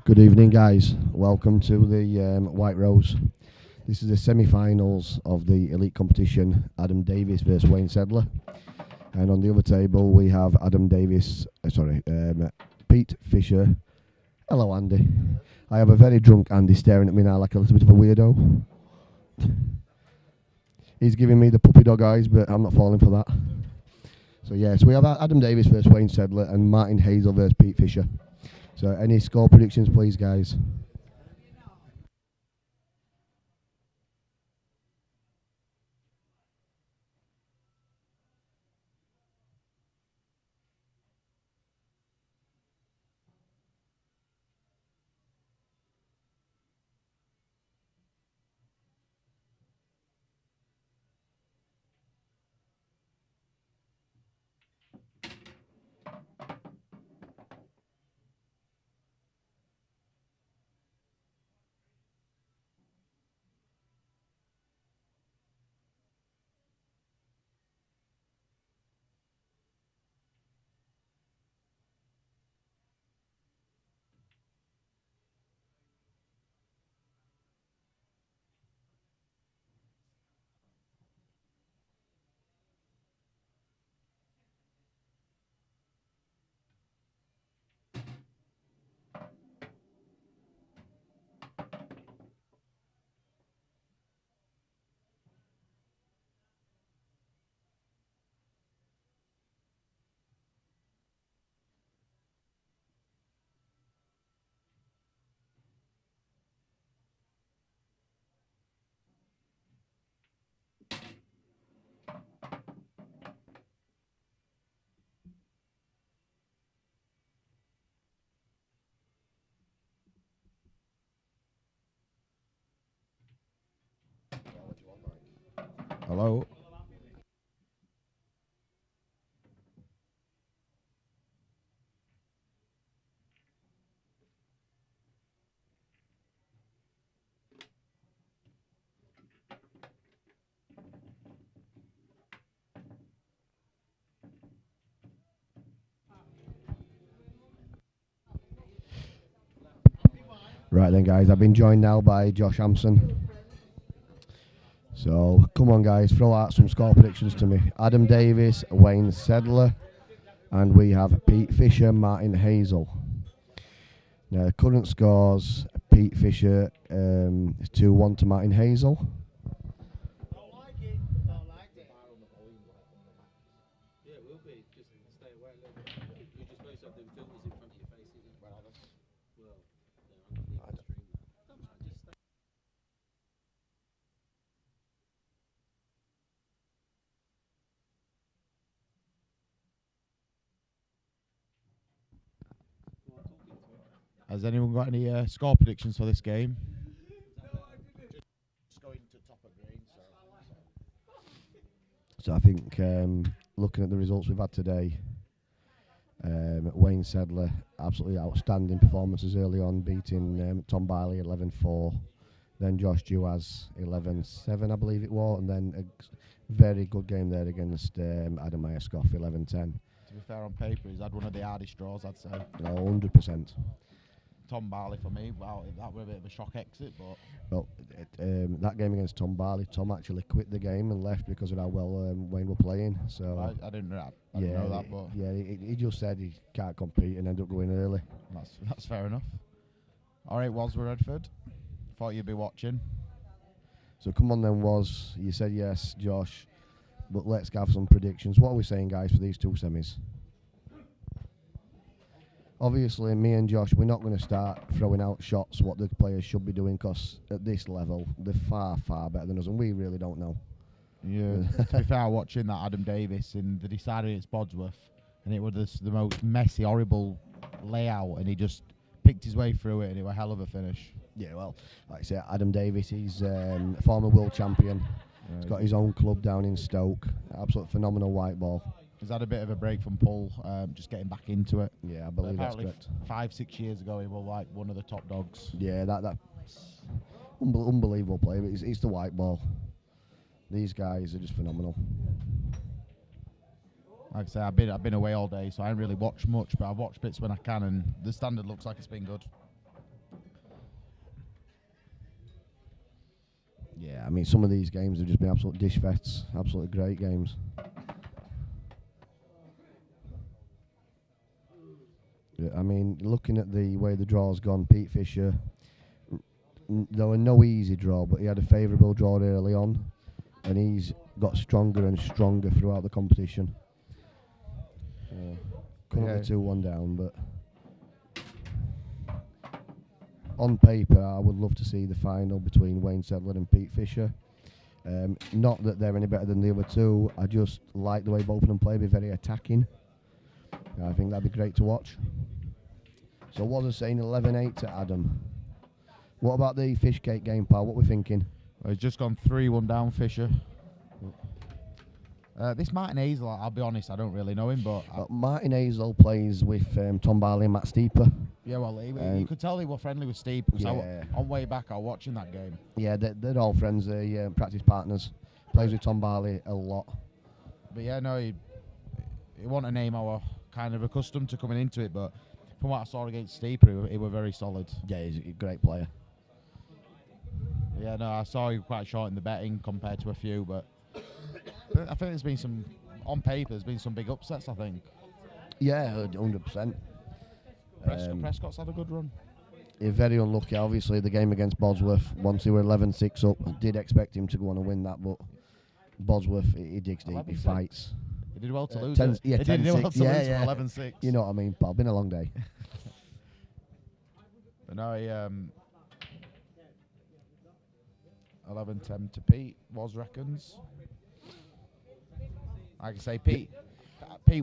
Good evening, guys. Welcome to the White Rose. This is the semi-finals of the elite competition. Adam Davis versus Wayne Sedler, and on the other table we have Pete Fisher. Hello, Andy. I have a very drunk Andy staring at me now like a little bit of a weirdo. He's giving me the puppy dog eyes, but I'm not falling for that. So yes, we have Adam Davis versus Wayne Sedler and Martin Hazel versus Pete Fisher. So any score predictions, please, guys? Hello. Right then, guys, I've been joined now by Josh Hampson. So come on, guys, throw out some score predictions to me. Adam Davis, Wayne Sedler, and we have Pete Fisher, Martin Hazel. Now, the current scores: Pete Fisher is 2-1 to Martin Hazel. Has anyone got any score predictions for this game? Just going to top of green. So I think looking at the results we've had today, Wayne Sedler, absolutely outstanding performances early on, beating Tom Biley 11-4. Then Josh Duaz 11-7, I believe it was, and then a very good game there against Adam Myerscough 11-10. To be fair, on paper, he's had one of the hardest draws, I'd say. No, 100%. Tom Barley for me. Well, that were a bit of a shock exit, but Well, that game against Tom Barley, Tom actually quit the game and left because of how well Wayne were playing. So I didn't know that. But yeah, he just said he can't compete and ended up going early. that's fair enough. All right, Wasworth Redford. Thought you'd be watching. So come on then, you said yes, Josh, but let's have some predictions. What are we saying, guys, for these two semis? Obviously, me and Josh, we're not going to start throwing out shots what the players should be doing, because at this level, they're far, far better than us, and we really don't know. Yeah. To be fair, watching that Adam Davis in the deciding it's Bodsworth, and it was the most messy, horrible layout, and he just picked his way through it, and it was a hell of a finish. Yeah, well, like I say, Adam Davis, he's a former world champion. He's got his own club down in Stoke. Absolute phenomenal white ball. He's had a bit of a break from Pull, just getting back into it. Yeah, I believe that's correct. 5-6 years ago, he was like one of the top dogs. Yeah, that's unbelievable play. But it's the white ball. These guys are just phenomenal. Like I say, I've been away all day, so I haven't really watched much, but I've watched bits when I can, and the standard looks like it's been good. Yeah, I mean, some of these games have just been absolute dish fests, absolutely great games. Yeah, I mean, looking at the way the draw's gone, Pete Fisher, there were no easy draw, but he had a favourable draw early on, and he's got stronger and stronger throughout the competition. Currently 2-1 down, but on paper, I would love to see the final between Wayne Sedler and Pete Fisher. Not that they're any better than the other two. I just like the way both of them play. Be very attacking. I think that'd be great to watch. So what was I saying? 11-8 to Adam. What about the fish cake game, pal? What are we thinking? Well, he's just gone 3-1 down, Fisher. This Martin Hazel, I'll be honest, I don't really know him, but Martin Hazel plays with Tom Barley and Matt Steeper. Yeah, well, you could tell they were friendly with Steve, because on way back I was watching that game. Yeah, they're all friends. They're practice partners. Plays with Tom Barley a lot. But yeah, no, he wasn't a name I was kind of accustomed to coming into it, but from what I saw against Steeper, he was very solid. Yeah, he's a great player. Yeah, no, I saw he was quite short in the betting compared to a few, but I think there's been on paper, there's been some big upsets, I think. Yeah, 100%. Prescott's had a good run. He's very unlucky, obviously, the game against Bodsworth. Once they were 11-6 up, I did expect him to go on and win that, but Bodsworth, he digs deep, he fights. He did well to lose. 10, yeah, he did well to lose from 11-6. You know what I mean, pal. Been a long day. But no, he 11-10 to Pete, reckons. Like I say, Pete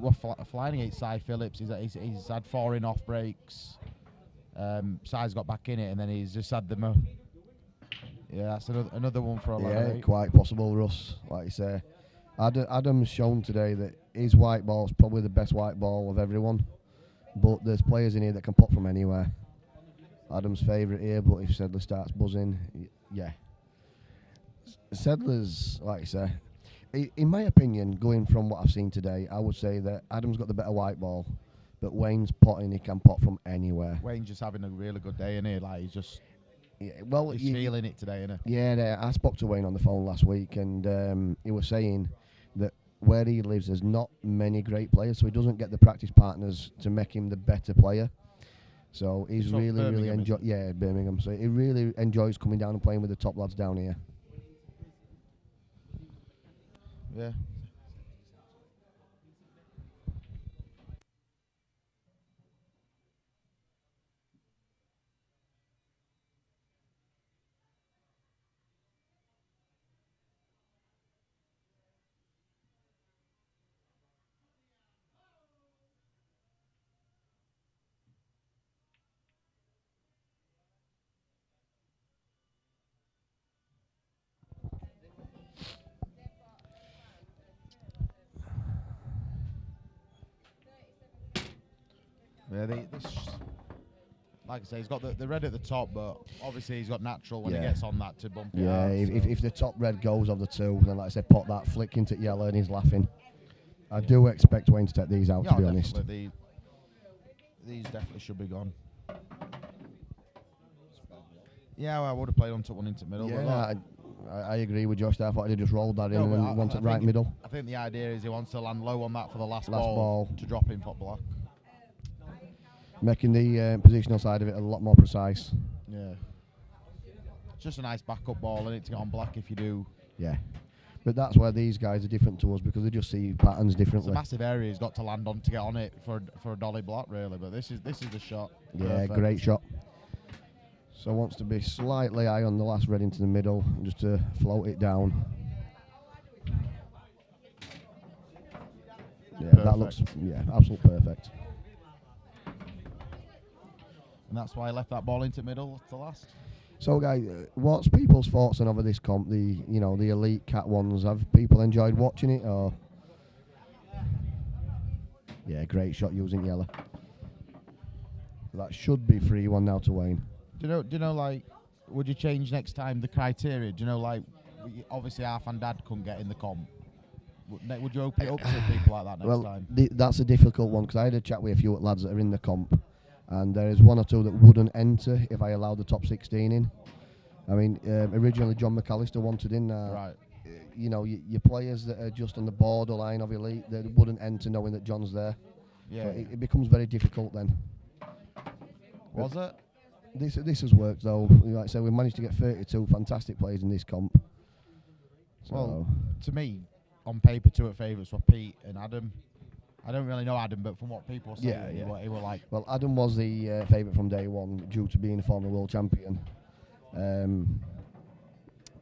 was flying against Cy Phillips. He's had 4 in off breaks. Cy's got back in it, and then he's just had the yeah, that's another one for 11. Yeah, quite possible, Russ. Like you say, Adam's shown today that his white ball's probably the best white ball of everyone, but there's players in here that can pop from anywhere. Adam's favourite here, but if Sedler starts buzzing, yeah. Sedler's, like I say, in my opinion, going from what I've seen today, I would say that Adam's got the better white ball, but Wayne's potting, he can pot from anywhere. Wayne's just having a really good day, isn't he? Like, he's just he's feeling it today, isn't he? Yeah, I spoke to Wayne on the phone last week, and he was saying that where he lives, there's not many great players, so he doesn't get the practice partners to make him the better player. So he's really enjoy. Yeah, Birmingham. So he really enjoys coming down and playing with the top lads down here. Yeah. Yeah, like I say, he's got the red at the top, but obviously he's got natural when he gets on that to bump it out. Yeah, if the top red goes of the two, then like I said, pot that flick into yellow and he's laughing. I do expect Wayne to take these out, to be honest. These definitely should be gone. Yeah, well, I would have played untucked one into middle. but Yeah, I agree with Josh there. I thought he'd just rolled that in and then went to right middle. I think the idea is he wants to land low on that for the last Last ball ball. to drop in for block. Making the positional side of it a lot more precise. Yeah. It's just a nice backup ball, and to get on black if you do. Yeah. But that's where these guys are different to us because they just see patterns It's a differently. massive area he's got to land on to get on it for a dolly block, really. But this is the shot. Yeah, Perfect. great shot. So wants to be slightly high on the last red into the middle, just to float it down. Yeah, Perfect. that looks absolute perfect. And that's why I left that ball into middle to last. So, guys, what's people's thoughts on over this comp? The elite cat ones. Have people enjoyed watching it, or? Yeah, great shot using yellow. That should be 3-1 now to Wayne. Do you know, like, would you change next time the criteria? Do you know, like, obviously half and dad couldn't get in the comp. Would you open it up to people like that next time? That's a difficult one because I had a chat with a few lads that are in the comp, and there is one or two that wouldn't enter if I allowed the top 16 in. I mean, originally John McAllister wanted in. Right. Your players that are just on the borderline of elite, they wouldn't enter knowing that John's there. Yeah. So it becomes very difficult then. Was it? This has worked though. Like I said, we managed to get 32 fantastic players in this comp. So Well, to me, on paper, two favourites were Pete and Adam. I don't really know Adam, but from what people were saying, he were like. Well, Adam was the favourite from day one due to being a former world champion.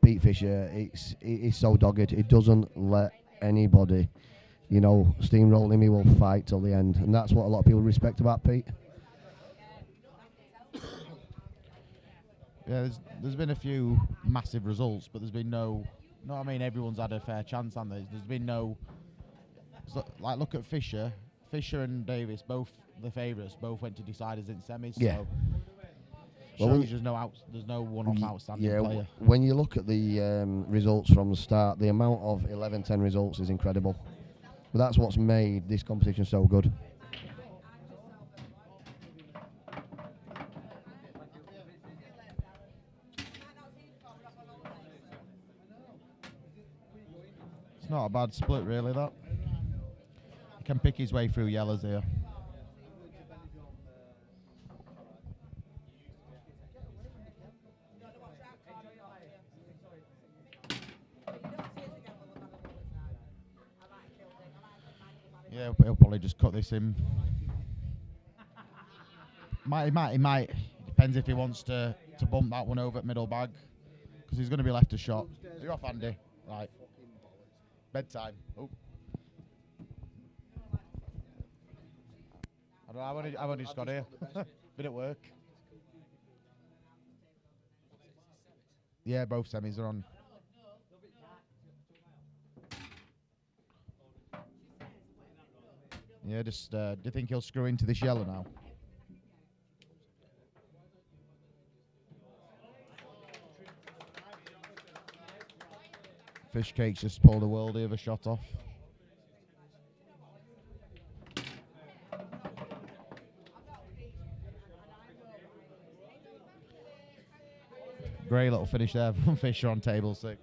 Pete Fisher, he's so dogged. He doesn't let anybody, steamroll him. He will fight till the end, and that's what a lot of people respect about Pete. Yeah, there's been a few massive results, but there's been no. I mean, everyone's had a fair chance, haven't they? There's been no. Like, look at Fisher. Fisher and Davis, both the favourites, both went to deciders in semis. Yeah. So shows there's no one-off outstanding player. When you look at the results from the start, the amount of 11-10 results is incredible. But that's what's made this competition so good. It's not a bad split, really, that. He can pick his way through yellows here. Yeah, he'll probably just cut this in. He might. Depends if he wants to bump that one over at middle bag, because he's going to be left a shot. You're off, Andy. Right. Bedtime. Oh. I don't know, I've only just got here. Been at work. Yeah, both semis are on. Yeah, just do you think he'll screw into this yellow now? Fish Cake's just pulled a worldie of a shot off. Great little finish there from Fisher on table 6.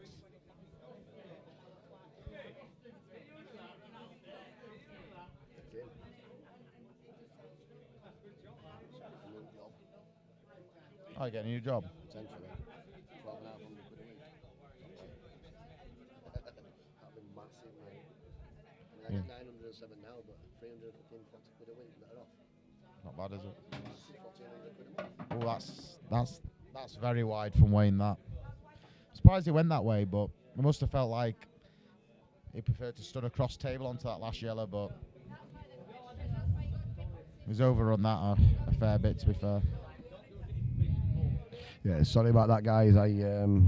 I get a new job. Potentially. 12,500 quid a week. That'd be massive, mate. I mean, I get 907 now, but 340 quid a week, better off. Not bad, is it? 1,400 quid a month. Oh, that's very wide from Wayne, that. Surprised he went that way, but it must have felt like he preferred to stud across table onto that last yellow, but he's over on that a fair bit, to be fair. Yeah, sorry about that, guys. I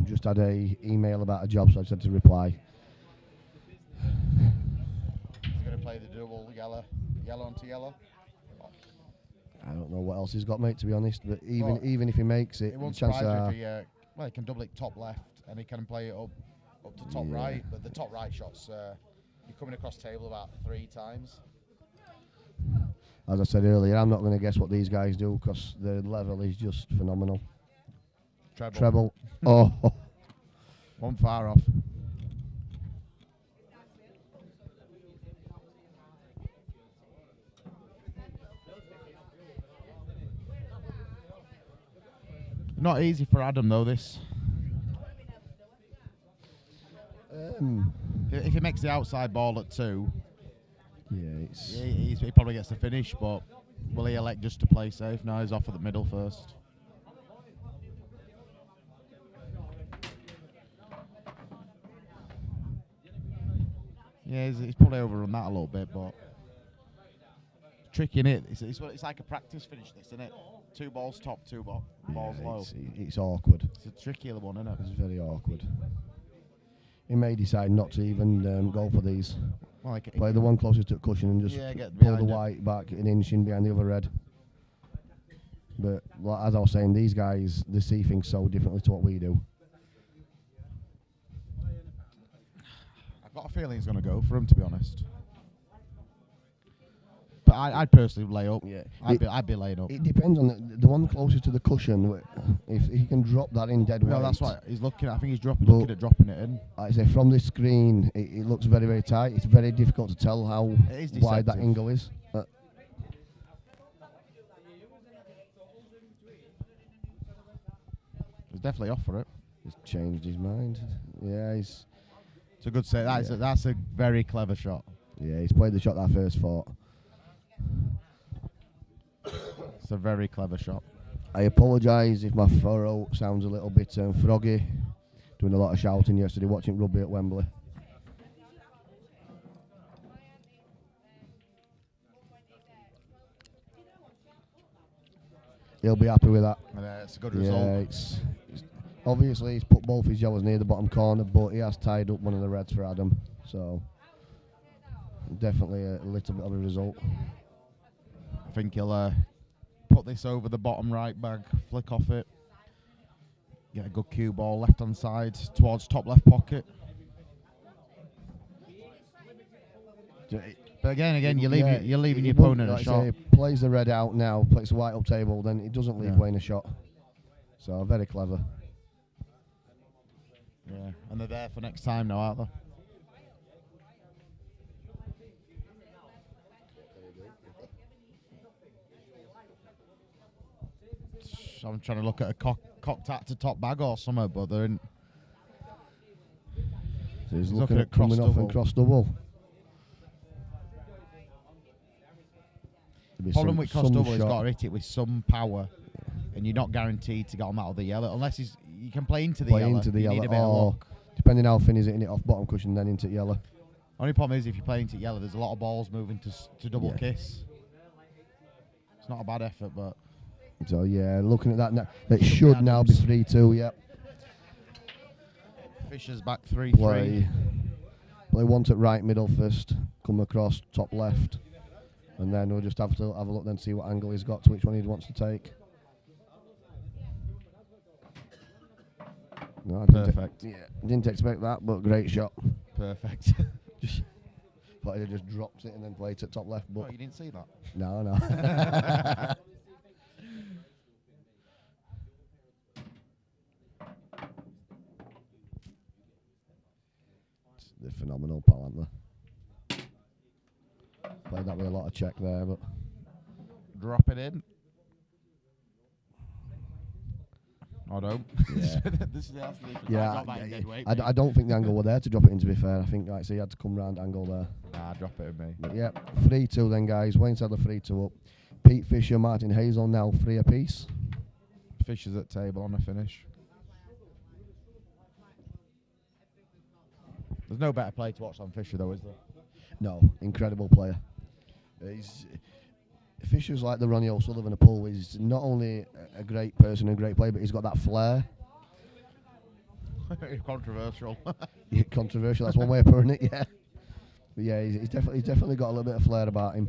just had a email about a job, so I just had to reply. He's going to play the double yellow onto yellow. I don't know what else he's got, mate, to be honest. But even if he makes it, It won't the chances surprise are... me if he can double it top left, and he can play it up to top right. But the top right shots, you're coming across table about 3 times. As I said earlier, I'm not going to guess what these guys do because the level is just phenomenal. Treble. Oh. One far off. Not easy for Adam though, this. If he makes the outside ball at 2, he probably gets the finish, but will he elect just to play safe? No, he's off at the middle first. Yeah, he's probably overrun that a little bit, but tricky, innit? It's like a practice finish, this, isn't it? 2 balls top, 2 balls low. It's awkward. It's a tricky one, isn't it? It's very awkward. He may decide not to even go for these. Well, play the one closest to the cushion and just pull the white back an inch in behind the other red. But as I was saying, these guys, they see things so differently to what we do. I've got a feeling he's going to go for him, to be honest. But I'd personally lay up. Yeah, I'd be laying up. It depends on the one closest to the cushion. If he can drop that in dead weight. No, that's right. He's looking. I think he's looking at dropping it in. Like I say, from this screen, it looks very, very tight. It's very difficult to tell how wide that angle is. He's definitely off for it. He's changed his mind. Yeah, it's a good set. That's a very clever shot. Yeah, he's played the shot that I first thought. It's a very clever shot. I apologise if my throat sounds a little bit froggy. Doing a lot of shouting yesterday, watching rugby at Wembley. He'll be happy with that. Yeah, it's a good result. It's obviously he's put both his yellows near the bottom corner, but he has tied up one of the reds for Adam. So definitely a little bit of a result. I think he'll put this over the bottom right bag, flick off it, get a good cue ball left hand side towards top left pocket. But again, you're leaving your opponent a shot. Plays the red out now, plays the white up table, then it doesn't leave Wayne a shot. So very clever. Yeah, and they're there for next time now, aren't they? I'm trying to look at a cocked hat to top bag or something, but they're in. So he's looking at coming off and cross double. Problem with cross double, he's got to hit it with some power, and you're not guaranteed to get on that other yellow unless you can play into the yellow. You need a bit of luck. Depending how thin he's hitting it off bottom cushion, then into yellow. Only problem is if you play into yellow, there's a lot of balls moving to double kiss. It's not a bad effort, but. So yeah, looking at that now, it should now be 3-2. Yep. Fisher's back 3-3. Play one to right middle first, come across top left, and then we'll just have to have a look then see what angle he's got to which one he wants to take. No, perfect. Didn't expect that, but great shot. Perfect. Thought he just dropped it and then played to top left. But oh, you didn't see that? No. They're phenomenal, pal, aren't they? Played that with a lot of check there, but drop it in. I don't. Yeah. This is the I don't think the angle were there to drop it in, to be fair. I think he had to come round angle there. Nah, drop it in me. But yeah, 3-2 then, guys. Wayne Sadler 3-2 up. Pete Fisher, Martin Hazel now 3 apiece. Fisher's at table on a finish. There's no better play to watch than Fisher, though, is there? No, incredible player. Fisher's like the Ronnie O'Sullivan of pool. He's not only a great person and a great player, but he's got that flair. Controversial. Yeah, controversial. That's one way of putting it. Yeah, but yeah, he's definitely got a little bit of flair about him.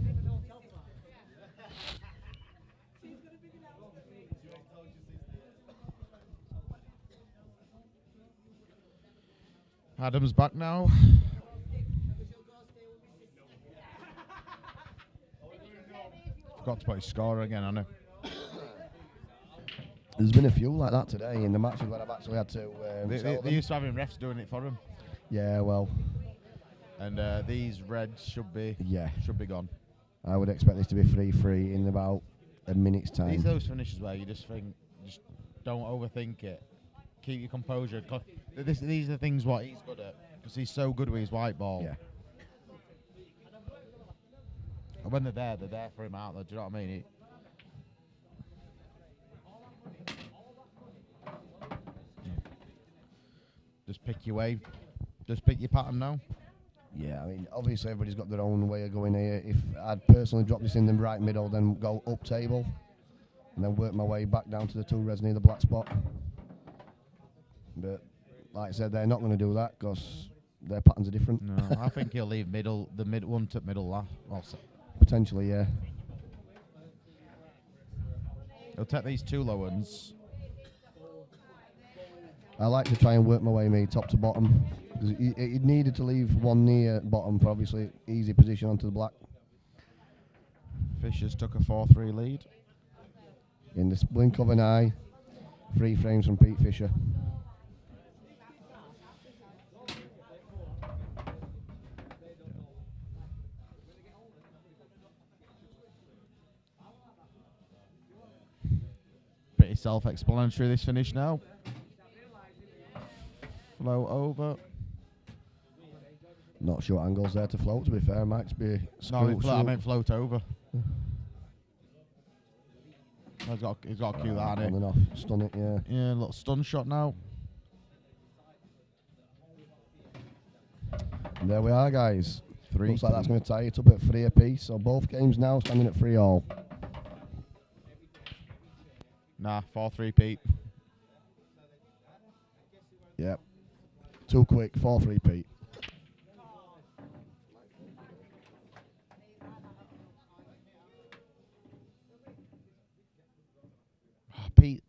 Adam's back now. Forgot to put his score again, I know. There's been a few like that today in the matches where I've actually had to. They used to having refs doing it for them. Yeah, well. And these reds should be gone. I would expect this to be 3-3 in about a minute's time. These are those finishes where you just think, just don't overthink it. Keep your composure. These are the things what he's good at, because he's so good with his white ball. Yeah. And when they're there for him out there. Do you know what I mean? Just pick your way. Just pick your pattern now. Yeah, I mean, obviously everybody's got their own way of going here. If I'd personally drop this in the right middle, then go up table, and then work my way back down to the 2 reds near the black spot. But like I said, they're not going to do that because their patterns are different. No, I think he'll leave the mid one to middle last. Also. Potentially, yeah. He'll take these 2 low ones. I like to try and work my way top to bottom. Because it needed to leave one near bottom for obviously easy position onto the black. Fisher's took a 4-3 lead. In the blink of an eye, 3 frames from Pete Fisher. Pretty self-explanatory, this finish now. Flow over. Not sure what angles there to float, to be fair. Might be No, I meant float over. He's got to cue that, on hasn't and off, stun it, yeah. Yeah, a little stun shot now. And there we are, guys. 3. Looks like that's going to tie it up at 3 apiece. So both games now standing at 3-all. Nah, 4-3 Pete. Yep. Too quick, 4-3 Pete.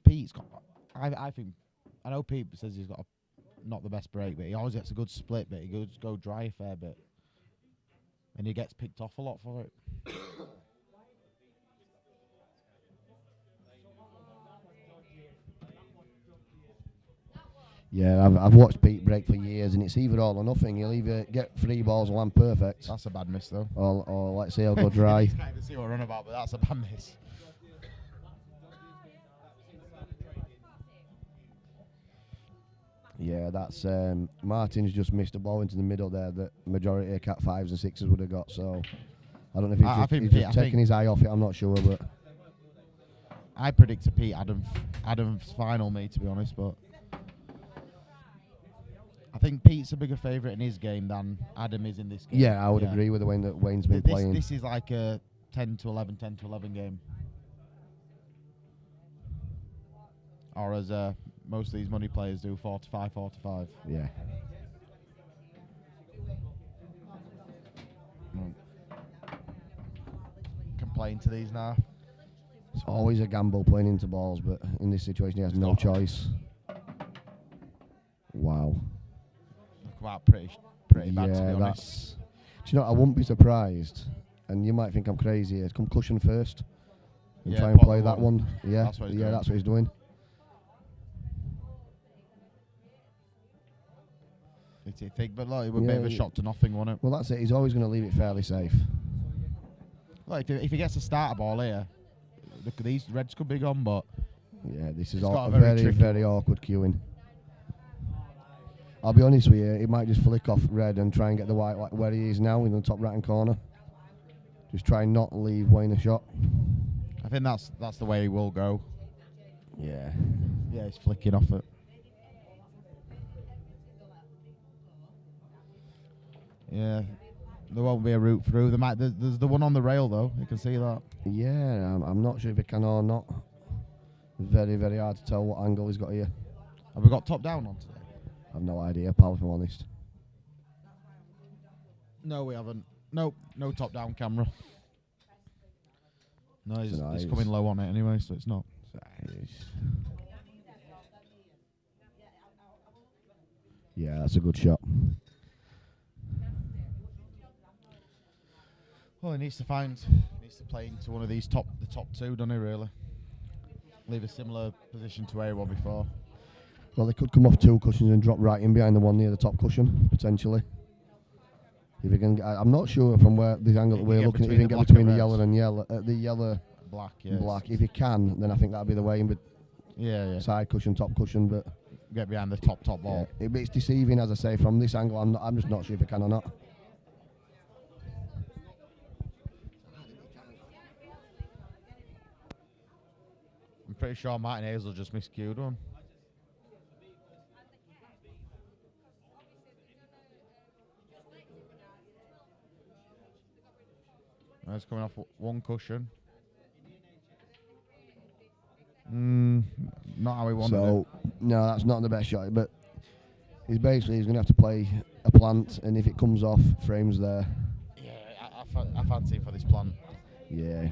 Pete's got. I think. I know Pete says he's got not the best break, but he always gets a good split. But he goes go dry a fair bit, and he gets picked off a lot for it. Yeah, I've watched Pete break for years, and it's either all or nothing. He'll either get 3 balls and land perfect. That's a bad miss, though. Or let's say he'll go dry. You can't even see what I run about, but that's a bad miss. Yeah, that's Martin's just missed a ball into the middle there that majority of Cat 5s and 6s would have got. So I don't know if he's just taking his eye off it. I'm not sure, but I predict a Pete Adams final, me, to be honest, but I think Pete's a bigger favourite in his game than Adam is in this game. Yeah, I would agree with the way that Wayne's been playing. This is like a 10-11 game. Or as most of these money players do, 4-5. Yeah. Complain to these now. It's always a gamble playing into balls, but in this situation he has no choice. Wow. Look out pretty bad, to be honest. Do you know, I wouldn't be surprised, and you might think I'm crazy here, come cushion first and Yeah, try and play that one. Yeah, that's what he's doing. That's what he's doing. It's a thing, but like, it was a bit of a shot to nothing, wasn't it? Well, that's it. He's always going to leave it fairly safe. Like, if he gets a starter ball here, look at these reds could be gone, but yeah, this is all very awkward queuing. I'll be honest with you, he might just flick off red and try and get the white like where he is now in the top right hand corner. Just try and not leave Wayne a shot. I think that's the way he will go. Yeah. Yeah, he's flicking off it. Yeah, there won't be a route through. There's the one on the rail though. You can see that. Yeah, I'm not sure if it can or not. Very hard to tell what angle he's got here. Have we got top down on today? I've no idea, pal, if I'm honest. No, we haven't. Nope, no top down camera. No, he's coming low on it anyway, so it's not. Yeah, that's a good shot. Well, he needs to play into one of these the top 2, doesn't he, really? leave a similar position to where he was before. Well, they could come off 2 cushions and drop right in behind the one near the top cushion, potentially. If you can, I'm not sure from where this angle that we're looking at, if you can get between the yellow and yellow, the yellow black, black. If you can, then I think that'd be the way in. But side cushion, top cushion, but get behind the top ball. Yeah, it's deceiving, as I say, from this angle. I'm just not sure if I can or not. I'm pretty sure Martin Hazel just miscued one. It's coming off 1 cushion. Not how he wanted it. No, that's not the best shot. But he's going to have to play a plant, and if it comes off, frames there. Yeah, I fancy for this plant. Yeah.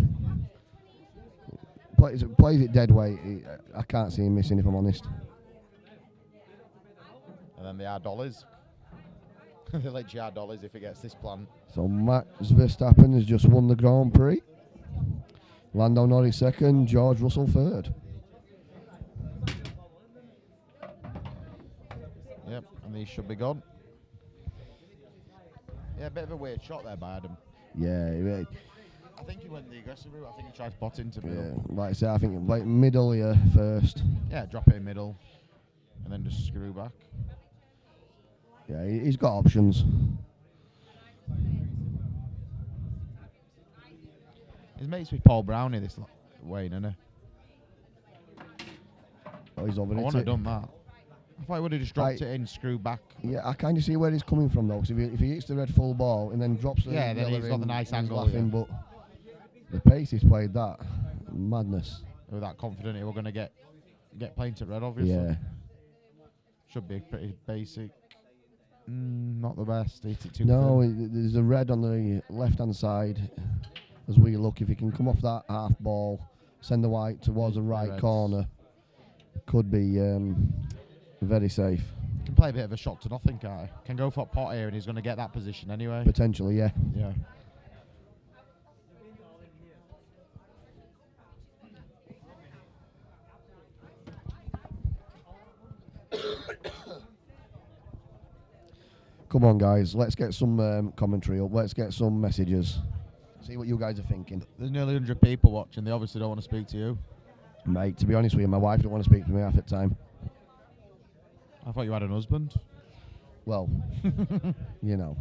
Plays it dead weight. I can't see him missing, if I'm honest. And then they are dollars. They let you add dollars if he gets this plant. So Max Verstappen has just won the Grand Prix. Lando Norris second, George Russell third. Yep, and these should be gone. Yeah, a bit of a weird shot there by Adam. Yeah. I think he went the aggressive route. I think he tried to bot into middle. Yeah, like I said, I think like middle here first. Yeah, drop it in middle, and then just screw back. Yeah, he's got options. His mates with Paul Brownie this Wayne, isn't he? Oh, he's over it. I wouldn't have done that. I thought he would have just dropped it in, screwed back. Yeah, I kind of see where he's coming from though. Because if he hits the red full ball and then drops the then he's got the nice angle. Laughing, but the pace he's played, that madness. With that confident, he was going to get playing to red, obviously. Yeah. Should be pretty basic. Not the best. Hit it too thin. There's a red on the left-hand side. As we look, if he can come off that half ball, send the white towards the right corner, could be very safe. Can play a bit of a shot to nothing, can't he? Can go for a pot here, and he's going to get that position anyway. Potentially, yeah. Yeah. Come on, guys. Let's get some commentary up. Let's get some messages. See what you guys are thinking. There's nearly 100 people watching. They obviously don't want to speak to you. Mate, to be honest with you, my wife don't want to speak to me half the time. I thought you had an husband. Well, you know.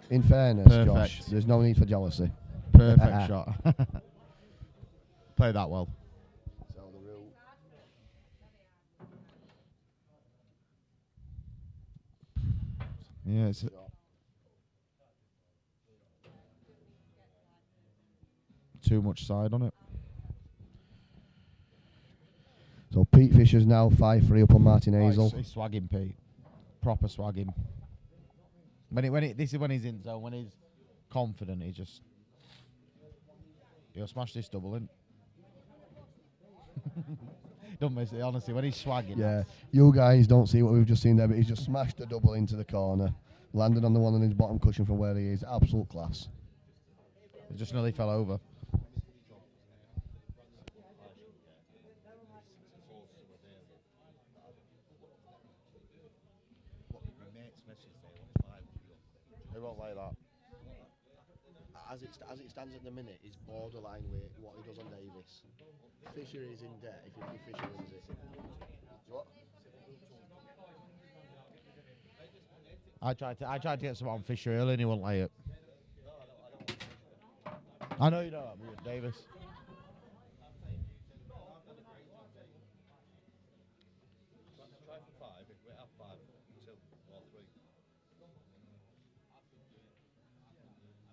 In fairness, Perfect. Josh, there's no need for jealousy. Perfect shot. Play that well. Yeah, it's too much side on it. So Pete Fisher's now 5-3 up on Martin Hazel. He's swagging, Pete. Proper swagging. This is when he's in zone. When he's confident, he'll smash this double in. Don't miss it, honestly. When he's swagging. Yeah, you guys don't see what we've just seen there, but he's just smashed the double into the corner, landed on the one on his bottom cushion from where he is. Absolute class. It just nearly fell over. He won't like that. As it stands at the minute, he's borderline with what he does on Davis. Fisher is in debt if Fisher wins it. What? I tried to get some on Fisher early and he wouldn't lay it. I know you know that, but Davis. Try for 5, if we have 5, 2 or 3.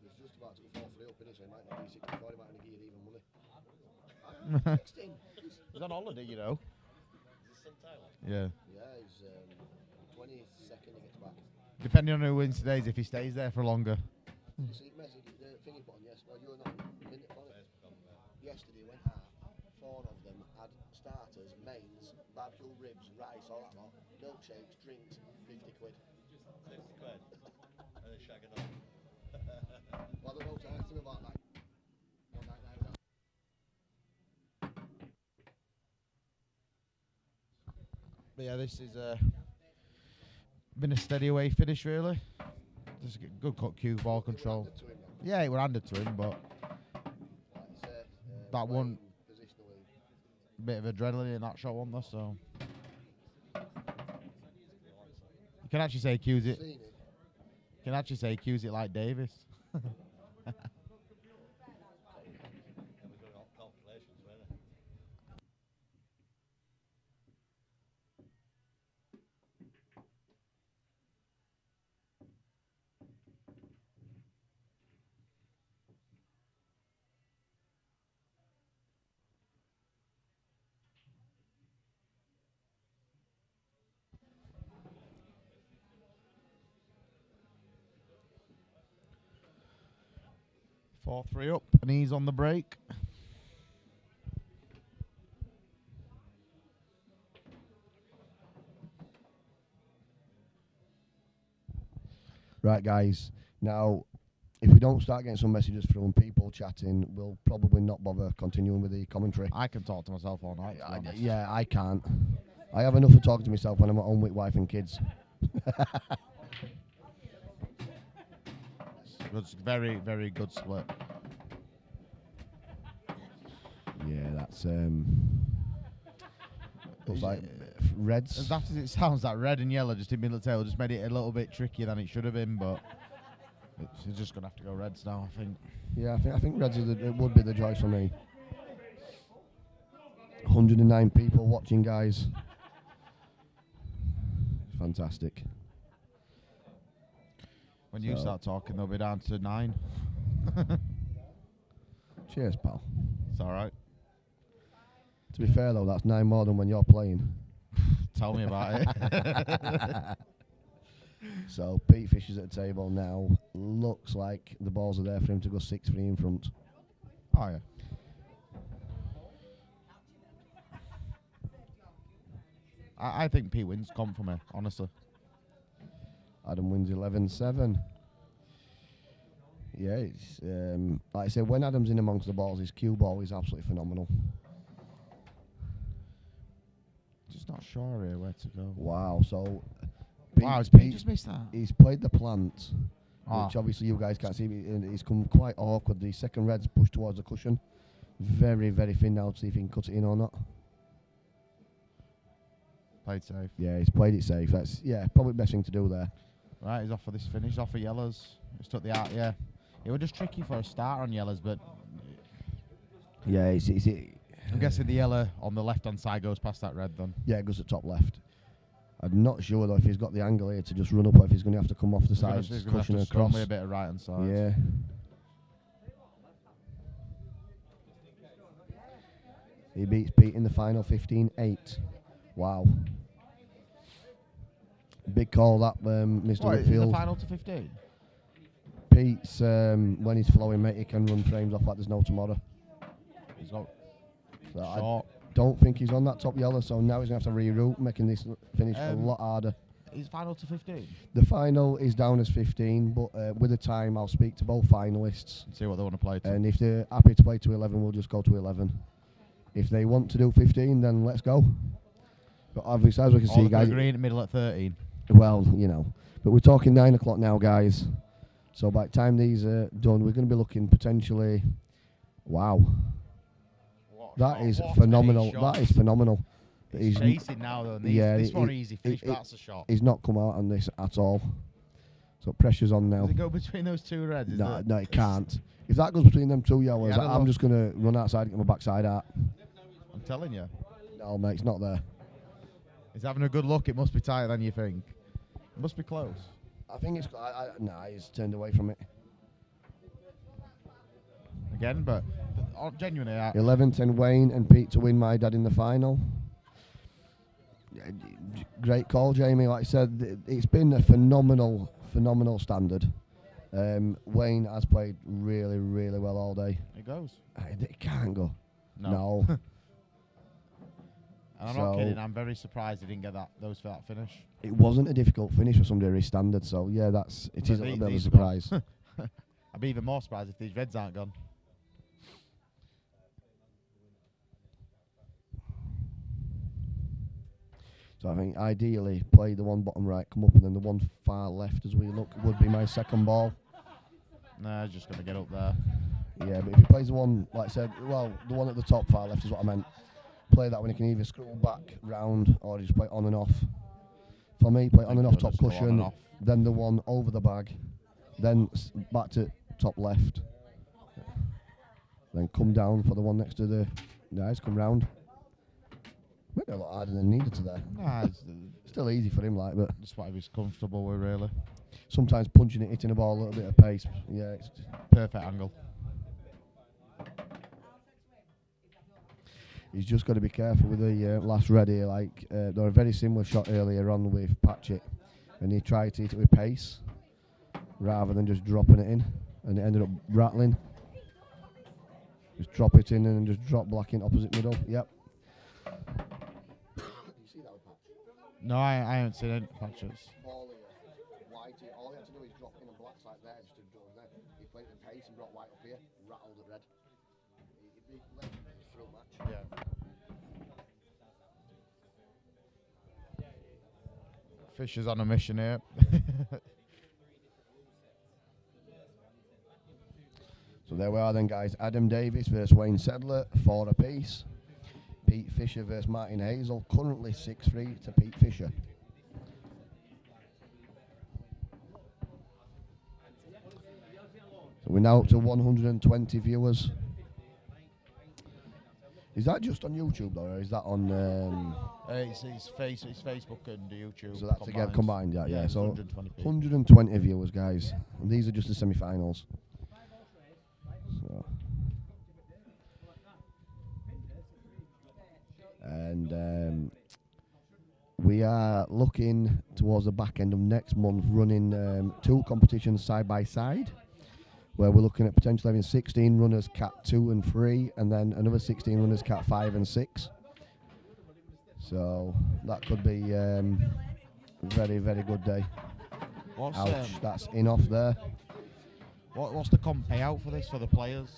He's just about to go 4-3 up in it, so he might not be 64, he might have geared even money. He's on holiday, you know. Is this some Thailand? Yeah. Yeah, he's 22nd he gets back. Depending on who wins today's, if he stays there for longer. You see, message, the thing he put on yesterday, you're not minute on it. Yesterday went out, 4 of them had starters, mains, barbecue ribs, rice, all that lot, milkshakes, drinks, 50 quid. 50 quid? And then shagging on. Well, I don't know, I asked him about that. But yeah, this is been a steady away finish really. Just a good cut cue, ball control. Yeah, it were handed to him, but that one bit of adrenaline in that shot, wasn't there? So you can actually say cues it. You can actually say cues it like Davis. Four, 3 up, and he's on the break. Right, guys. Now, if we don't start getting some messages from people chatting, we'll probably not bother continuing with the commentary. I can talk to myself all night. to be honest. Yeah, I can't. I have enough of talking to myself when I'm at home with wife and kids. It's very, very good split. Yeah, that's looks like reds. As daft as it sounds, that red and yellow just in middle of the table just made it a little bit trickier than it should have been, but it's just gonna have to go reds now, I think. Yeah, I think reds is it would be the choice for me. 109 people watching, guys. Fantastic. When you start talking, they'll be down to 9. Cheers, pal. It's all right. To be fair, though, that's 9 more than when you're playing. Tell me about it. So, Pete Fisher's at the table now. Looks like the balls are there for him to go 6-3 in front. Oh, yeah. I think Pete wins comp for me, honestly. Adam wins 11-7. Yeah, it's like I say, when Adam's in amongst the balls, his cue ball is absolutely phenomenal. Just not sure here where to go. Wow, so Wow, has Pete just missed that? he's played the plant, Ah. which obviously you guys can't see, and he's come quite awkward. The second red's pushed towards the cushion. Very, very thin now to see if he can cut it in or not. Played safe. Yeah, he's played it safe. That's probably the best thing to do there. Right, he's off for this finish, off for yellows. Just took the out, yeah. It was just tricky for a start on yellows, but Yeah, I'm guessing the yellow on the left-hand side goes past that red then. yeah, it goes to top left. I'm not sure though if he's got the angle here to just run up or if he's going to have to come off the side, He's gonna cushion have to across. scrum with a bit of right-hand side. Yeah. He beats Pete in the final 15-8. Wow. Big call that, Mr. What, is Whitfield. the final to 15? Pete's, when he's flowing, mate, he can run frames off like there's no tomorrow. He's got So short. I don't think he's on that top yellow, so now he's going to have to reroute, making this finish a lot harder. Is final to 15? The final is down as 15, but with the time, I'll speak to both finalists. See what they want to play to. And if they're happy to play to 11, we'll just go to 11. If they want to do 15, then let's go. But obviously, as we can see, guys. Green in the middle at 13. Well, you know. But we're talking 9 o'clock now, guys. So by the time these are done, we're going to be looking potentially. Wow. That is phenomenal. That is phenomenal. He's chasing now, though. And this one easy finish, that's a shot. He's not come out on this at all. So pressure's on now. Does it go between those two reds? No, it can't. If that goes between them two yellows, Yeah, I'm just going to run outside and get my backside out. I'm telling you. No, mate, it's not there. He's having a good look. It must be tighter than you think. It must be close. I think it's. Nah, he's turned away from it. Again, but genuinely. 11-10 Wayne and Pete to win my dad in the final. Great call, Jamie. Like I said, it's been a phenomenal standard. Wayne has played really, really well all day. It goes. It can't go. No. And I'm not kidding. I'm very surprised he didn't get those for that finish. It wasn't a difficult finish for somebody of his standard. So yeah, it is a little bit of a surprise. I'd be even more surprised if these reds aren't gone. So I think ideally play the one bottom right, come up, and then the one far left as we look would be my second ball. Nah, just going to get up there. Yeah, but if he plays the one, like I said, well, the one at the top far left is what I meant. Play that when he can either scroll back, round, or just play on and off. For me, play on and off top cushion, then the one over the bag, then back to top left. Then come down for the one next to the... Nice, come round. Maybe a lot harder than needed to there. Nah, it's Still easy for him, like, but... just what he was comfortable with, really. Sometimes punching it, hitting the ball a little bit of pace. Yeah, it's... Perfect angle. He's just got to be careful with the last red here. Like, there was a very similar shot earlier on with Patchett, and he tried to hit it with pace rather than just dropping it in, and it ended up rattling. Just drop it in and then just drop black in opposite middle. Yep. No, I haven't seen any patches. All he had to do is drop in and black's like there, just to draw there. He played the pace and brought white up here, rattled the red. He led through match. Yeah. Fisher's on a mission here. So there we are then, guys. Adam Davis versus Wayne Sedler, 4 apiece. Pete Fisher versus Martin Hazel, currently 6-3 to Pete Fisher. So we're now up to 120 viewers. Is that just on YouTube though, or is that on... It's Facebook and YouTube. So that's together combined, yeah. So 120 people. 120 viewers, guys. And these are just the semi-finals. So. And we are looking towards the back end of next month, running 2 competitions side by side, where we're looking at potentially having 16 runners Cat 2 and 3, and then another 16 runners Cat 5 and 6. So that could be a very, very good day. Ouch, that's in off there. What's the comp payout for this for the players?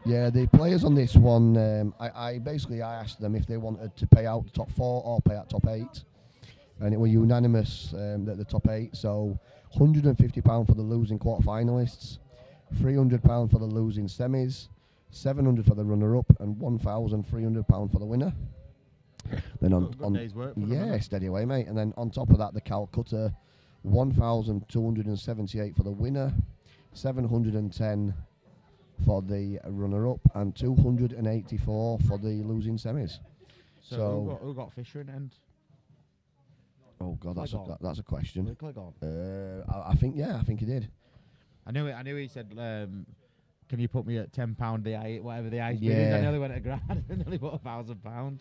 Yeah, the players on this one, I asked them if they wanted to pay out the top 4 or pay out top 8, and it was unanimous that the top 8. So £150 for the losing quarter-finalists, £300 for the losing semis, £700 for the runner-up, and £1,300 for the winner. Then on day's work for yeah, steady away, mate. And then on top of that, the Calcutta, 1,278 for the winner, 710 for the runner-up, and 284 for the losing semis. So who got Fisher in the end? Oh God, that's a question. Click on. I think he did. I knew he said, "Can you put me at £10 whatever the ice bid is?" I nearly went at £1,000. I nearly put £1,000.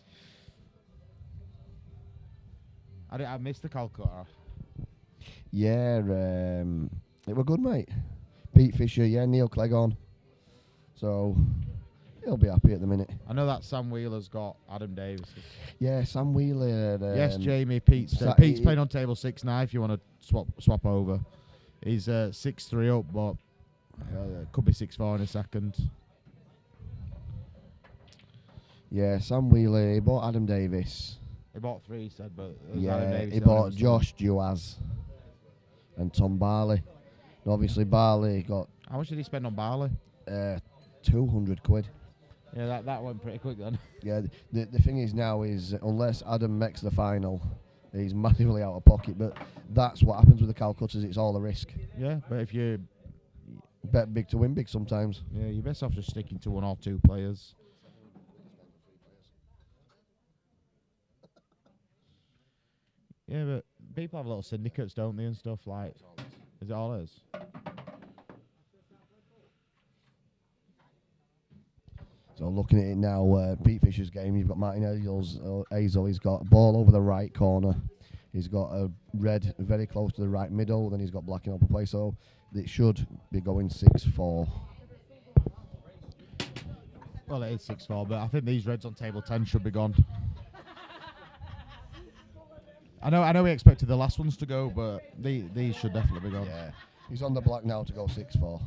I missed the Calcutta. Yeah, it were good, mate. Pete Fisher, yeah, Neil Clegg on. So he'll be happy at the minute. I know that Sam Wheeler's got Adam Davis. Yeah, Sam Wheeler. Yes, Jamie. Pete's playing on table 6 now. If you want to swap over, he's 6-3 up, but could be 6-4 in a second. Yeah, Sam Wheeler. He bought Adam Davis. He bought 3, he said, but yeah, Davis he bought Josh Duaz and Tom Barley. And obviously, Barley got. How much did he spend on Barley? 200 quid. Yeah, that went pretty quick then. Yeah, the thing is now is unless Adam makes the final, he's massively out of pocket. But that's what happens with the Calcuttas. It's all a risk. Yeah, but if you bet big to win big sometimes. Yeah, you're best off just sticking to 1 or 2 players. Yeah, but people have little syndicates, don't they, and stuff like. Is it all is? So looking at it now, Pete Fisher's game, you've got Martin Hazel. He's got a ball over the right corner. He's got a red very close to the right middle. Then he's got black in upper play. So it should be going 6-4. Well, it is 6-4, but I think these reds on table 10 should be gone. I know we expected the last ones to go, but these should definitely be gone. Yeah, he's on the black now to go 6-4.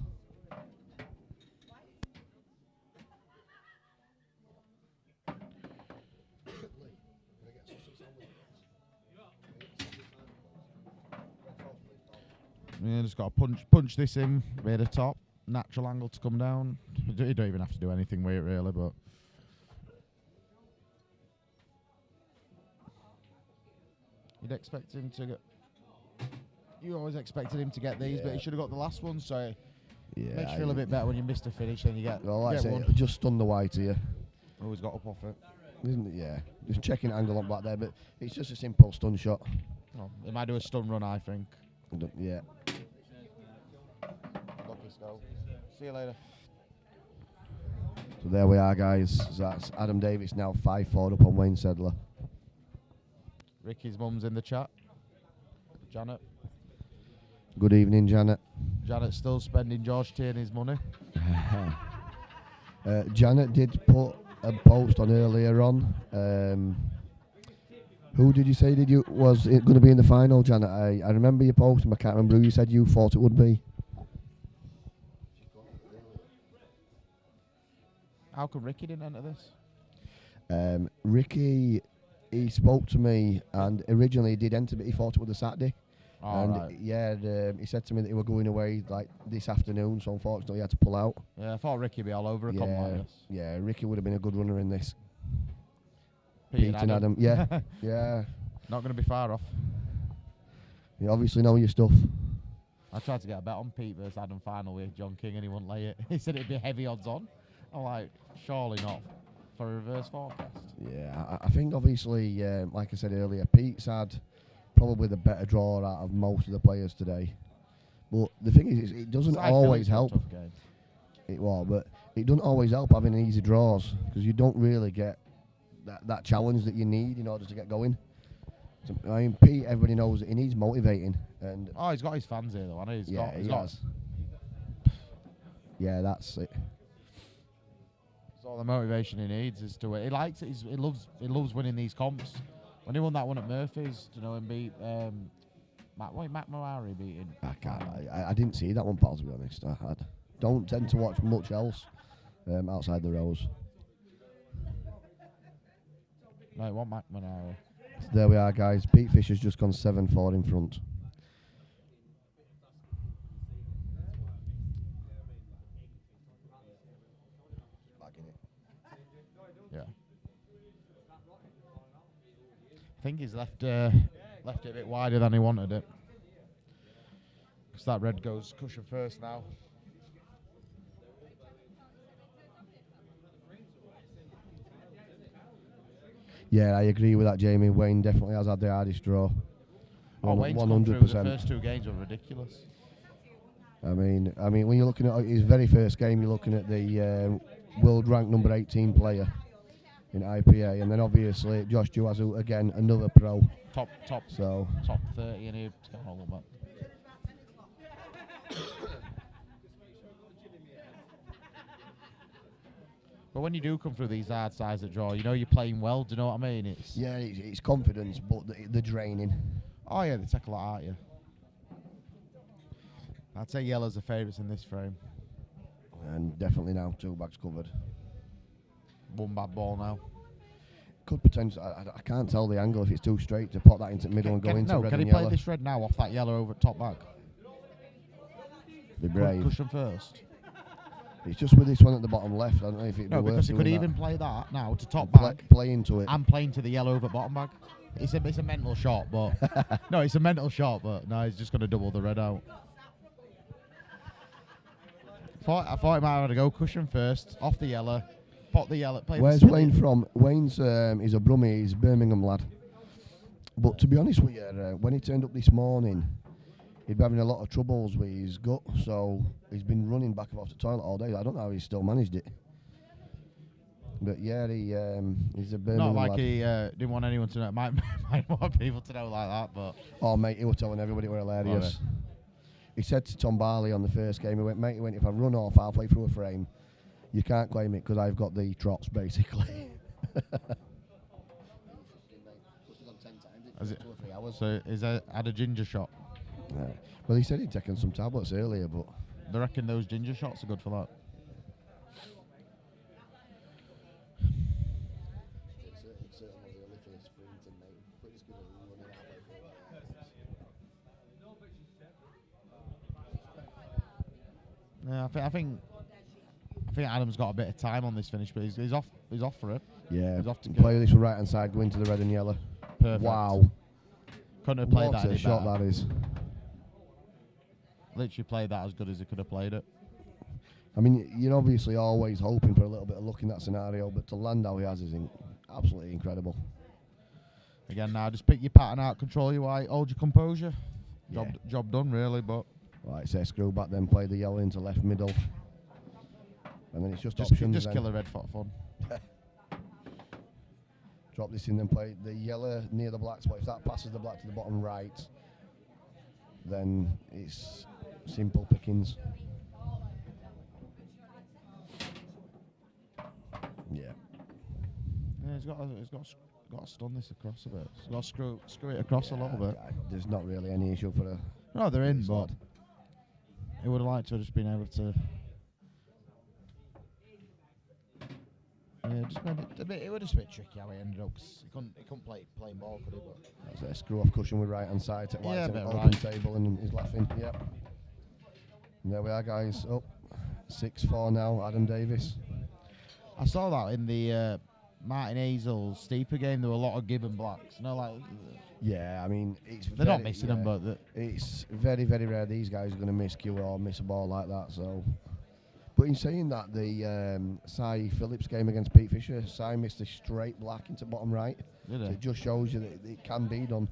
Yeah, just got to punch this in near the top. Natural angle to come down. You don't even have to do anything with it really, but you'd expect him to get. You always expected him to get these, but he should have got the last one. So it makes you feel a bit better when you miss the finish and you get. Well, like I say, one. just stun the white here. Always got up off it. Isn't it? Yeah. Just checking angle on back there, but it's just a simple stun shot. Well, he might do a stun run, I think. Yeah. Lucky go. See you later. So there we are, guys. That's Adam Davis now 5-4 up on Wayne Sedler. Ricky's mum's in the chat. Janet. Good evening, Janet. Janet's still spending George Tierney's money. Janet did put a post on earlier on. Who did you say was it going to be in the final, Janet? I remember your post, and I can't remember who you said you thought it would be. How come Ricky didn't enter this? Ricky, he spoke to me, and originally he did enter, but he thought it was a Saturday. Oh, and right. yeah, he said to me that he were going away like this afternoon, so unfortunately he had to pull out. Yeah, I thought Ricky'd be all over a comp like this. Yeah, Ricky would have been a good runner in this. Pete and Adam. Yeah, yeah. Not going to be far off. You obviously know your stuff. I tried to get a bet on Pete versus Adam final with John King and he wouldn't lay it. He said it'd be heavy odds on. I'm like, surely not for a reverse forecast. Yeah, I think obviously, like I said earlier, Pete's had probably the better draw out of most of the players today. But the thing is, it doesn't always help. But it doesn't always help having easy draws because you don't really get that challenge that you need in order to get going. So, I mean, Pete, everybody knows that he needs motivating. And he's got his fans here though. I know he's got. He has. Yeah, that's it. That's all the motivation he needs is to. He likes it. He loves winning these comps. When he won that one at Murphy's, and beat Matt Murari beat him. I didn't see that one, pal, to be honest. I don't tend to watch much else outside the rows. No, it wasn't Matt Murari. So there we are, guys. Pete Fisher's just gone 7-4 in front. Yeah. I think he's left it a bit wider than he wanted it. Because that red goes cushion first now. Yeah, I agree with that, Jamie. Wayne definitely has had the hardest draw. Wayne's come through. The first two games were ridiculous. I mean, when you're looking at his very first game, you're looking at the world ranked number 18 player in IPA, and then obviously Josh Juazu, again another pro. Top 30, and he's got all of that. But when you do come through these hard sides that draw, you know you're playing well. Do you know what I mean? It's confidence, but the draining. Oh yeah, they take a lot out of you. I'd say yellow's the favourites in this frame. And definitely now 2 bags covered. One bad ball now. Could potentially. I can't tell the angle if it's too straight to put that into the middle and go into red and yellow. Can he play this red now off that yellow over top bag? Be brave. Cushion first. It's just with this one at the bottom left. I don't know if it. No, because he could even play that now to top bag. Play into it. And playing to the yellow over bottom bag. It's a mental shot, but no, it's a mental shot, but no, he's just going to double the red out. I thought he might have to go cushion first, off the yellow, pot the yellow. Where's Wayne from? Wayne's he's a Brummie, he's a Birmingham lad. But to be honest with you, when he turned up this morning, he'd been having a lot of troubles with his gut, so he's been running back and off the toilet all day. I don't know how he still managed it. But yeah, he's a Birmingham lad. Not like lad. he didn't want anyone to know. Might want people to know like that, but... Oh, mate, he was telling everybody we're hilarious. He said to Tom Barley on the first game, he went, if I run off halfway through a frame, you can't claim it because I've got the trots, basically. So is that had a ginger shot? Yeah. Well, he said he'd taken some tablets earlier, but... They reckon those ginger shots are good for that. Yeah, I think Adam's got a bit of time on this finish, but he's off for it. Yeah, He's off to play this for right hand side, go into the red and yellow. Perfect. Wow. Couldn't have played What that a any shot better. that is. Literally played that as good as he could have played it. I mean, you're obviously always hoping for a little bit of luck in that scenario, but to land how he has is absolutely incredible. Again, now just pick your pattern out, control your white, hold your composure. Job done, really. But Right, say screw back, then play the yellow into left middle, and then it's just options. Just then. kill the red for fun. Drop this in, then play the yellow near the black spot. If that passes the black to the bottom right, then it's simple pickings. Yeah. Yeah, he's got to stun this across a bit. He's got to screw it across a little bit. There's not really any issue for a. No, they're in, but he would have liked to have just been able to. Yeah, just made it a bit. It was just a bit tricky how it ended up. 'Cause he couldn't play plain ball, could he? But That's a screw off cushion with right hand side. Take Yeah, white bit open right. table, and he's laughing. Yep. And there we are, guys. Up 6-4 now. Adam Davis. I saw that in the Martin Hazel's steeper game. There were a lot of gibbon blacks. Yeah, I mean, they're not missing them, but it's very, very rare these guys are going to miss cue or miss a ball like that. So, but in saying that, the Cy Phillips game against Pete Fisher, Cy missed a straight black into bottom right. did So it? it just shows you that it can be done.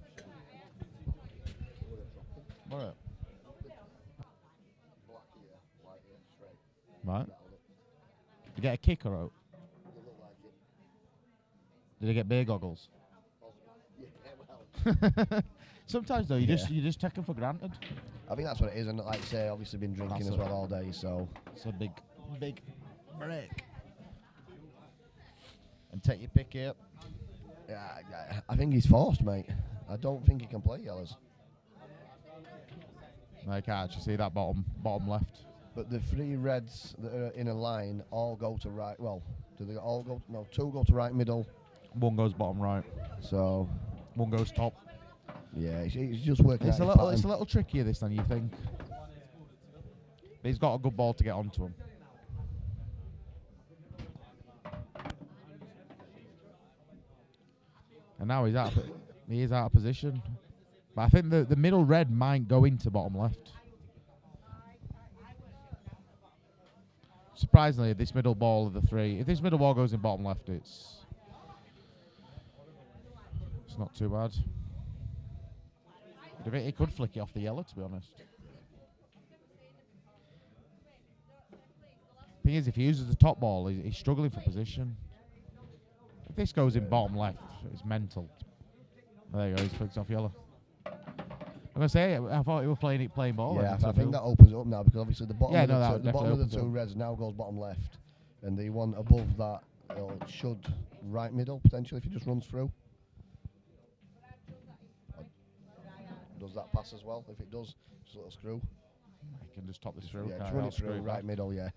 Right. Did you get a kicker out? Did he get beer goggles? Sometimes though, you just take them for granted. I think that's what it is, and like I say, obviously been drinking That's as it. well all day, so It's a big break. And take your pick here. yeah, I think he's forced, mate. I don't think he can play yellows. I can't actually see that bottom left. But the three reds that are in a line all go to right. Well, do they all go? No, two go to right middle. One goes bottom right. So One goes top. yeah, he's just working. It's out a his little pattern. trickier this than you think. But he's got a good ball to get onto him. And now he is out of position. But I think the middle red might go into bottom left. Surprisingly, this middle ball of the three, if this middle ball goes in bottom left, it's not too bad. He could flick it off the yellow, to be honest. Thing is, if he uses the top ball, he's struggling for position. If this goes in bottom left, it's mental. There you go, he's flicked off yellow. I'm gonna say, I thought he was playing ball. Yeah, then, I think that opens it up now because obviously the bottom Yeah, of no, the, that the bottom of the definitely two opens reds now goes bottom left, and the one above that should right middle potentially if he just runs through. Does that pass as well? If it does, just a little screw. He can just top this through. Yeah, can't just he? run I'll it through screw it right back. middle. Yeah.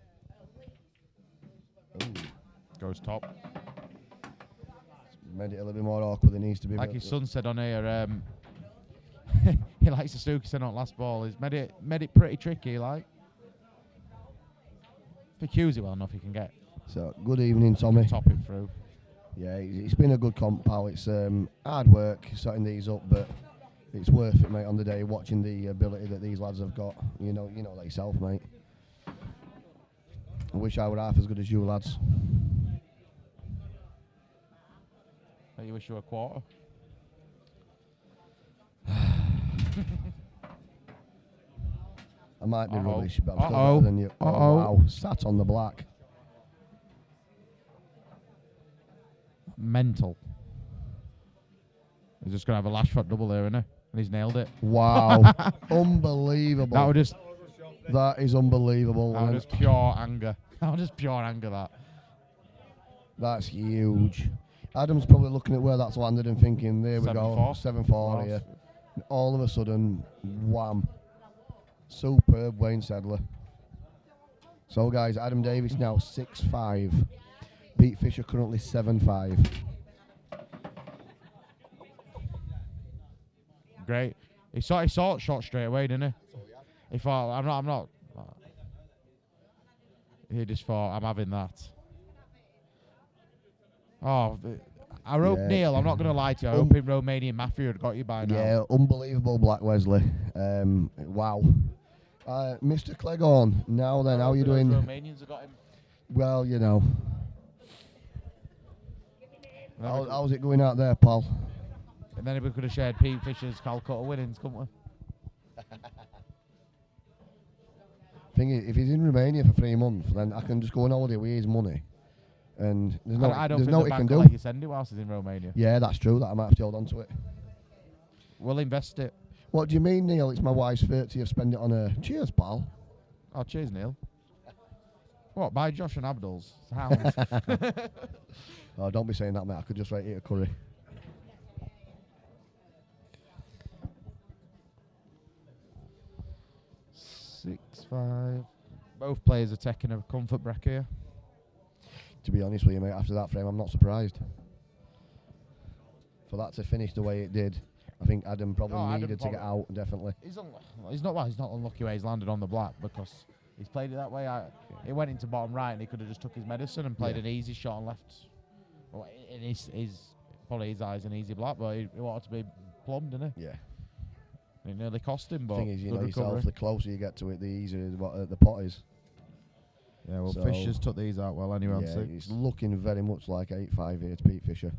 Ooh, Goes top. made it a little bit more awkward than it needs to be. Like but his son said on here, he likes to Suki said on last ball. He's made it pretty tricky, like. If he cues it well enough, he can get So good evening, Tommy. top it through. Yeah, it's been a good comp, pal. It's hard work setting these up, but it's worth it, mate. On the day, watching the ability that these lads have got. You know that yourself, mate. I wish I were half as good as you lads. That you wish you were a quarter. I might be Uh-oh. rubbish, but I'm still Uh-oh. better than you. Uh-oh. Oh, wow, sat on the black. Mental. He's just gonna have a lash foot double there, isn't he? And he's nailed it. Wow, unbelievable. That is unbelievable. That was just pure anger. That was just pure anger. That's huge. Adam's probably looking at where that's landed and thinking, there we go, 7-4. 7-4 here. All of a sudden, wham. Superb Wayne Sedler. So guys, Adam Davis now 6-5. Pete Fisher currently 7-5. Great. He saw it shot straight away, didn't he? He thought, I'm not. He just thought, I'm having that. Oh, I hope, Neil, I'm not going to lie to you, I hope in Romanian Mafia had got you by now. Yeah, unbelievable, Black Wesley. Wow. Mr. Cleghorn, now then, how are you doing? Romanians have got him. Well, you know. How's it going out there, pal? And then we could have shared Pete Fisher's Calcutta winnings, couldn't we? Thing is, if he's in Romania for 3 months, then I can just go on holiday with his money. And there's no, I don't there's think no the he bank can will do. let you send it whilst he's in Romania. Yeah, that's true. That I might have to hold on to it. We'll invest it. What do you mean, Neil? It's my wife's 30th. Spend it on her. Cheers, pal. Oh, cheers, Neil. What, buy Josh and Abdul's? Hounds. Oh, don't be saying that, mate. I could just eat a curry. Six, 5. Both players are taking a comfort break here. To be honest with you, mate, after that frame, I'm not surprised. For that to finish the way it did, I think Adam probably needed to get out, definitely. He's not unlucky where he's landed on the black because he's played it that way. He went into bottom right and he could have just took his medicine and played an easy shot and left. Well, in his probably his eyes an easy black, but he wanted to be plumbed, didn't he? Yeah. It nearly cost him, but The thing is, you know recovery. yourself, the closer you get to it, the easier the pot is. Yeah, well, So, Fisher's took these out well anyway on Yeah, 6. it's looking very much like 8-5 here to Pete Fisher.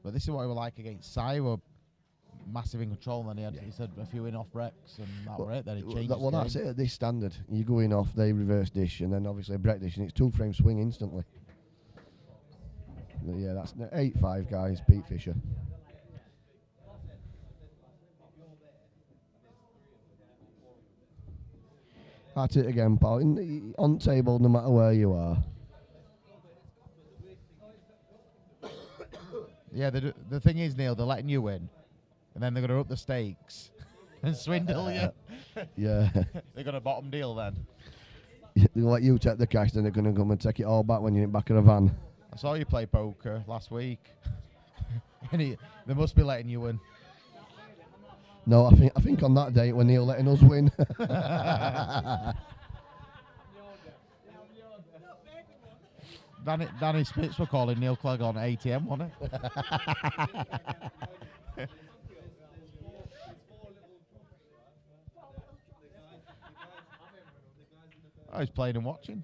But this is what he was like against Sai. Were massive in control, and then he said a few in off breaks, and that were it. Then he changed. Well, that's it at this standard. You go in off, they reverse dish, and then obviously a break dish, and it's 2-frame swing instantly. But yeah, that's 8-5, guys. Pete Fisher. At it again, pal. On table, no matter where you are. Yeah, the thing is, Neil, they're letting you win, and then they're going to up the stakes and swindle you. Yeah. They're going to bottom deal then. They'll let you take the cash, then they're going to come and take it all back when you're in the back of a van. I saw you play poker last week, and they must be letting you win. No, I think on that day when Neil letting us win. Danny Spitz were calling Neil Clegg on ATM, wasn't it? Oh, he's playing and watching.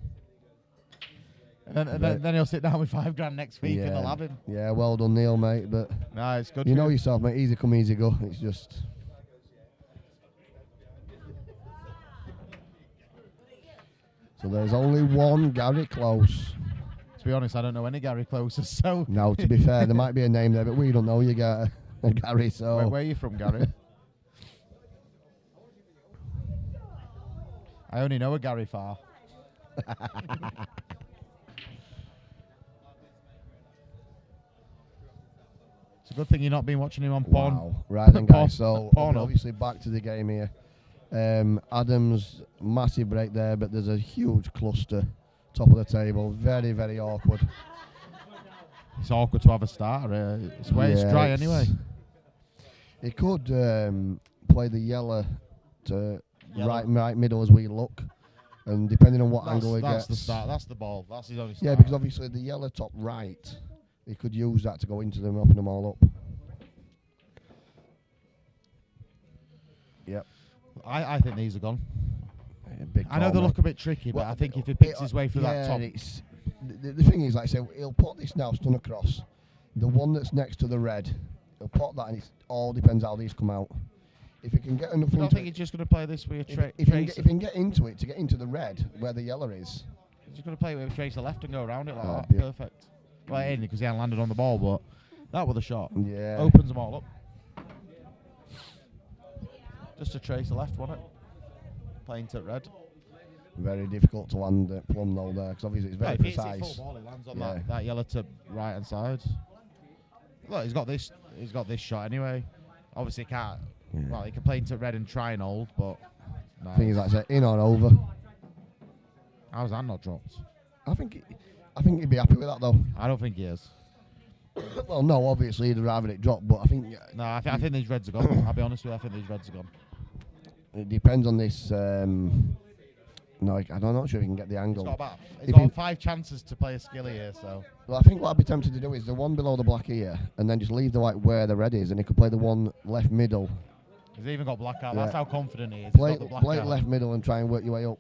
And then he'll sit down with $5 next week and they'll have him. Yeah, well done, Neil, mate. But no, it's good. You know yourself, mate. Easy come, easy go. It's just. So there's only one Gary Close. To be honest, I don't know any Gary Closes. So no, to be fair, there might be a name there, but we don't know you, Gary. So where are you from, Gary? I only know a Gary Farr. It's a good thing you've not been watching him on porn. Wow. Right then, guys. So porn obviously back to the game here. Adams, massive break there, but there's a huge cluster top of the table. Very, very awkward. It's awkward to have a starter. It's where it's dry anyway. He could play the yellow to right middle as we look, and depending on what angle he gets. That's the start. That's the ball. That's his only start. Yeah, because obviously the yellow top right, he could use that to go into them, open them all up. Yep. I think these are gone. I know they look a bit tricky, but I think if he picks his way through that top. The thing is, like I say, he'll put this now stun across. The one that's next to the red, he'll put that, and it all depends how these come out. If he can get enough into it. I don't think he's just going to play this with a trace. If he can get into it, to get into the red, where the yellow is. He's just going to play with a trace to left and go around it like that. Yeah. Perfect. Well, it ain't because he hadn't landed on the ball, but that was a shot. Yeah. Opens them all up. Just a trace to left, wasn't it? Playing to red. Very difficult to land plumb though there, because obviously it's very precise. If he full ball, he lands on that yellow to right hand side. Look, he's got this shot anyway. Obviously he can't. Yeah. Well, he can play into red and try and hold, but no. Thing is, like I say, in or over. How's that not dropped? I think he'd be happy with that though. I don't think he is. Well, no, obviously he'd rather it drop, but I think. No, I think these reds are gone. I'll be honest with you, I think these reds are gone. It depends on this No, I'm not sure if he can get the angle. He's got 5 chances to play a skilly here, so. Well, I think what I'd be tempted to do is the one below the black here, and then just leave the white where the red is, and he could play the one left middle. He's even got black out. Yeah. That's how confident he is. Play it left middle and try and work your way up.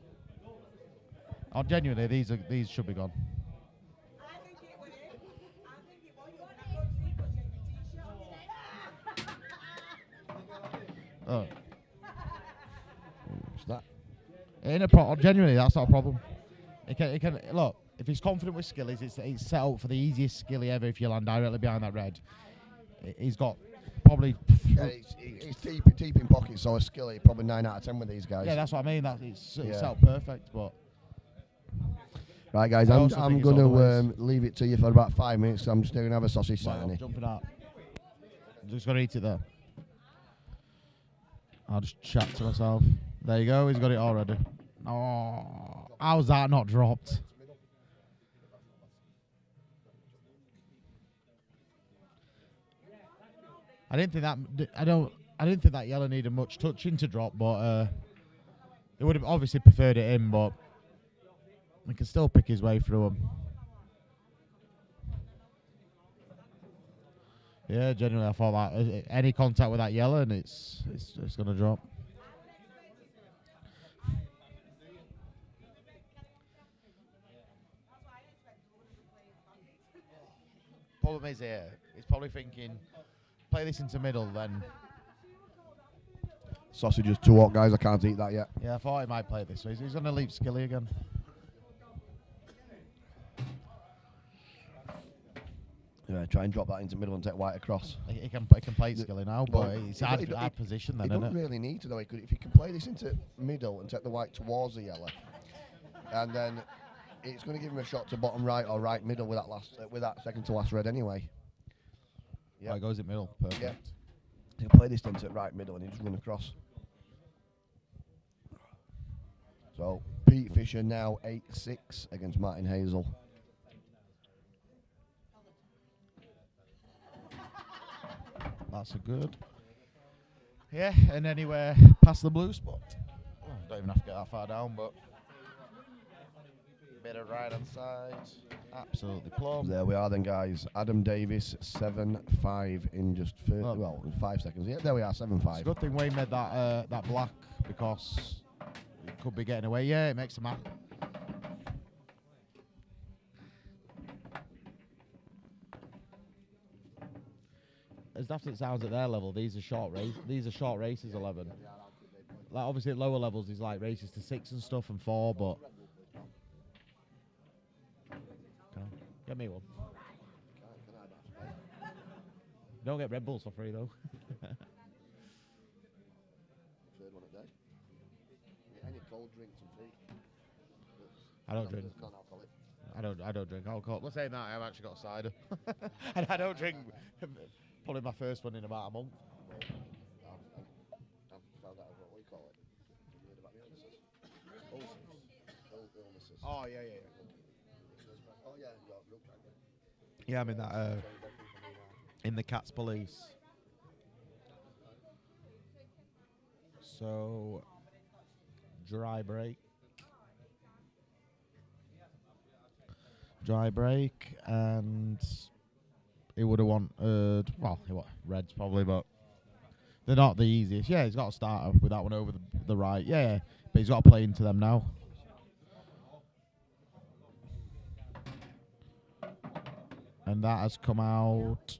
Oh, genuinely, these should be gone. Oh. What's that? Genuinely, that's not a problem. He can look. If he's confident with skillies, it's set up for the easiest skilly ever. If you land directly behind that red, he's got probably. Yeah, he's deep in pockets, so a skilly probably 9 out of 10 with these guys. Yeah, that's what I mean. It's set up perfect, but. Right, guys, I'm going to leave it to you for about 5 minutes. So I'm just going to have a sausage sarnie. Jumping out. I'm just going to eat it there. I'll just chat to myself. There you go. He's got it already. Oh, how's that not dropped? I didn't think that yellow needed much touching to drop, but he would have obviously preferred it in, but he can still pick his way through them. Yeah, genuinely, I thought that any contact with that yellow, and it's going to drop. Problem is here, he's probably thinking, play this into middle, then. Sausage is too hot, guys. I can't eat that yet. Yeah, I thought he might play it this way. He's going to leave skilly again. Yeah, try and drop that into middle and take white across. He can play it skilly now, but it's hard position then, isn't it? He doesn't really need to, though. If he can play this into middle and take the white towards the yellow, and then it's going to give him a shot to bottom right or right middle with that second to last red anyway. Yeah, it goes in middle. Perfect. Yeah. He can play this into right middle and he just run across. So Pete Fisher now 8-6 against Martin Hazel. That's a good. Yeah, and anywhere past the blue spot. Oh, don't even have to get that far down, but bit of right hand side. Absolutely plumb. There we are then, guys. Adam Davis 7-5 in just in 5 seconds. Yeah, there we are, 7-5. It's a good thing Wayne made that black because it could be getting away. Yeah, it makes a map. As daft as it sounds at their level, these are short races. 11. Like obviously at lower levels, there's like races to 6 and stuff and 4, but get me one. Don't get Red Bulls for free though. Third one a day. Any cold drinks and tea. I don't drink. I don't drink alcohol. Well, saying that, I've actually got a cider. And I don't drink. Probably my first one in about a month. I've found out what we call it. Have you heard about the illnesses? Illnesses. Oh, yeah. Oh, yeah. Yeah, I'm in that, in the Cats Police. So, dry break, and he would have wanted, reds probably, but they're not the easiest. Yeah, he's got to start with that one over the right. Yeah, but he's got to play into them now. And that has come out.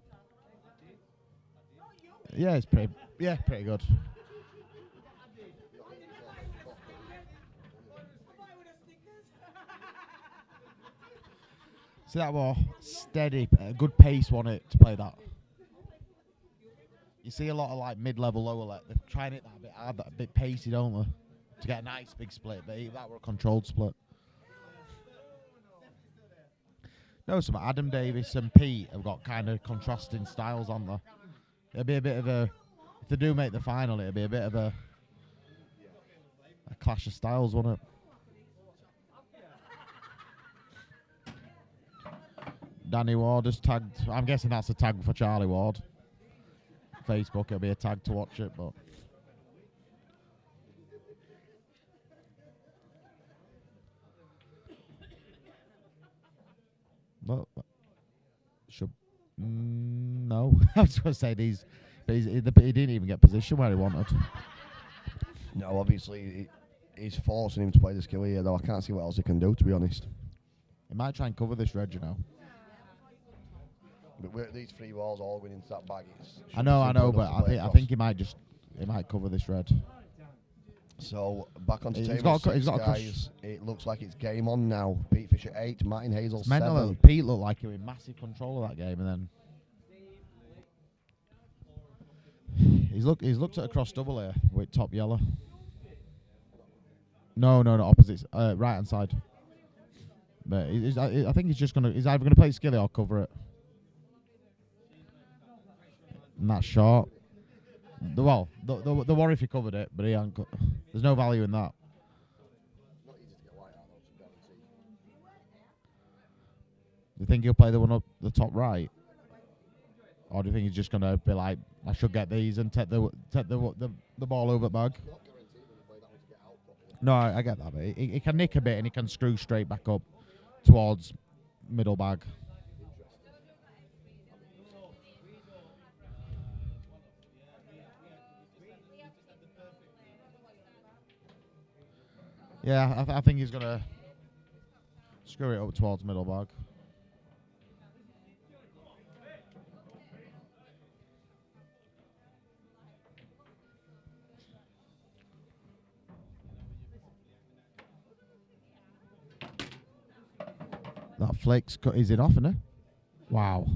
Yeah, it's pretty good. See that more steady, good pace on it to play that. You see a lot of like mid-level, lower level. They're trying it that a bit hard, that a bit pacey, don't they? To get a nice big split, but that were a controlled split. No, some Adam Davis and Pete have got kind of contrasting styles on there. It'll be a bit of a, if they do make the final, it'll be a bit of a clash of styles, won't it? Danny Ward has tagged. I'm guessing that's a tag for Charlie Ward. Facebook, it'll be a tag to watch it, but Well, should no. I was going to say these, but he didn't even get position where he wanted. No, obviously he's forcing him to play the skill here, though. I can't see what else he can do, to be honest. He might try and cover this red, you know. But these 3 balls all going into that bag. I know, but I think he might cover this red. So back onto He's table got 6, a guys. It looks like it's game on now. Pete Fisher 8, Martin Hazel 7. Pete looked like he was in massive control of that game, and then he's looked at a cross double here with top yellow. No, opposite, right hand side. But I think he's either gonna play skilly or cover it. And that's short. The worry if he covered it, but he ain't. There's no value in that. Not easy to get white out, though, to guarantee. Do you think he'll play the one up the top right, or do you think he's just gonna be like, I should get these and take the ball over bag? Not guaranteed when you play that one to get out properly. No, I get that, but he can nick a bit and he can screw straight back up towards middle bag. Yeah, I think he's going to screw it up towards middle bag. That flicks, is it off, isn't it? Wow.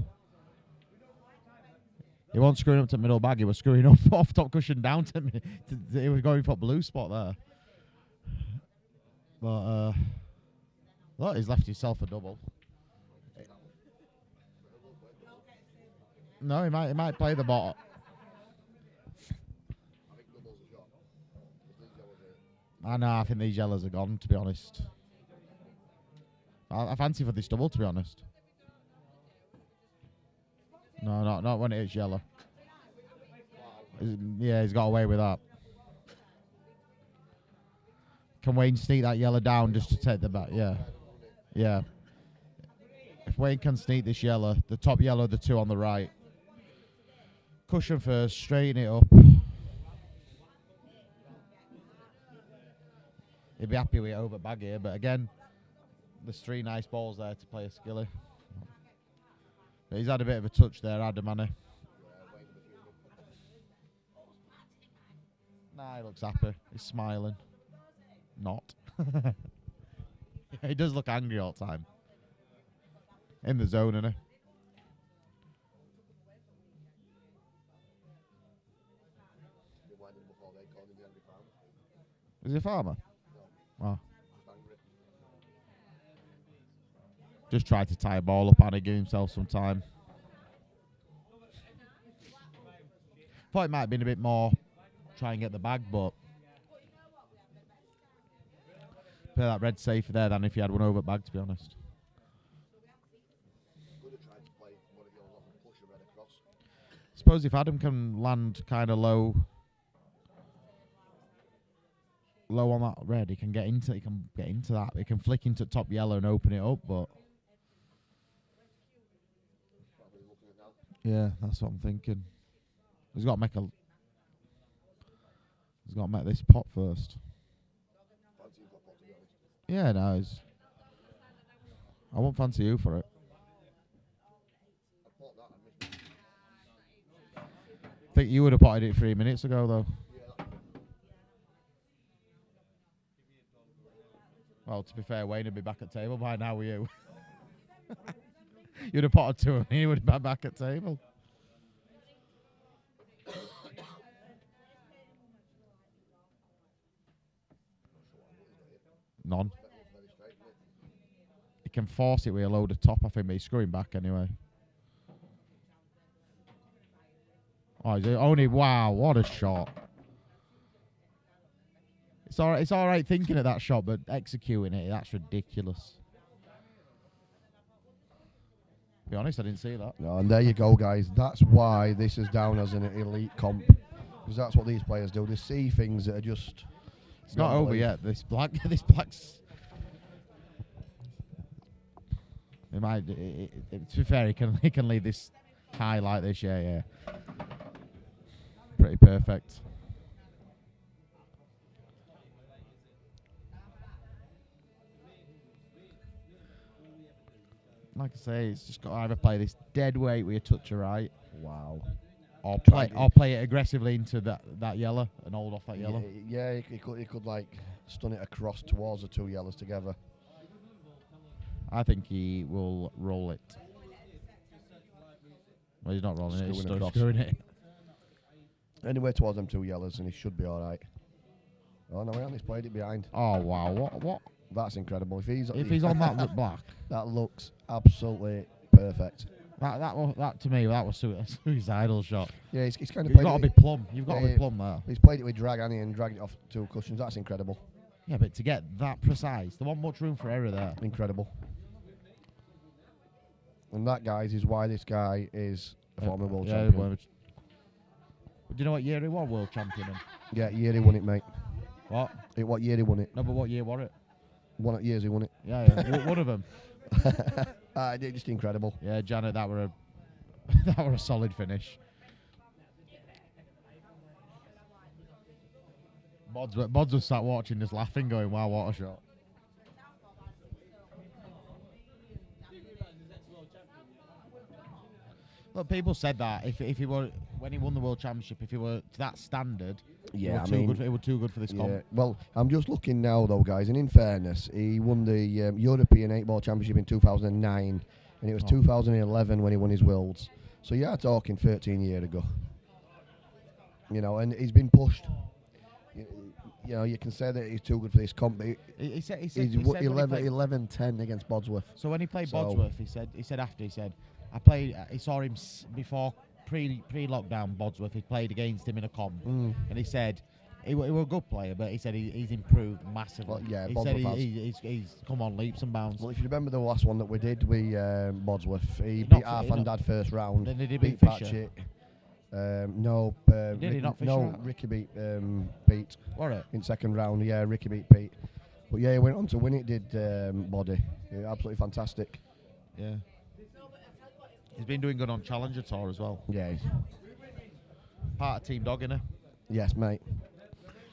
He wasn't screwing up to middle bag, he was screwing up off top cushion down to me. He was going for blue spot there. But look, he's left himself a double. No, he might play the bottom. I think these yellows are gone, to be honest. I fancy for this double, to be honest. No, not when it is yellow. Yeah, he's got away with that. Can Wayne sneak that yellow down just to take the back? Yeah. Yeah. If Wayne can sneak this yellow, the top yellow, the 2 on the right. Cushion first, straighten it up. He'd be happy with it over bag here, but again, there's 3 nice balls there to play a skilly. But he's had a bit of a touch there, Adam, hasn't he? Nah, he looks happy. He's smiling. Not. He does look angry all the time. In the zone, isn't he? Is he a farmer? Oh. Just tried to tie a ball up and give himself some time. Thought it might have been a bit more try and get the bag, but play that red safer there than if you had one over bag, to be honest. Suppose if Adam can land kind of low on that red, he can get into that. He can flick into top yellow and open it up, but yeah, that's what I'm thinking. He's got to make this pot first. Yeah, no, I won't fancy you for it. I think you would have potted it 3 minutes ago, though. Well, to be fair, Wayne would be back at table by now with you. You'd have potted 2 and he would have been back at table. None. He can force it with a load of top, I think, but he's screwing back anyway. Oh, is it only, wow, what a shot. It's all right thinking of that shot, but executing it, that's ridiculous. To be honest, I didn't see that. No, and there you go, guys. That's why this is down as an elite comp. Because that's what these players do. They see things that are just... It's not over yet. This black's... It might. To be fair, he can leave this high like this. Yeah. Pretty perfect. Like I say, it's just got to either play this dead weight with your touch right, Wow. or Try play it aggressively into that yellow and hold off that yellow. Yeah, he could like stun it across towards the two yellows together. I think he will roll it. Well, he's not rolling it, he's screwing it. Anyway, towards them two yellows, and he should be all right. Oh no, he's played it behind. Oh wow, what? That's incredible. If he's on that black, that looks absolutely perfect. That to me, that was a suicidal shot. Yeah, he's kind of. You've got to be plumb. You've got to be plumb there. He's played it with drag, hasn't he, and dragged it off two cushions. That's incredible. Yeah, but to get that precise, there wasn't much room for error there. Incredible. And that, guys, is why this guy is a former world champion. Do you know what year he won world champion in? Yeah, year he won it, mate. What? What year he won it? No, but what year won it? One at years he won it. Yeah. One of them. Just incredible. Yeah, Janet, that were a solid finish. Mods was sat watching, just laughing, going, "Wow, what a shot!" Look, people said that if he were when he won the world championship, if he were to that standard, it was too good for this comp. Well, I'm just looking now though, guys, and in fairness, he won the European 8-ball championship in 2009, and it was 2011 when he won his worlds. So yeah, talking 13 years ago. You know, and he's been pushed. You know, you can say that he's too good for this comp. But He said he's 11-10 against Bodsworth. So when he played Bodsworth, he said I played. He saw him before pre-lockdown. Bodsworth. He played against him in a comp, and he said he was a good player, but he said he's improved massively. Well, yeah, he Bodsworth said he's come on leaps and bounds. Well, if you remember the last one that we did with Bodsworth, he beat Arfan Dad first round. Then did he beat beat Fisher? Ricky beat Pete. What it? In second round, yeah, Ricky beat Pete. But yeah, he went on to win it, did Body. Yeah, absolutely fantastic. Yeah. He's been doing good on Challenger Tour as well. Yeah. Part of Team Dog, innit? Yes, mate.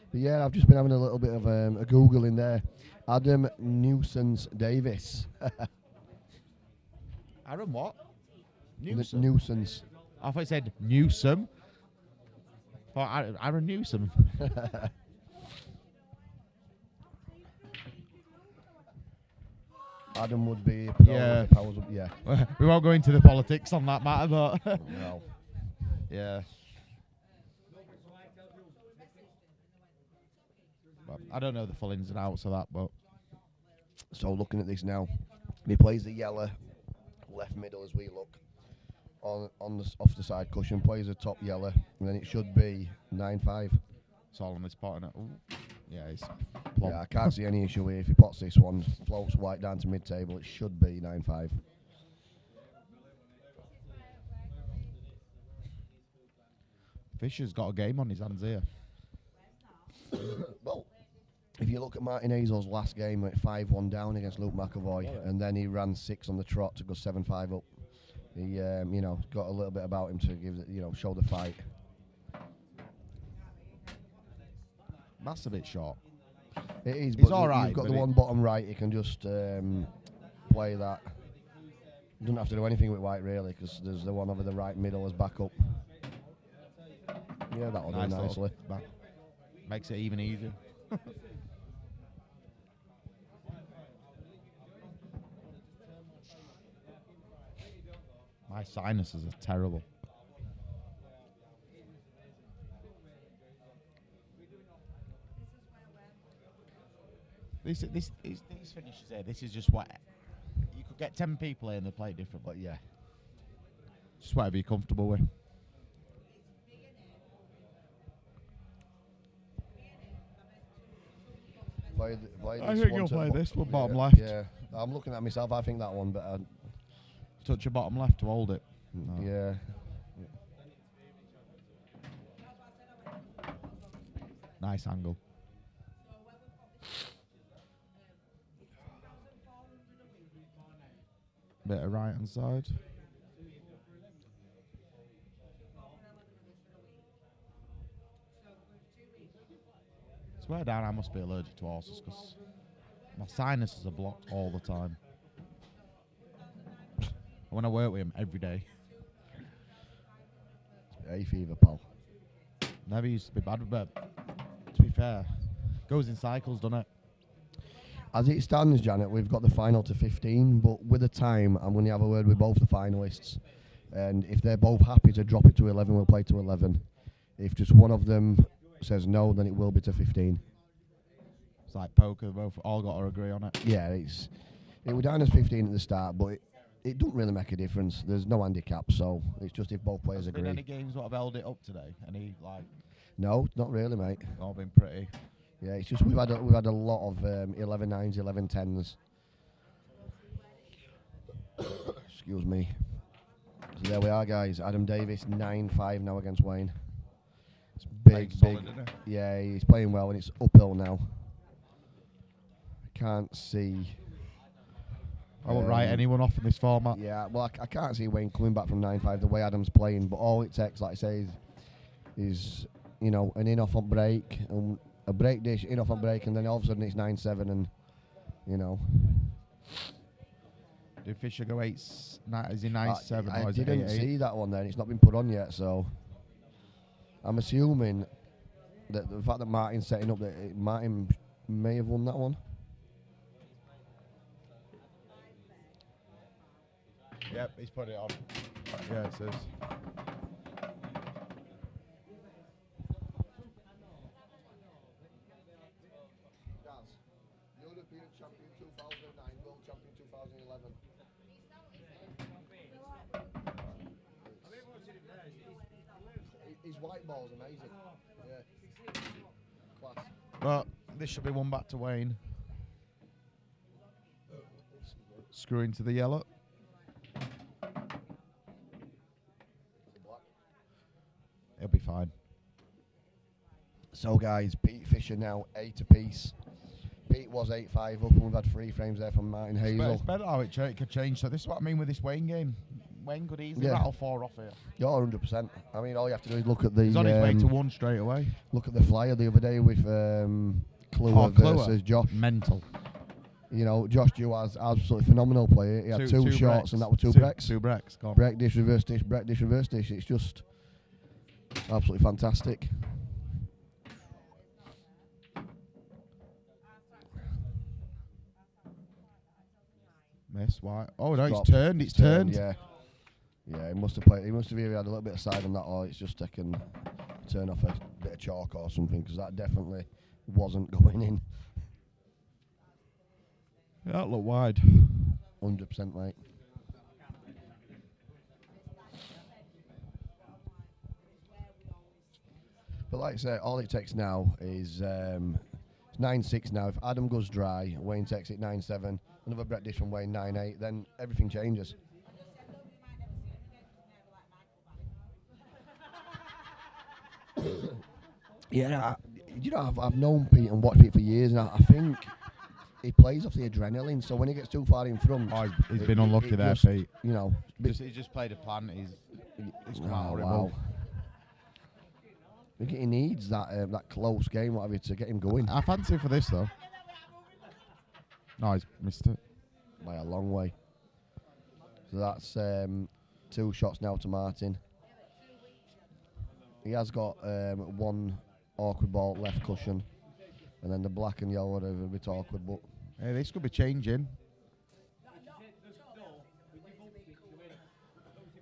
But yeah, I've just been having a little bit of a Google in there. Adam Nuisance Davis. Aaron what? Nuisance. I thought it said Newsom. Aaron Newsom. Adam would be. Yeah. Yeah. We won't go into the politics on that matter, but. No. Yeah. Well, I don't know the full ins and outs of that, but. So looking at this now, he plays the yellow left middle as we look. On the off the side cushion, plays the top yellow, and then it should be 9-5. It's all on this pot, innit? Ooh. Yeah, it's plump. Yeah, I can't see any issue here. If he pots this one, floats white down to mid-table, it should be 9-5. Fisher's got a game on his hands here. Well, if you look at Martin Hazel's last game, at 5-1 down against Luke McAvoy, and then he ran 6 on the trot to go 7-5 up. He, got a little bit about him to give, show the fight. That's a bit short. It is, it's but all right. You've got the one bottom right. You can just play that. You don't have to do anything with white really, because there's the one over the right middle as backup. Yeah, that'll do nicely. Makes it even easier. My sinuses are terrible. These finishes here, this is just what you could get 10 people here and they play it different. But yeah, just whatever you're comfortable with. I think you'll play this one bottom left. Yeah, I'm looking at myself. I think that one better. Touch your bottom left to hold it. No. Yeah. Nice angle. Bit right hand side. Swear down, I must be allergic to horses because my sinuses are blocked all the time. When I work with him every day. Hay fever, pal. Never used to be bad, but to be fair, goes in cycles, doesn't it? As it stands, Janet, we've got the final to 15, but with the time, I'm going to have a word with both the finalists. And if they're both happy to drop it to 11, we'll play to 11. If just one of them says no, then it will be to 15. It's like poker, both all got to agree on it. Yeah, it was down as 15 at the start, but it don't really make a difference. There's no handicap, so it's just if both players agree. Been any games what have held it up today? Any like? No, not really, mate. All been pretty. Yeah, it's just we've had a lot of 11 9s, 11 10s. Excuse me. So there we are, guys. Adam Davis 9-5 now against Wayne. It's big. Solid, isn't it? Yeah, he's playing well, and it's uphill now. Can't see. I won't write anyone off in this format. Yeah, well, I can't see Wayne coming back from 9-5 the way Adam's playing. But all it takes, like I say, is an in-off on break, and a break dish, in-off on break, and then all of a sudden it's 9-7, and Did Fisher go 8? Is he 9-7? I or is it didn't 8-8? see that one then. It's not been put on yet, so I'm assuming that the fact that Martin's setting up, that Martin may have won that one. Yep, he's put it on. Yeah, it says. European champion 2009, world champion 2011. His white ball's amazing. Yeah. Class. But this should be one back to Wayne. Screw into the yellow. He'll be fine. So guys, Pete Fisher now 8 apiece. Pete was 8-5 up, and we've had 3 frames there from Martin Hazel. It's better how it could change. So this is what I mean with this Wayne game. Wayne could easily rattle 4 off here. You're 100%. I mean, all you have to do is look at the. He's on his way to 1 straight away. Look at the flyer the other day with Kluwer versus Josh. Mental. Josh Dew has absolutely phenomenal player. He had two shots, and that were 2 breaks. 2 breaks. Gone. Break dish, reverse dish, break dish, reverse dish. It's just absolutely fantastic. Miss white. Oh no, it's turned. It's turned. Yeah. Yeah, he must have played. He must have either had a little bit of side on that, or it's just taken turn off a bit of chalk or something, because that definitely wasn't going in. Yeah, that looked wide. 100%, mate. But like I say, all it takes now is 9-6 now. If Adam goes dry, Wayne takes it 9-7. Another break dish from Wayne 9-8. Then everything changes. Yeah, I've known Pete and watched Pete for years, and I think he plays off the adrenaline. So when he gets too far in front, He's been unlucky there, just, Pete. He's just played a plan. He's come oh, out horrible. wow. I think he needs that close game, whatever, to get him going. I fancy him for this though. No, he's missed it By a long way. So that's 2 shots now to Martin. He has got 1 awkward ball left cushion, and then the black and yellow are a bit awkward, but hey, this could be changing.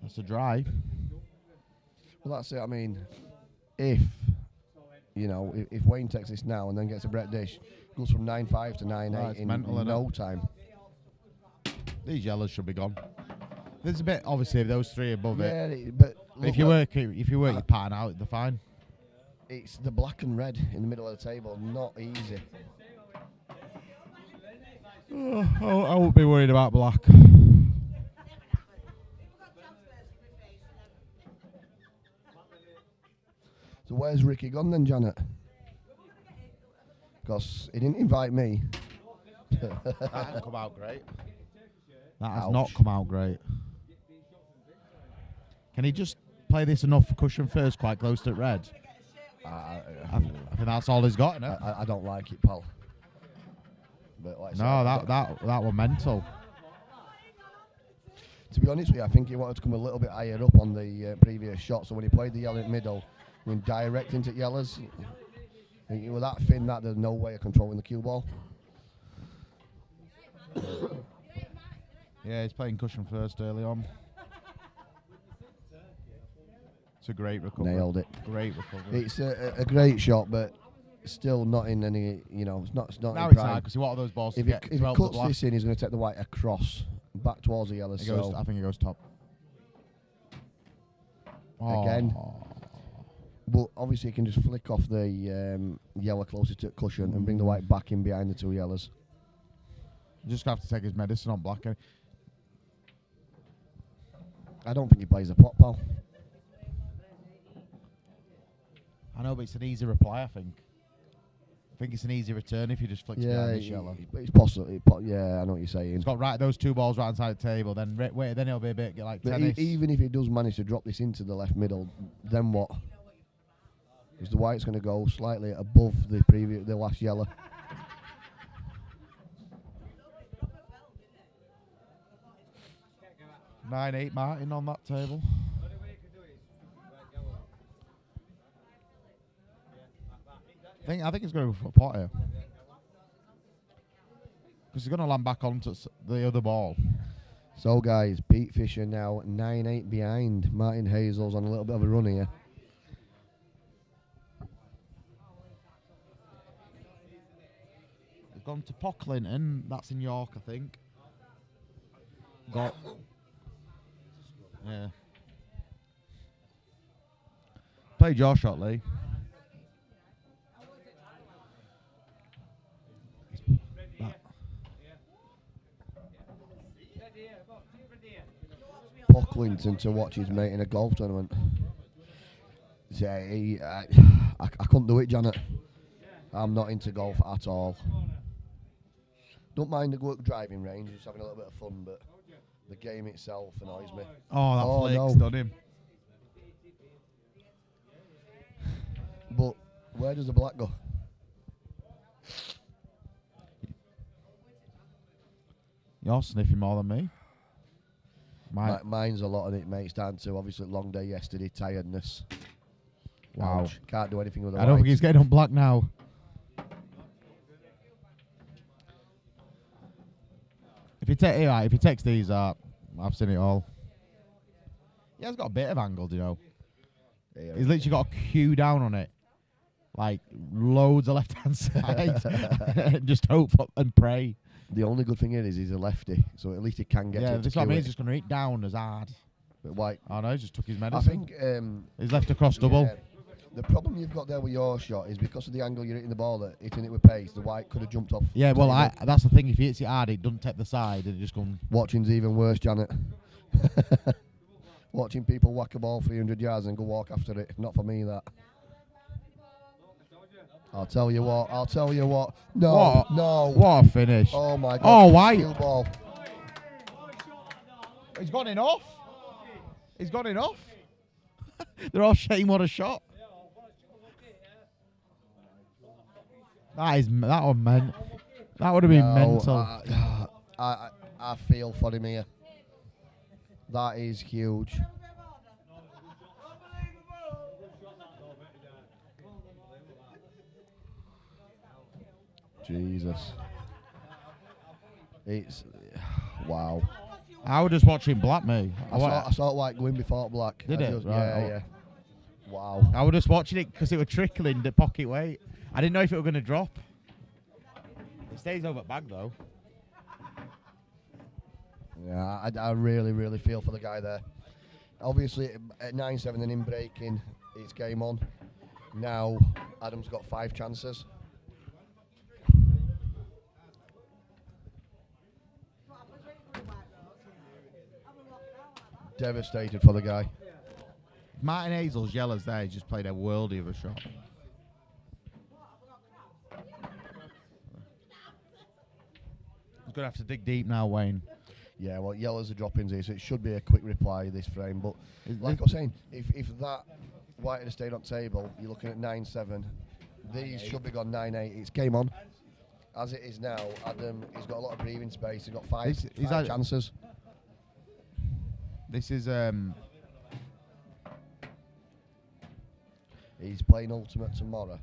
That's a dry. well, that's it. I mean, if Wayne takes this now and then gets a break dish, goes from 9-5 to 9-8 in no time. These yellows should be gone. There's a bit, obviously, of those 3 above it. But If you work your pattern out, they're fine. It's the black and red in the middle of the table, not easy. I won't be worried about black. So where's Ricky gone then, Janet? Because he didn't invite me. That hasn't come out great. That has Ouch. not come out great. Can he just play this enough cushion first, quite close to red? I I think that's all he's got, innit? I don't like it, pal. But like I No, said, that was mental. to be honest with you, I think he wanted to come a little bit higher up on the previous shot. So when he played the yellow in middle, went direct into yellows. He was that thin that there's no way of controlling the cue ball. Yeah, he's playing cushion first early on. It's a great recovery. Nailed it. Great recovery. It's a great shot, but still not in any, it's not Now in it's prime. hard because what are those balls If to get? he 12 cuts black? this in, he's going to take the white across, back towards the yellow. I think it goes top. Again. Oh. But obviously, he can just flick off the yellow closest to the cushion and bring the white back in behind the two yellows. Just have to take his medicine on black. I don't think he plays a pot, pal. I know, but it's an easy reply, I think. I think it's an easy return if you just flick behind this yellow. It's possible. Yeah, I know what you're saying. He's got those two balls right inside the table. Then then he'll be a bit like But tennis. even if he does manage to drop this into the left middle, then what? Is the white's going to go slightly above the last yellow? (9-8) Martin on that table. I think he's going to go for a pot here. Because he's going to land back onto the other ball. So, guys, Pete Fisher now 9-8 behind. Martin Hazel's on a little bit of a run here. He's gone to Pocklington. That's in York, I think. Got. Yeah. Played your shot, Lee. Pocklington to watch his mate in a golf tournament. I couldn't do it, Janet. I'm not into golf at all. Don't mind the good driving range, just having a little bit of fun, but the game itself annoys me. Oh, that flick's done him. But where does the black go? You're sniffing more than me. Mine's a lot of it, mate. It's down to obviously long day yesterday, tiredness. Wow. Ouch. Can't do anything with the I don't think whites. he's getting on black now. If he takes these out, I've seen it all. He has got a bit of angle, do you know? Yeah, He's literally got a cue down on it. Like, loads of left-hand side. Just hope and pray. The only good thing is he's a lefty, so at least he can get to Yeah, it. this is what I mean. He's just going to hit down as hard. But white. Oh, no, he just took his I medicine. think He's left across double. the problem you've got there with your shot is because of the angle you're hitting the ball at, hitting it with pace, the white could have jumped off. Yeah, well, table. that's the thing. If he hits it hard, it doesn't take the side. It just comes. Watching's even worse, Janet. Watching people whack a ball 300 yards and go walk after it. Not for me, that. I'll tell you what. No, no. What a finish. Oh, my God. Oh, white. Cue ball. He's gone enough. He's gone enough. They're all saying what a shot. That would have been mental. I feel for him here. That is huge. Jesus. It's wow. I was just watching black, mate. I saw it like going before black. Did it? Just, Right, yeah. Wow. I was just watching it because it was trickling the pocket weight. I didn't know if it was going to drop. It stays over bag though. Yeah, I really, really feel for the guy there. Obviously, at 9-7 and in breaking, it's game on. Now, Adam's got 5 chances. Devastated for the guy. Martin Hazel's yellows there. He's just played a worldie of a shot. He's going to have to dig deep now, Wayne. Yeah, well, yellows are droppings here, so it should be a quick reply this frame. But like I was saying, if that white had stayed on table, you're looking at 9-7. These should be gone 9-8. It's game on. As it is now, Adam, he's got a lot of breathing space. He's got five chances. This is He's playing ultimate tomorrow.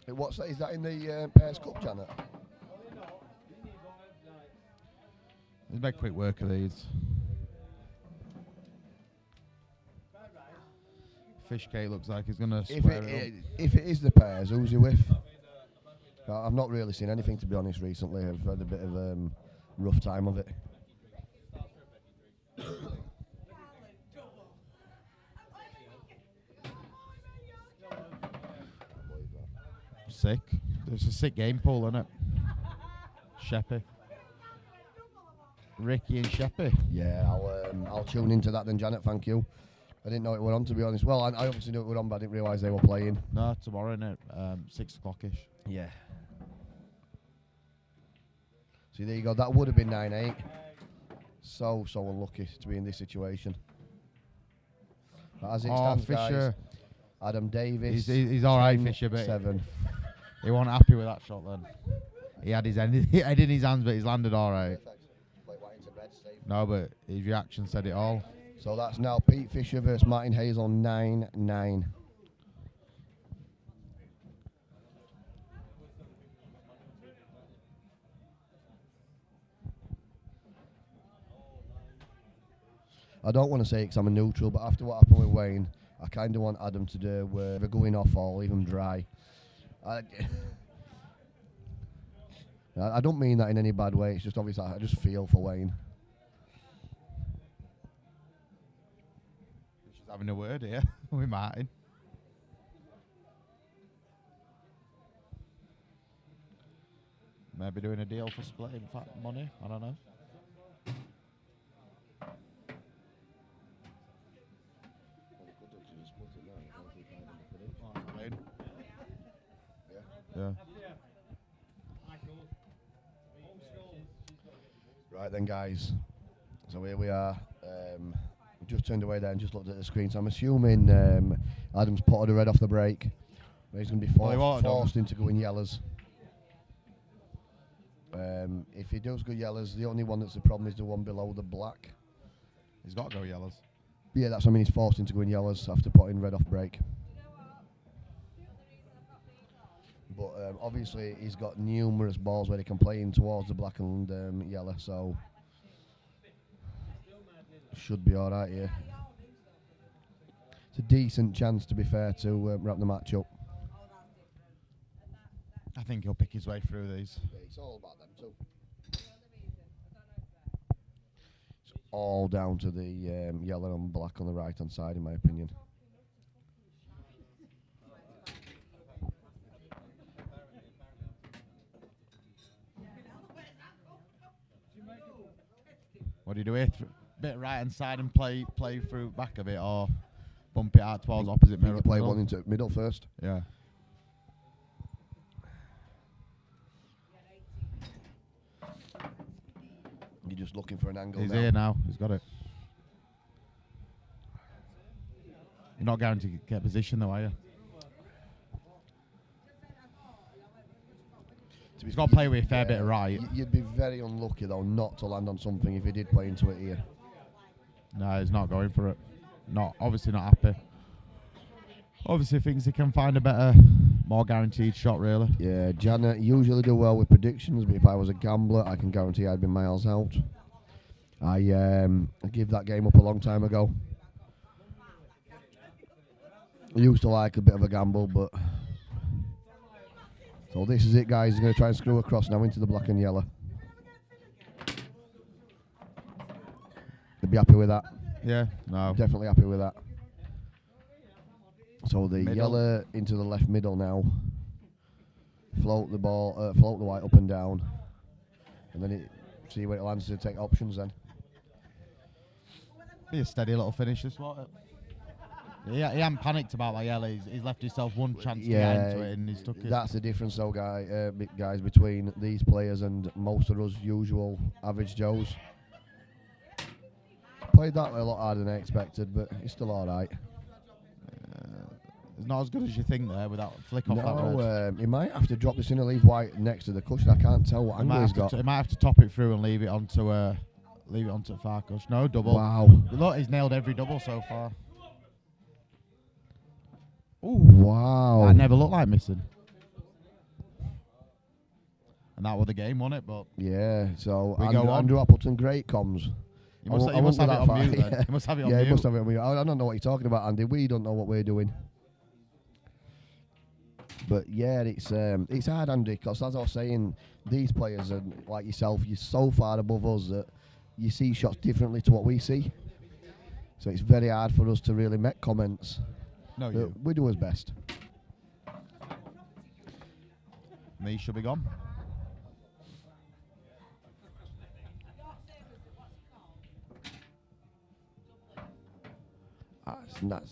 What's that? Is that in the Pairs Cup, Janet? Let's make quick work of these. Fishcake looks like he's going to square it up. If it is the Pairs, who's he with? I've not really seen anything, to be honest, recently. I've had a bit of rough time of it. Sick. It's a sick game pool, isn't it? Sheppy. Ricky and Sheppy. Yeah, I'll tune into that then, Janet, thank you. I didn't know it were on, to be honest. Well, I obviously knew it were on, but I didn't realise they were playing. No, tomorrow, innit? 6 o'clock-ish. Yeah. See, there you go. That would have been 9-8. So unlucky to be in this situation. But as it stands, Fisher. guys, Adam Davis. He's all right, Fisher, but 7. He wasn't happy with that shot then. He had his head in his hands, but he's landed all right. No, but his reaction said it all. So that's now Pete Fisher versus Martin Hazel, 9-9. I don't want to say it because I'm a neutral, but after what happened with Wayne, I kind of want Adam to do where they're going off or leave them dry. I don't mean that in any bad way. It's just obviously I just feel for Wayne. She's having a word here with Martin. Maybe doing a deal for splitting money. I don't know. Yeah. Right then, guys. So here we are. Just turned away there and just looked at the screen. So I'm assuming Adam's potted a red off the break. He's going to be forced into going yellows. If he does go yellows, the only one that's the problem is the one below the black. He's got to go yellows. Yeah, that's what I mean. He's forced into going yellows after potting red off break. But obviously he's got numerous balls where he can play in towards the black and yellow, so should be all right here. It's a decent chance, to be fair, to wrap the match up. I think he'll pick his way through these. Yeah, it's all about them too. It's all down to the yellow and black on the right-hand side, in my opinion. What do you do here? Bit right hand side and play through back of it, or bump it out towards opposite mirror? Play one into middle first. Yeah. You're just looking for an angle. He's now. here now. He's got it. You're not guaranteed to get position though, are you? He's got to play with a fair bit of right. You'd be very unlucky though not to land on something if he did play into it here. No, he's not going for it. Obviously not happy. Obviously thinks he can find a better, more guaranteed shot really. Yeah, Janet usually do well with predictions, but if I was a gambler, I can guarantee I'd be miles out. I gave that game up a long time ago. I used to like a bit of a gamble, but... So this is it, guys. He's going to try and screw across now into the black and yellow. They'd be happy with that. Yeah, no. Definitely happy with that. So the Middle. yellow into the left middle now. Float the ball, float the white up and down. And then see where it lands to take options then. Be a steady little finish this one. He hadn't panicked about that yellow. He's left himself one chance to Yeah, get into it, and he's took it. That's the difference, though, guys, between these players and most of us usual average Joes. Played that a lot harder than I expected, but it's still all right. It's not as good as you think there without flick off that red. He might have to drop this in and leave white next to the cushion. I can't tell what angle he's got. He might have to top it through and leave it onto the far cushion. No, double. Wow. Look, he's nailed every double so far. Ooh. Wow. That never looked like missing. And that was the game, wasn't it? But yeah, so Andrew Andrew Appleton, great comms. He must have it on mute then. He must have it on mute. Yeah, he must have it on mute. I don't know what you're talking about, Andy. We don't know what we're doing. But yeah, it's hard, Andy, because as I was saying, these players are like yourself. You're so far above us that you see shots differently to what we see. So it's very hard for us to really make comments. No, you. We do our best. Me should be gone. It's not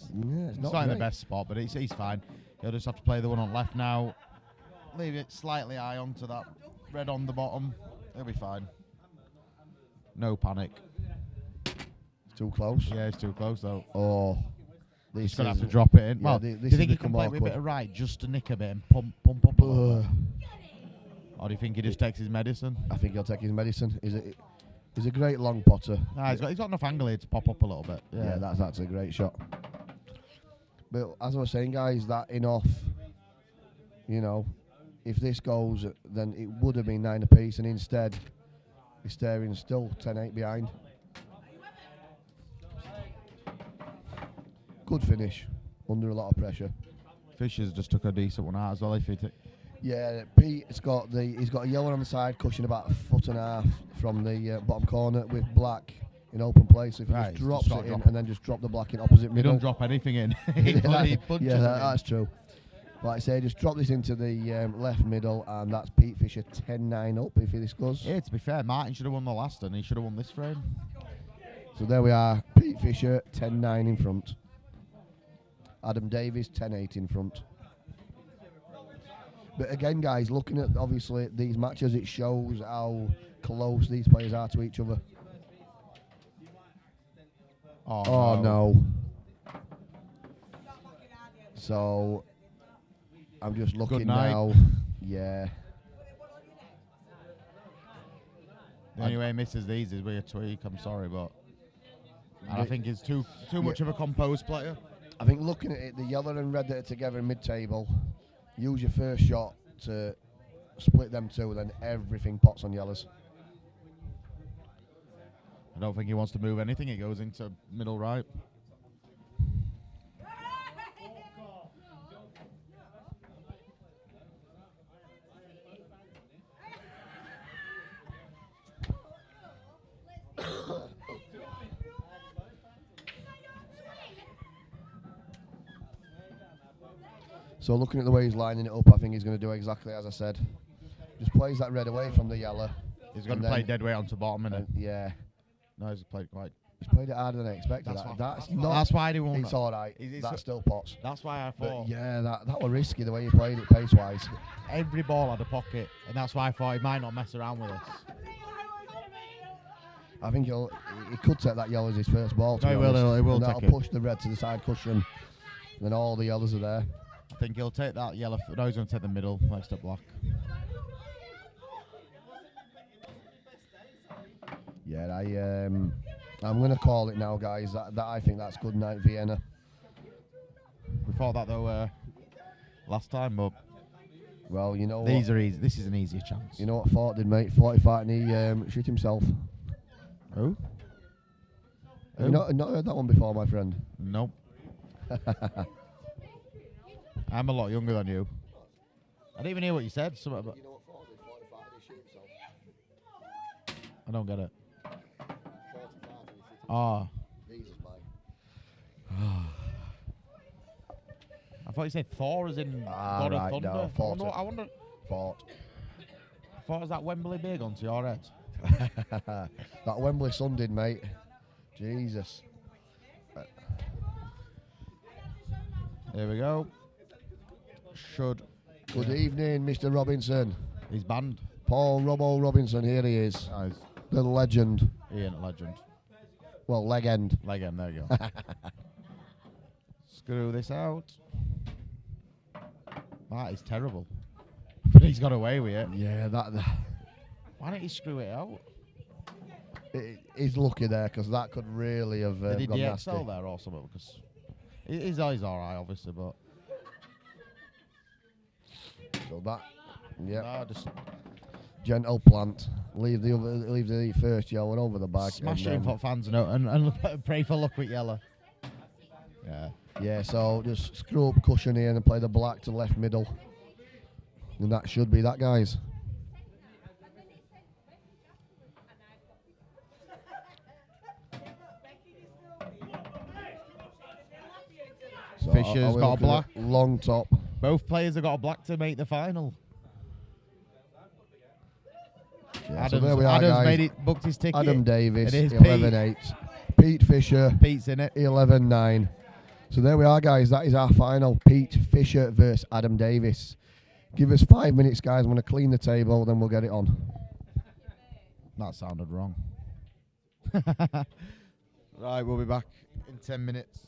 in the best spot, but he's fine. He'll just have to play the one on left now. Leave it slightly high onto that red on the bottom. He'll be fine. No panic. It's too close. Yeah, it's too close though. Oh. He's going to have to drop it in. Yeah, well, do you think he can play with a bit of right just to nick a bit and pump up a little bit? Or do you think he just takes his medicine? I think he'll take his medicine. He's a great long potter. Nah, he's got enough angle here to pop up a little bit. Yeah, that's a great shot. But as I was saying, guys, that in off, if this goes, then it would have been 9 apiece, and instead, he's staring still 10-8 behind. Good finish, under a lot of pressure. Fisher's just took a decent one out as well. Yeah, Pete's got he's got a yellow on the side, cushion about 1.5 foot from the bottom corner with black in open play. So if he just drops it in and then just drop the black in opposite middle. He don't drop anything in. That's true. Like I say, just drop this into the left middle, and that's Pete Fisher 10-9 up if this goes. Yeah, to be fair, Martin should have won the last, and he should have won this frame. So there we are, Pete Fisher 10-9 in front. Adam Davies 10-8 in front. But again, guys, looking at obviously these matches, it shows how close these players are to each other. Oh no. So I'm just looking now. Yeah. The only way he misses these is with a tweak. I'm sorry, but I think he's too much of a composed player. I think looking at it, the yellow and red that are together in mid-table, use your first shot to split them two, then everything pots on yellows. I don't think he wants to move anything. He goes into middle right. So looking at the way he's lining it up, I think he's going to do exactly as I said. Just plays that red away from the yellow. He's going to play dead weight onto bottom, innit? Yeah. No, he's played quite. He's played it harder than I expected. That's why he won. It's all right. That still pots. That's why I thought. But yeah, that was risky the way he played it pace-wise. Every ball had a pocket, and that's why I thought he might not mess around with us. I think he could take that yellow as his first ball. No, he will take it. That'll push the red to the side cushion, and then all the yellows are there. I think he'll take that yellow. No, he's going to take the middle next to black. Yeah, I'm going to call it now, guys. That I think that's good night, Vienna. We thought that though last time, but well, you know these are easy. This is an easier chance. You know what Fort did, mate? 45 and he shit himself. Who? Have you not heard that one before, my friend? Nope. I'm a lot younger than you. I didn't even hear what you said. Something about. You know what Fort did? 45 and he shit himself. I don't get it. 45 and he shit himself. Jesus, mate. I thought you said Thor as in God of Thunder. No, Fort. I wonder. Fort. I thought was that Wembley big onto your head. That Wembley Sun did, mate. Jesus. Here we go. Good evening, Mr. Robinson. He's banned. Paul Robbo Robinson, here he is. Oh, The legend. he ain't a legend. Well, leg end. Legend, there you go. Screw this out. That is terrible. But he's got away with it. Yeah, Why don't you screw it out? he's lucky there because that could really have Did he gone DXL nasty. there or something? Because he's alright, obviously, but So that, yeah, no, just gentle plant. Leave the first yellow over the back. smash it and in then- for fans and pray for luck with yellow. Yeah. Yeah, so just screw up cushion here and play the black to left middle. And that should be that, guys. So Fisher's are we got a looking black. at long top. Both players have got a black to make the final. Yeah, so there we are, Adams guys. made it, booked his ticket. Adam Davis, It is 11-8. Pete Fisher, Pete's in it. 11-9. So there we are, guys. That is our final. Pete Fisher versus Adam Davis. Give us 5 minutes, guys. I'm going to clean the table, then we'll get it on. That sounded wrong. Right, we'll be back in 10 minutes.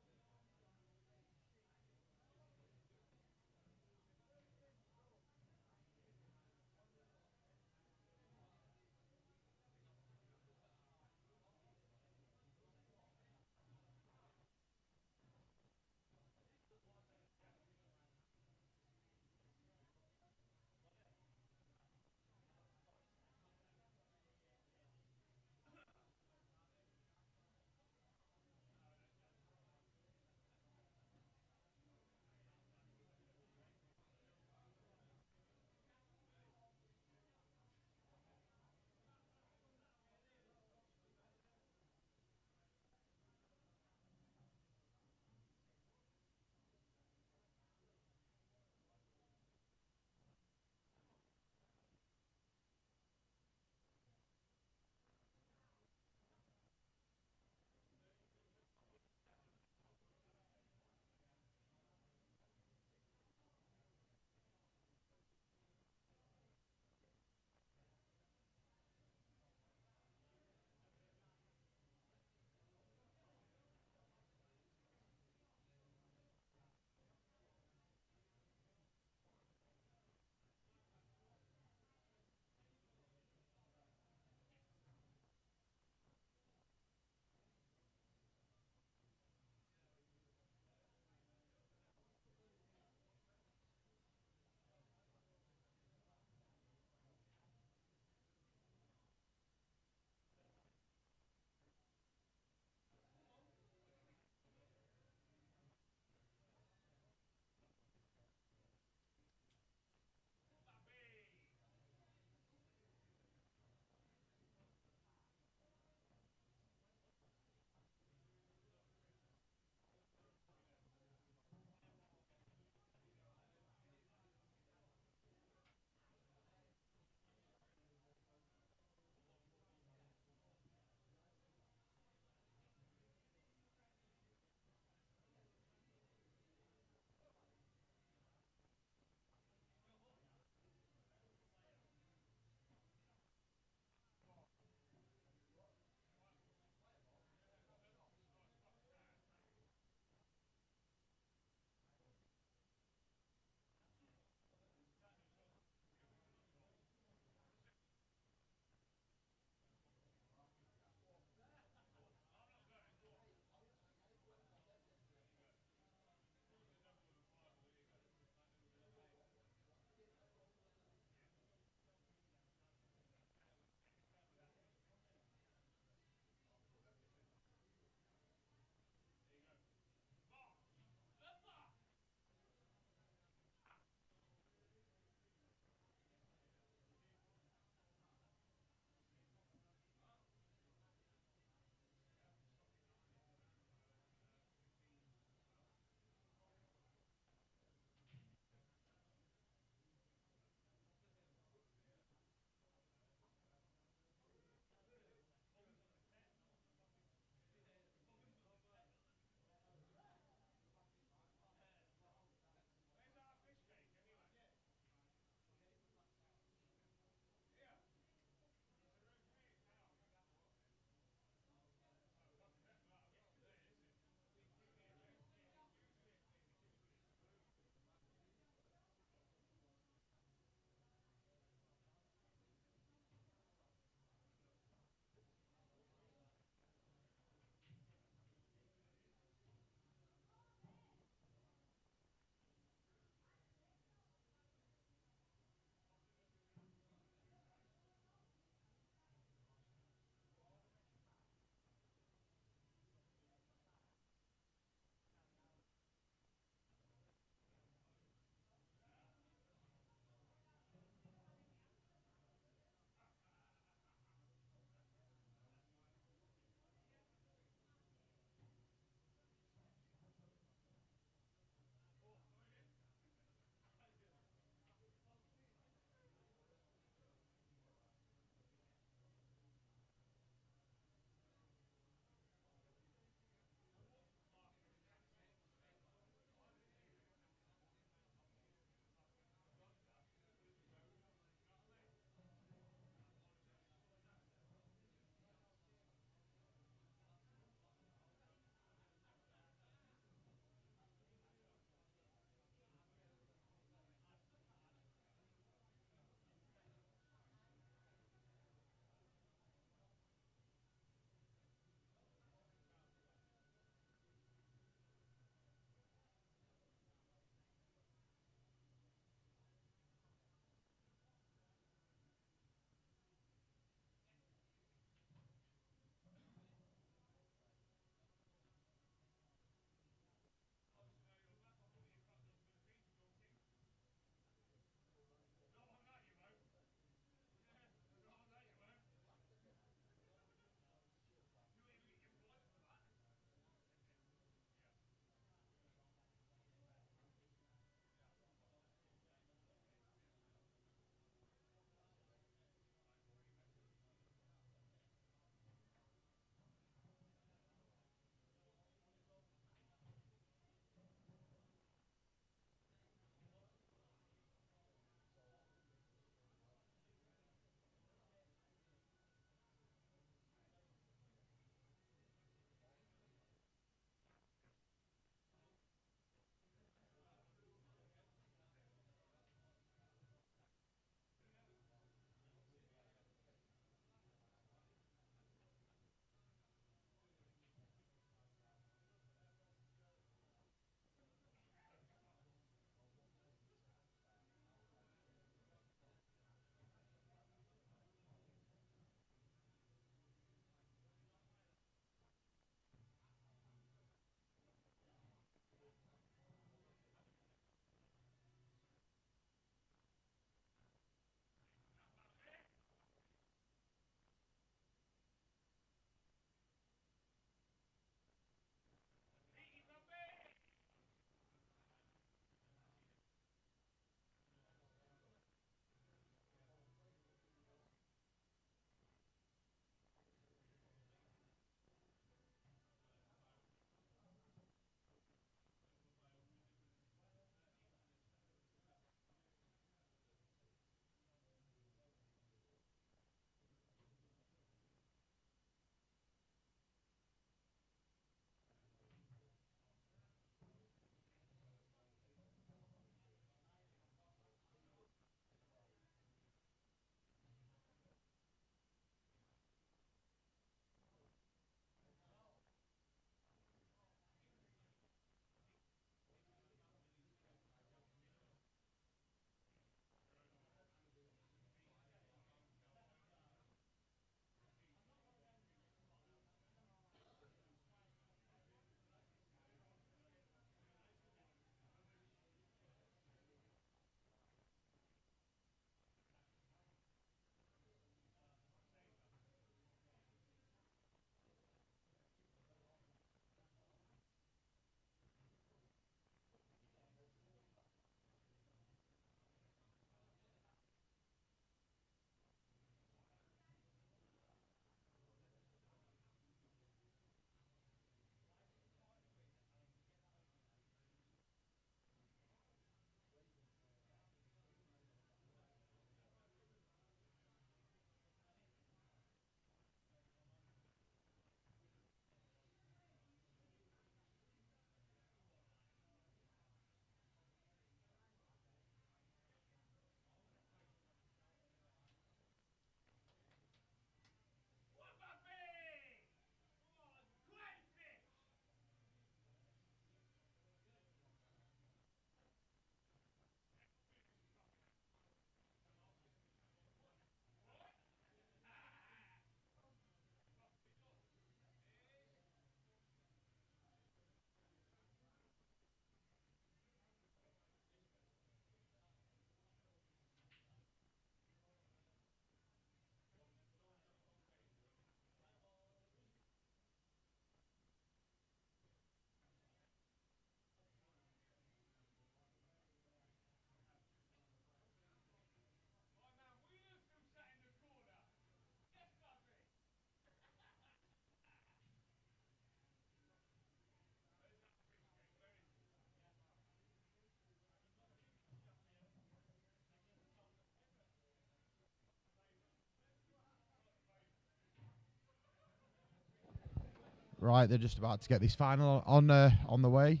Right, they're just about to get this final on the way.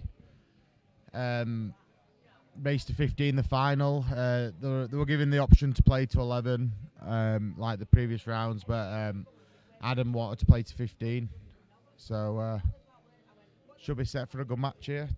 Race to 15, the final. They were given the option to play to 11, like the previous rounds, but Adam wanted to play to 15, so should be set for a good match here.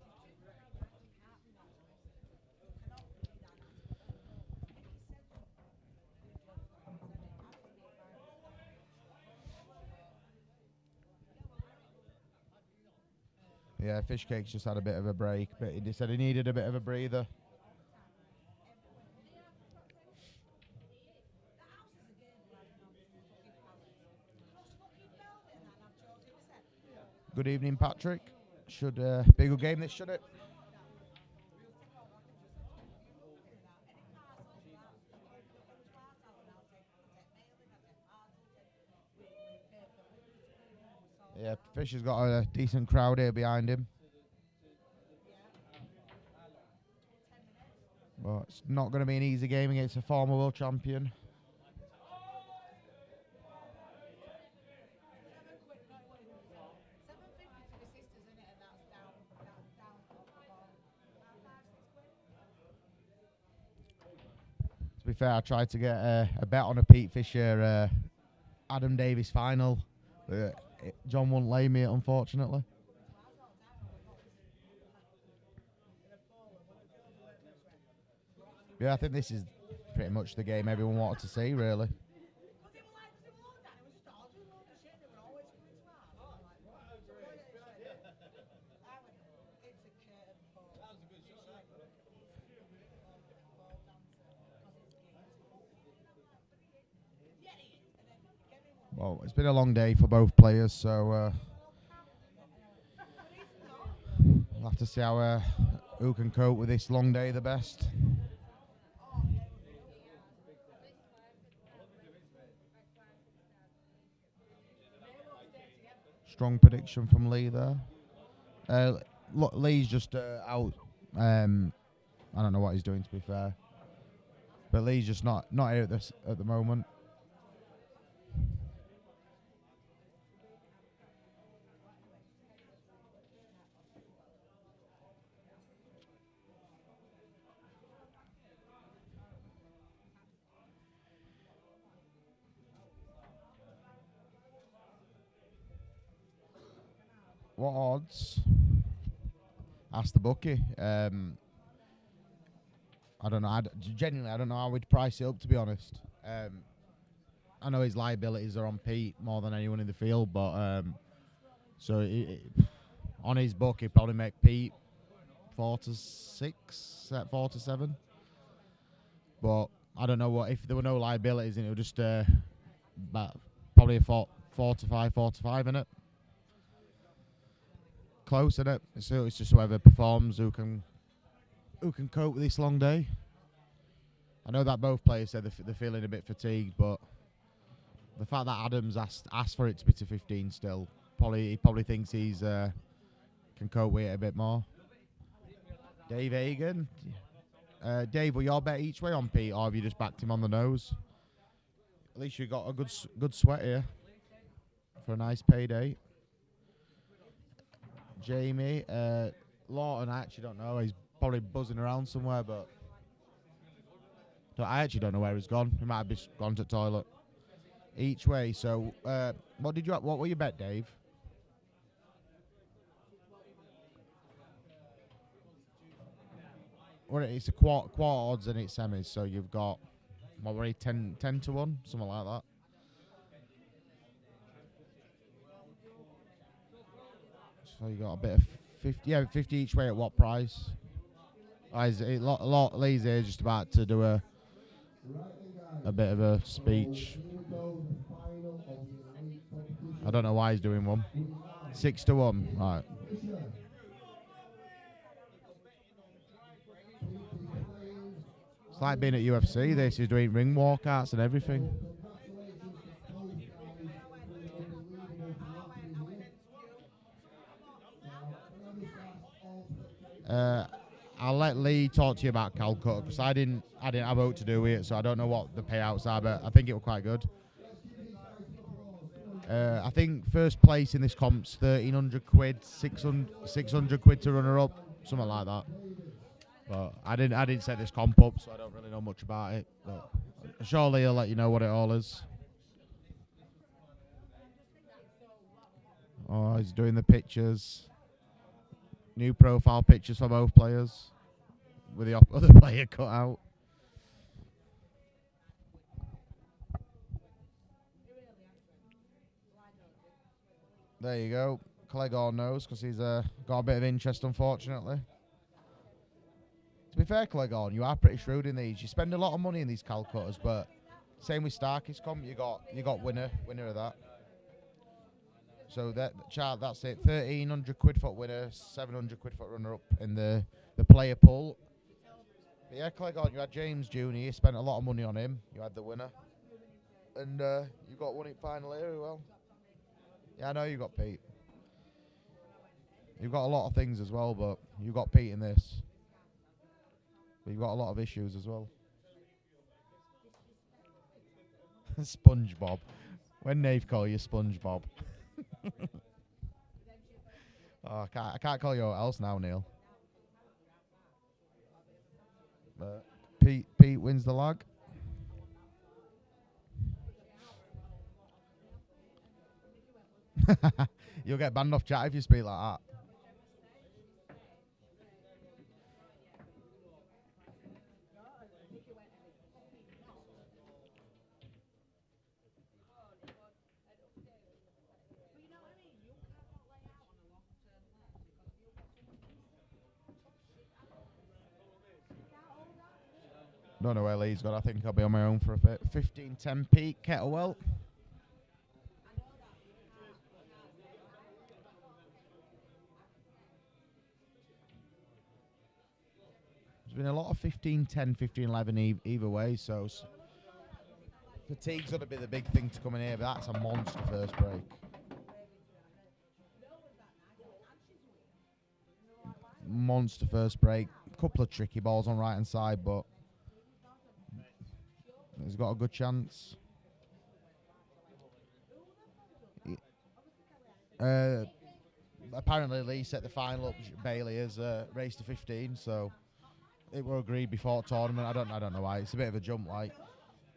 Yeah, Fishcake's just had a bit of a break, but he said he needed a bit of a breather. Good evening, Patrick. Should be a good game this, should it? Yeah, Fish has got a decent crowd here behind him. But it's not going to be an easy game against a former world champion. To be fair, I tried to get a bet on a Pete Fisher Adam Davis final. John wouldn't lay me it, unfortunately. Yeah, I think this is pretty much the game everyone wanted to see, really. Well, it's been a long day for both players, so we'll have to see how who can cope with this long day the best. Strong prediction from Lee there. Lee's just out. I don't know what he's doing, to be fair, but Lee's just not here at the moment. What odds? Ask the bookie. I don't know. Genuinely, I don't know how we'd price it up, to be honest. I know his liabilities are on Pete more than anyone in the field, but so on his book, he'd probably make Pete 4-6, 4-7. But I don't know what if there were no liabilities, and it would just probably a 4-5, 4-5 in it. Close, isn't it? So it's just whoever performs who can cope with this long day. I know that both players said they're feeling a bit fatigued, but the fact that Adams asked for it to be to 15 still, he probably thinks he's can cope with it a bit more. Dave Hagan. Dave, will your bet each way on Pete, or have you just backed him on the nose? At least you got a good sweat here for a nice payday. Jamie, Lawton, I actually don't know. He's probably buzzing around somewhere, but I actually don't know where he's gone. He might have just gone to the toilet. Each way. So, what were your bet, Dave? Well, it's a quarter odds and it's semis, so you've got 10 to 1, something like that. So you got a bit of 50 each way at what price? Lee's here just about to do a bit of a speech. I don't know why he's doing one. 6 to 1, right. It's like being at UFC. This is doing ring walkouts and everything. I'll let Lee talk to you about Calcutta because I didn't have out to do with it, so I don't know what the payouts are, but I think it was quite good. I think first place in this comp's 1,300 quid, 600 quid to runner up, something like that. But I didn't set this comp up, so I don't really know much about it. But surely he'll let you know what it all is. Oh, he's doing the pictures. New profile pictures for both players, with the other player cut out. There you go. Clegg knows because he's got a bit of interest, unfortunately. To be fair, Clegg, you are pretty shrewd in these. You spend a lot of money in these Calcutters, but same with Starkey's comp, you got winner of that. So that chart, that's it. 1,300 quid for winner, 700 quid for runner up in the player pool. But yeah, Clegg, you had James Jr. You spent a lot of money on him. You had the winner, and you got one in final here as well. Yeah, I know you got Pete. You've got a lot of things as well, but you got Pete in this. But you've got a lot of issues as well. SpongeBob. When Nave call you SpongeBob. Oh, I can't call you else now, Neil. But Pete wins the lag. You'll get banned off chat if you speak like that. Don't know where Lee's got. I think I'll be on my own for a bit. 15-10 Pete, Kettlewell. There's been a lot of 15-10, 15-11 either way, so fatigue's going to be the big thing to come in here, but that's a monster first break. Monster first break. Couple of tricky balls on right hand side, but he's got a good chance. Apparently Lee set the final up. Bailey has raced to 15, so it were agreed before tournament. I don't know why. It's a bit of a jump, like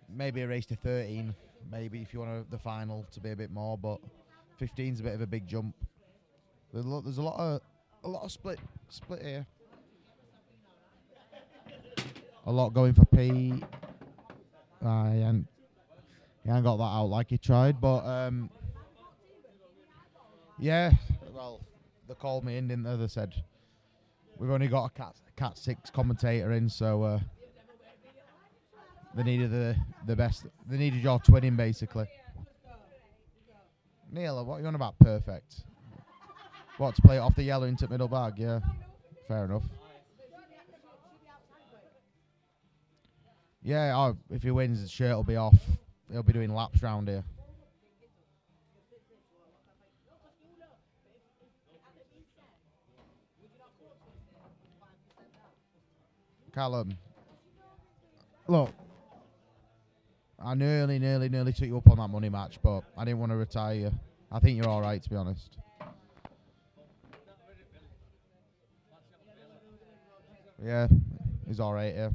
maybe a race to 13. Maybe if you want the final to be a bit more, but 15's a bit of a big jump. There's a lot of split here. A lot going for P. He ain't got that out like he tried, but yeah. Well, they called me in, didn't they? They said we've only got a Cat 6 commentator in, so they needed the best. They needed your twinning, basically. Neil, what are you on about? Perfect. What, to play it off the yellow into middle bag? Yeah, fair enough. Yeah, if he wins, his shirt will be off. He'll be doing laps round here. Callum, look, I nearly took you up on that money match, but I didn't want to retire you. I think you're all right, to be honest. Yeah, he's all right here.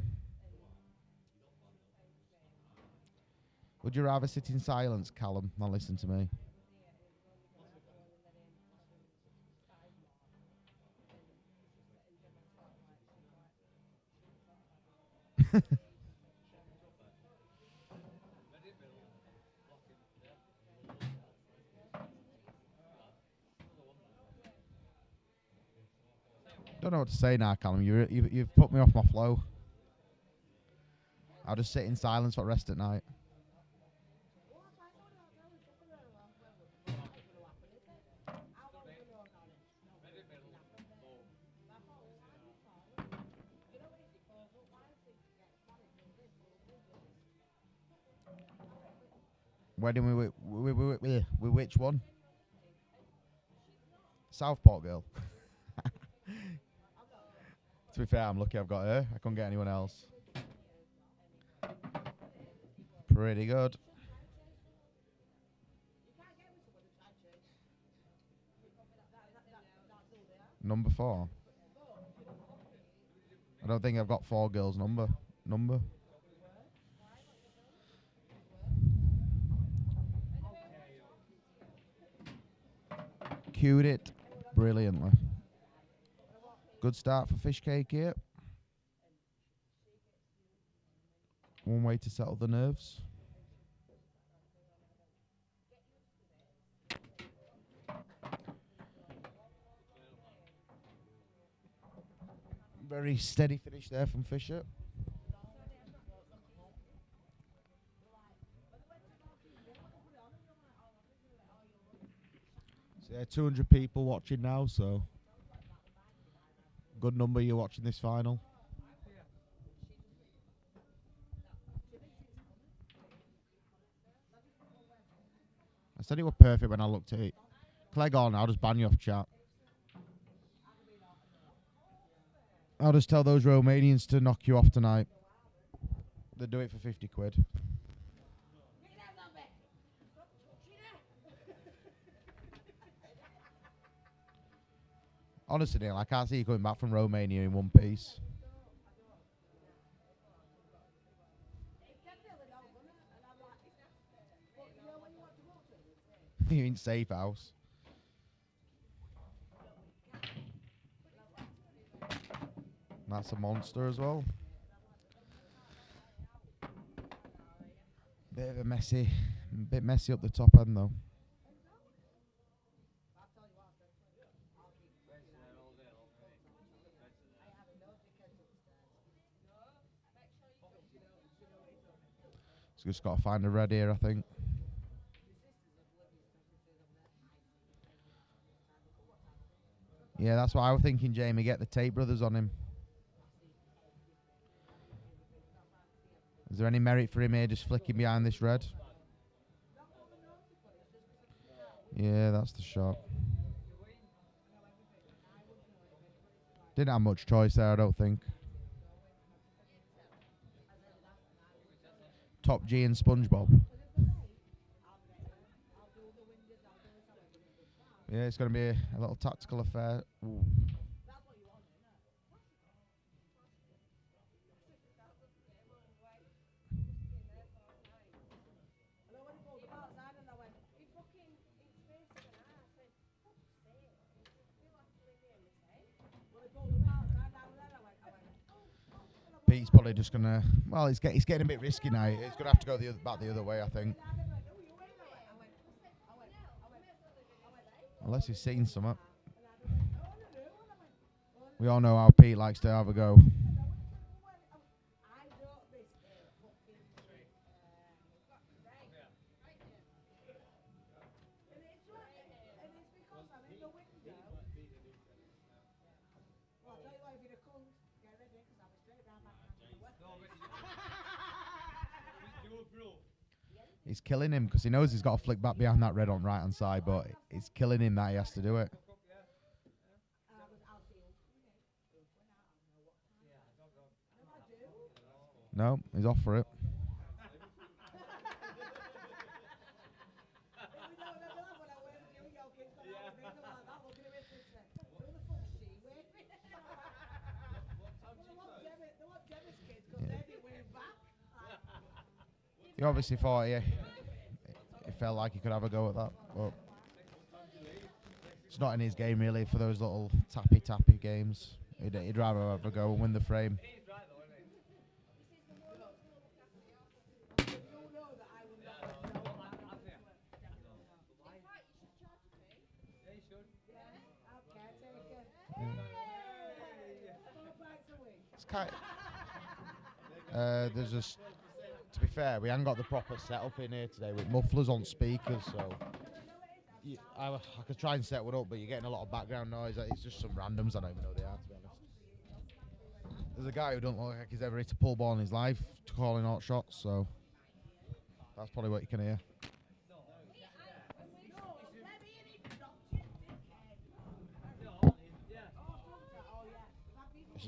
Would you rather sit in silence, Callum, than listen to me? Don't know what to say now, Callum. You've put me off my flow. I'll just sit in silence for the rest at night. Wedding with which one? Southport girl. To be fair, I'm lucky I've got her. I couldn't get anyone else. Pretty good. Number 4. I don't think I've got 4 girls' number. Cued it brilliantly. Good start for Fish Cake here. One way to settle the nerves. Very steady finish there from Fisher. So yeah, 200 people watching now, so good number you're watching this final. I said it was perfect when I looked at it. Clegg on, I'll just ban you off chat. I'll just tell those Romanians to knock you off tonight. They'll do it for 50 quid. Honestly, Neil, I can't see you coming back from Romania in one piece. You're in safe house. That's a monster as well. Bit messy up the top end though. So just got to find a red here, I think. Yeah, that's what I was thinking, Jamie. Get the Tate brothers on him. Is there any merit for him here just flicking behind this red? Yeah, that's the shot. Didn't have much choice there, I don't think. Top G and SpongeBob. Yeah, it's going to be a little tactical affair. Ooh. Pete's probably just going to... Well, it's getting a bit risky now. He's going to have to go back the other way, I think. Unless he's seen something. We all know how Pete likes to have a go. He's killing him because he knows he's got to flick back behind that red on right hand side, but it's killing him that he has to do it. No, he's off for it. He obviously thought he felt like he could have a go at that, but it's not in his game really for those little tappy games. He'd rather have a go and win the frame. It's kind of, there's just, to be fair, we haven't got the proper setup in here today with mufflers on speakers, so I could try and set one up, but you're getting a lot of background noise. It's just some randoms, I don't even know they are, to be honest. There's a guy who don't look like he's ever hit a pull ball in his life calling out shots, so that's probably what you can hear.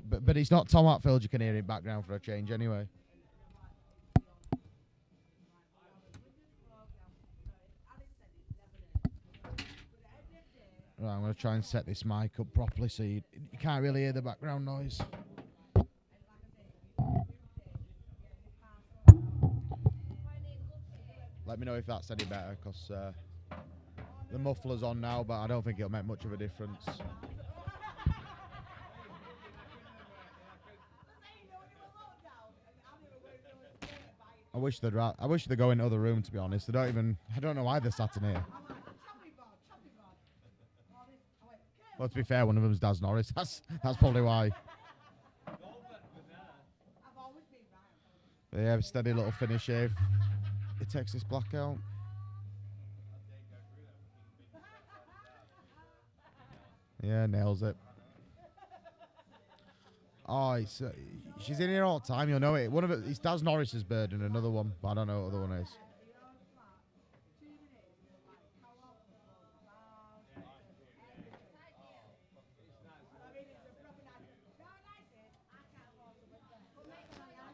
But he's not Tom Hatfield, you can hear in background for a change anyway. Right, I'm going to try and set this mic up properly so you can't really hear the background noise. Let me know if that's any better, because the muffler's on now, but I don't think it'll make much of a difference. I wish they'd go into the other room, to be honest. I don't know why they're sat in here. Well, to be fair, one of them's Daz Norris. That's probably why. But yeah, steady little finish here. It takes this black out. Yeah, nails it. Oh, she's in here all the time. You'll know it. One of it's Daz Norris's bird and another one, but I don't know what the other one is.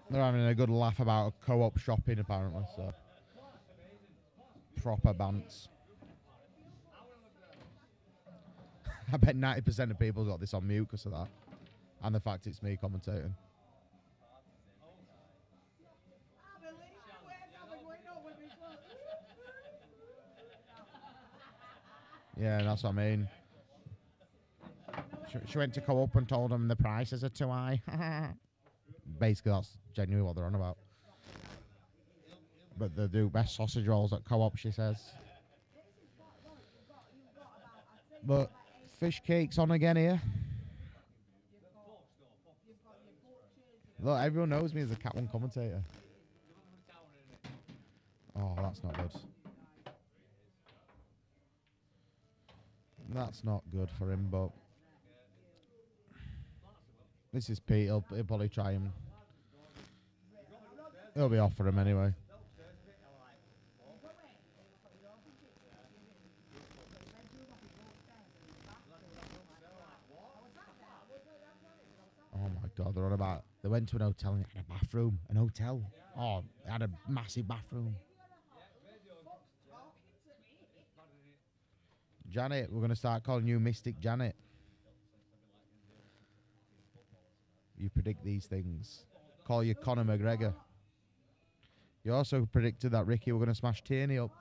They're having a good laugh about co-op shopping, apparently. So proper bants. I bet 90% of people got this on mute because of that, and the fact it's me commentating. Yeah, that's what I mean. She went to co-op and told them the prices are too high. Basically, that's genuinely what they're on about. But they do best sausage rolls at co-op, she says. But fish cake's on again here. Look, everyone knows me as a Cat 1 commentator. Oh, that's not good. That's not good for him, but this is Pete. He'll probably try him. He'll be off for him anyway. Oh my God, they're on about. They went to an hotel and had a bathroom. An hotel. Oh, they had a massive bathroom. Janet, we're going to start calling you Mystic Janet. You predict these things. Call you Conor McGregor. You also predicted that Ricky were going to smash Tierney up.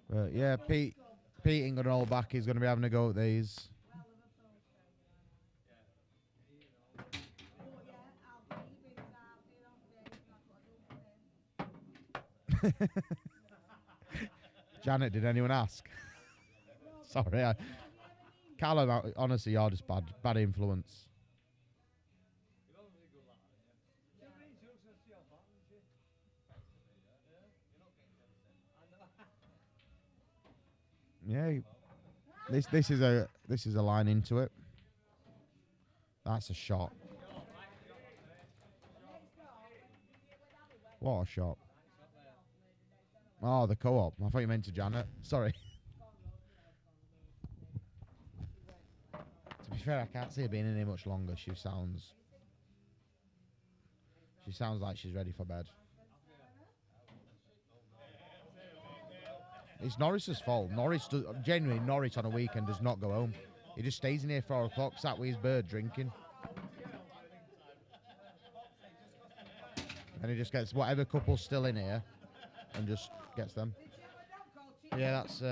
But yeah, Pete ain't going to hold back. He's going to be having a go at these. Janet, did anyone ask? Sorry, Callum, honestly, you're just bad influence. Yeah, this is a line into it. That's a shot. What a shot. Oh, the co-op. I thought you meant to Janet. Sorry. To be fair, I can't see her being in here much longer. She sounds like she's ready for bed. It's Norris's fault. Norris on a weekend does not go home. He just stays in here 4 o'clock, sat with his bird drinking. And he just gets whatever couple's still in here and just gets them. Yeah, that's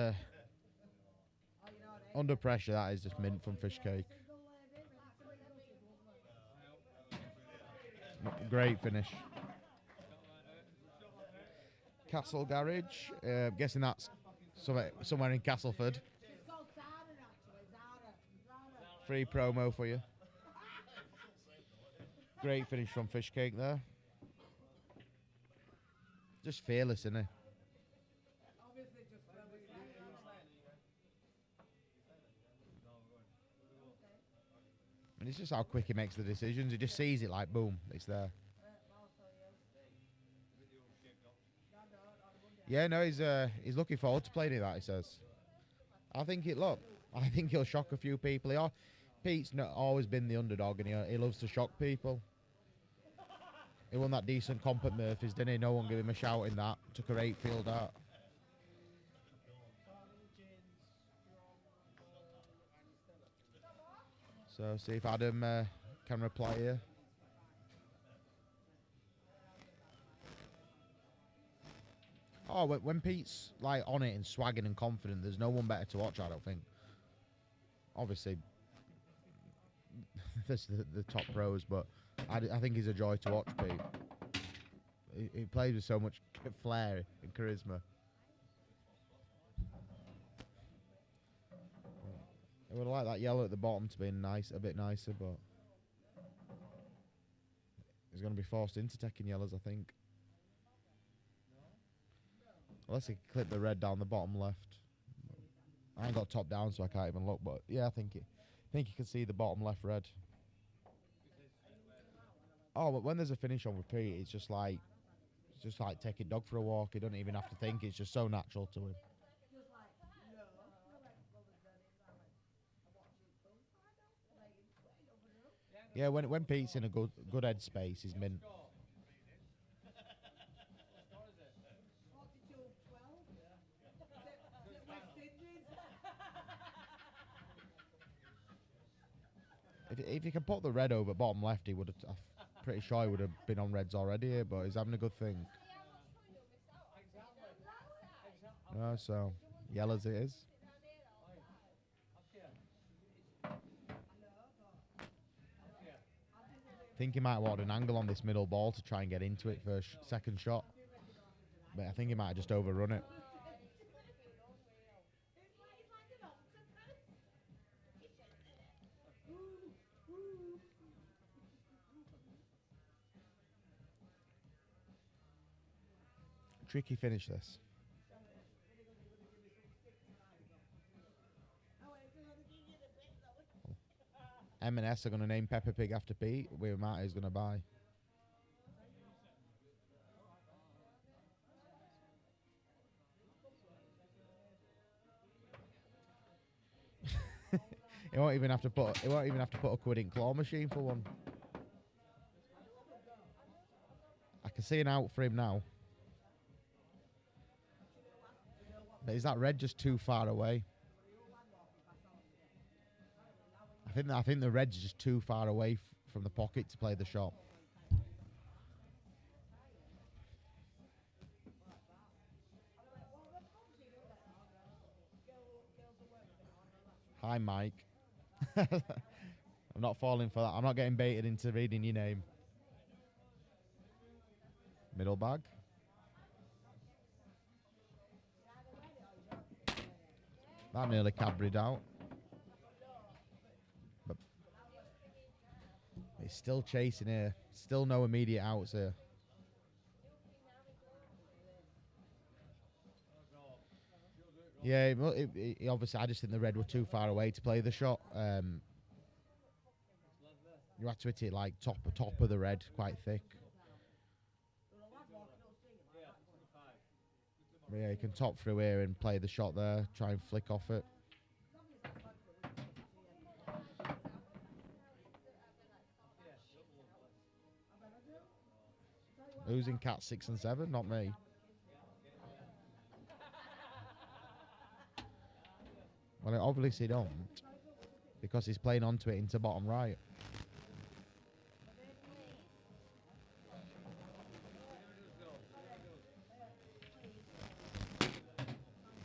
under pressure. That is just mint from fish cake. Great finish. Castle Garage. Guessing that's somewhere in Castleford. Free promo for you. Great finish from fish cake there. Just fearless, isn't he? And it's just how quick he makes the decisions. He just sees it like, boom, it's there. Yeah, no, he's looking forward to playing it, that he says. I think he'll shock a few people. Pete's not always been the underdog, and he loves to shock people. He won that decent comp at Murphy's, didn't he? No one gave him a shout in that. Took a 8-field out. So see if Adam can reply here. Oh, when Pete's like on it and swagging and confident, there's no one better to watch, I don't think. Obviously, there's the top pros, but I think he's a joy to watch, Pete. He plays with so much flair and charisma. I would like that yellow at the bottom to be nice, a bit nicer, but he's going to be forced into taking yellows, I think. Unless he clip the red down the bottom left. I ain't got top down, so I can't even look. But yeah, I think you can see the bottom left red. Oh, but when there's a finish on repeat, it's just like taking dog for a walk. He doesn't even have to think. It's just so natural to him. Yeah, when Pete's in a good head space, he's mint. If he can put the red over bottom left, he would have. I'm pretty sure he would have been on reds already here, but he's having a good thing. So yellows it is. I think he might want an angle on this middle ball to try and get into it for a second shot, but I think he might have just overrun it. Tricky finish this. M&S are going to name Peppa Pig after Pete. Where Marty is going to buy. He won't even have to put. He won't even have to put a quid in claw machine for one. I can see an out for him now. But is that red just too far away? I think the red's just too far away from the pocket to play the shot. Hi, Mike. I'm not falling for that. I'm not getting baited into reading your name. Middle bag. That nearly cabried out. But he's still chasing here. Still no immediate outs here. Yeah, obviously I just think the red were too far away to play the shot. You had to hit it like top of the red, quite thick. But yeah, you can top through here and play the shot there. Try and flick off it. Who's in cat 6 and 7? Not me. Well, I obviously don't, because he's playing onto it into bottom right.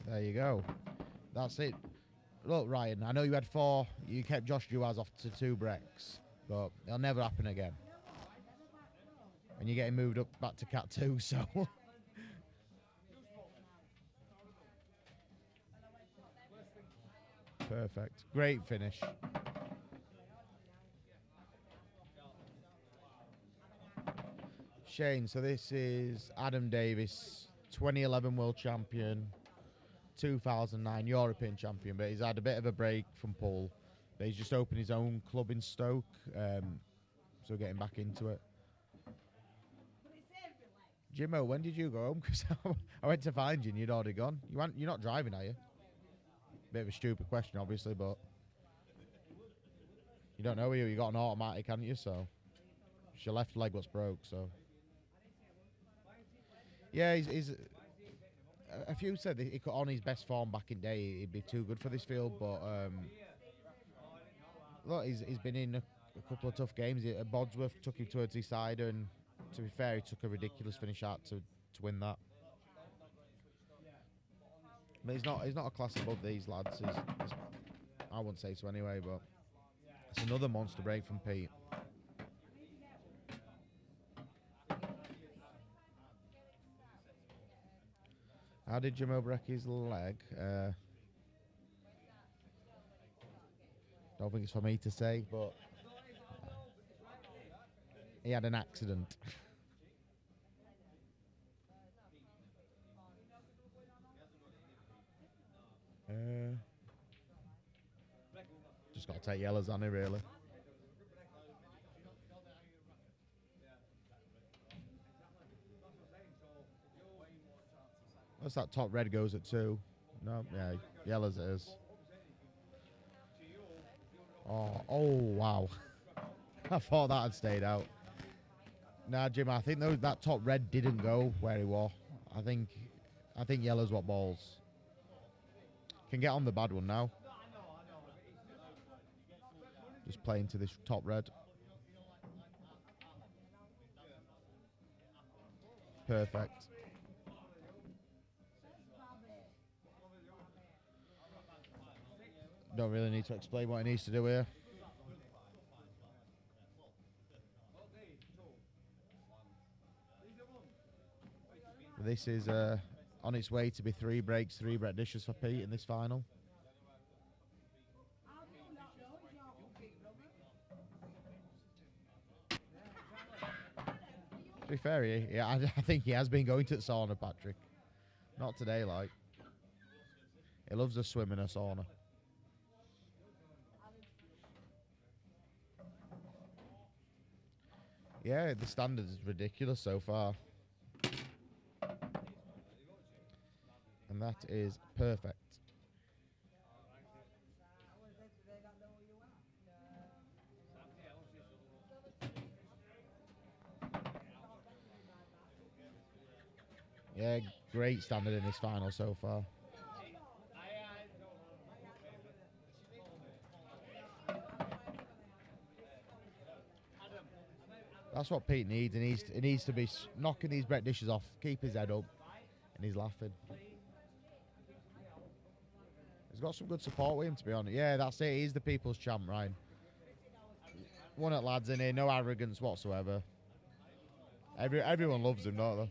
There you go. That's it. Look, Ryan, I know you had 4. You kept Josh Duaz off to 2 breaks, but it'll never happen again. And you're getting moved up back to cat 2, so... Perfect. Great finish. Shane, so this is Adam Davis, 2011 world champion, 2009 European champion, but he's had a bit of a break from pool. But he's just opened his own club in Stoke, so getting back into it. Jimmo, when did you go home? Because I went to find you and you'd already gone. You're not driving, are you? Bit of a stupid question, obviously, but you don't know you got an automatic, haven't you? So it's your left leg what's broke. So yeah, he's a few said that he could, on his best form back in day, he'd be too good for this field, but look, he's been in a couple of tough games. Bodsworth took him towards his side, and to be fair, he took a ridiculous finish out to win that. But he's not a class above these lads. I wouldn't say so anyway, but it's another monster break from Pete. How did Jimmo break his leg? Don't think it's for me to say, but he had an accident. Just got to take yellows on it, really. What's that top red goes at 2? No, yeah, yellows it is. Oh wow. I thought that had stayed out. Nah, Jim, I think that top red didn't go where he was. I think yellow's what balls. Can get on the bad one now. Just playing to this top red. Perfect. Don't really need to explain what he needs to do here. This is on its way to be 3 breaks, 3 Brett dishes for Pete in this final. To be fair, I think he has been going to the sauna, Patrick. Not today, like. He loves a swim in a sauna. Yeah, the standard is ridiculous so far. And that is perfect. Yeah, great standard in this final so far. That's what Pete needs. He needs to be knocking these Brett dishes off, keep his head up, and he's laughing. He's got some good support with him, to be honest. Yeah, that's it. He's the people's champ, Ryan. One at lads in here, no arrogance whatsoever. Everyone loves him, don't they?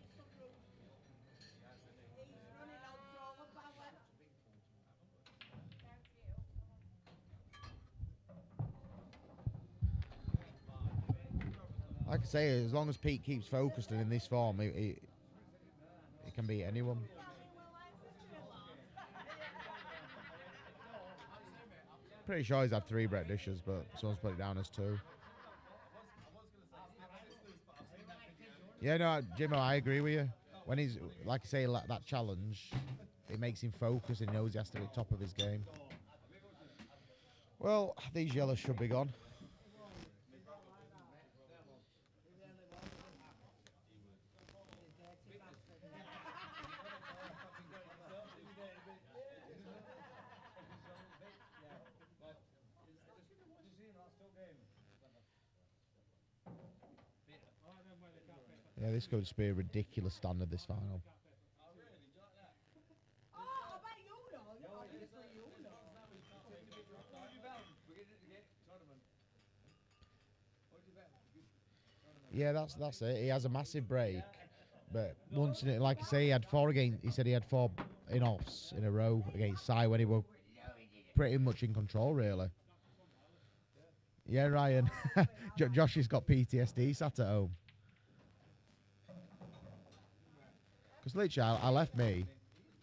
Like I say, as long as Pete keeps focused and in this form, he can beat anyone. Pretty sure he's had 3 Brett dishes, but someone's put it down as 2. Yeah, no, Jimmo, I agree with you. When he's, like I say, that challenge, it makes him focus and he knows he has to be at the top of his game. Well, these yellows should be gone. Yeah, this could just be a ridiculous standard, this final. Yeah, that's it. He has a massive break, but once in it, like I say, he had 4 against. He said he had 4 in offs in a row against Sai when he was pretty much in control, really. Yeah, Ryan. Josh has got PTSD sat at home. Because literally,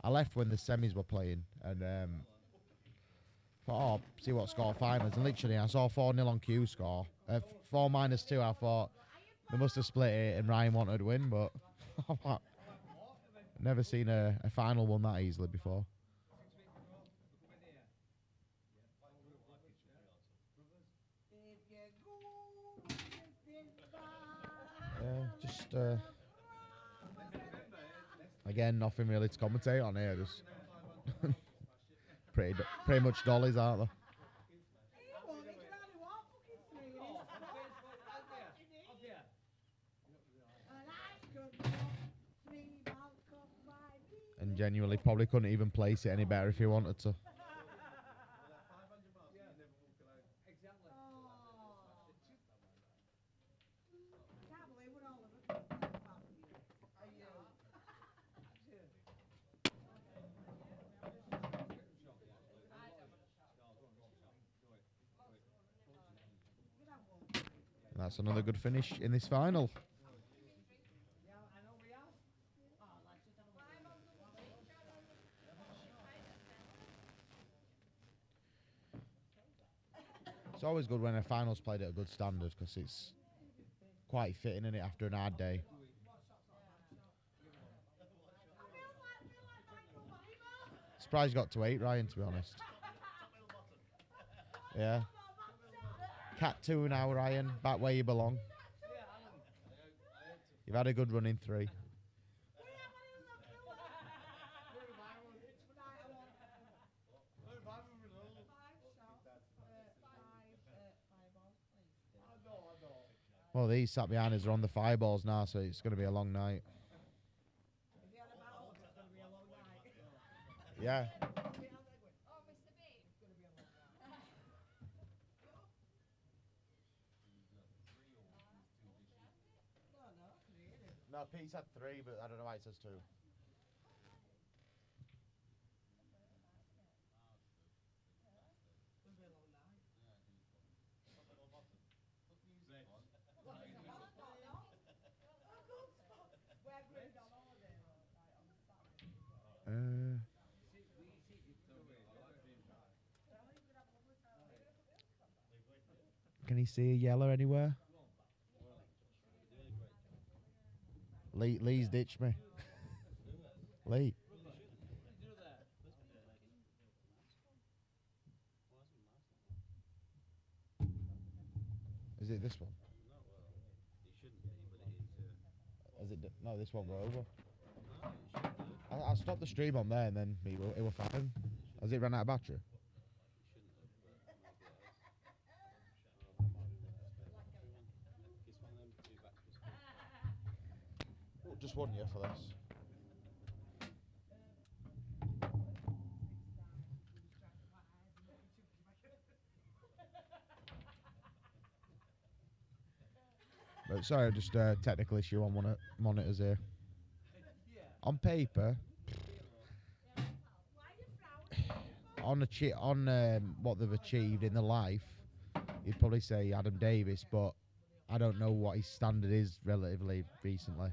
I left when the semis were playing, and thought, see what score finals. And literally, I saw 4-0 on Q score. 4-2. I thought they must have split it, and Ryan wanted to win, but I've never seen a final won that easily before. Just again, nothing really to commentate on here. Just pretty much dollies, aren't they? Genuinely, probably couldn't even place it any better if he wanted to. That's another good finish in this final. It's always good when a final's played at a good standard because it's quite fitting in it after an hard day. Surprised you got to 8, Ryan, to be honest. Yeah. Cat 2 now, Ryan. Back where you belong. You've had a good run in 3. Well, these sat behind us are on the 5 balls now, so it's going to be a long night. Yeah. No, Pete's had 3, but I don't know why it says 2. Can he see a yellow anywhere? Lee's ditched me. Lee. Is it this one? Is it? No, this won't go over. I'll stop the stream on there and then it will fine. Has it run out of battery? Just one year for this. But sorry, just a technical issue on one of monitors here. On paper, on what they've achieved in the life, you'd probably say Adam Davis, but I don't know what his standard is relatively recently.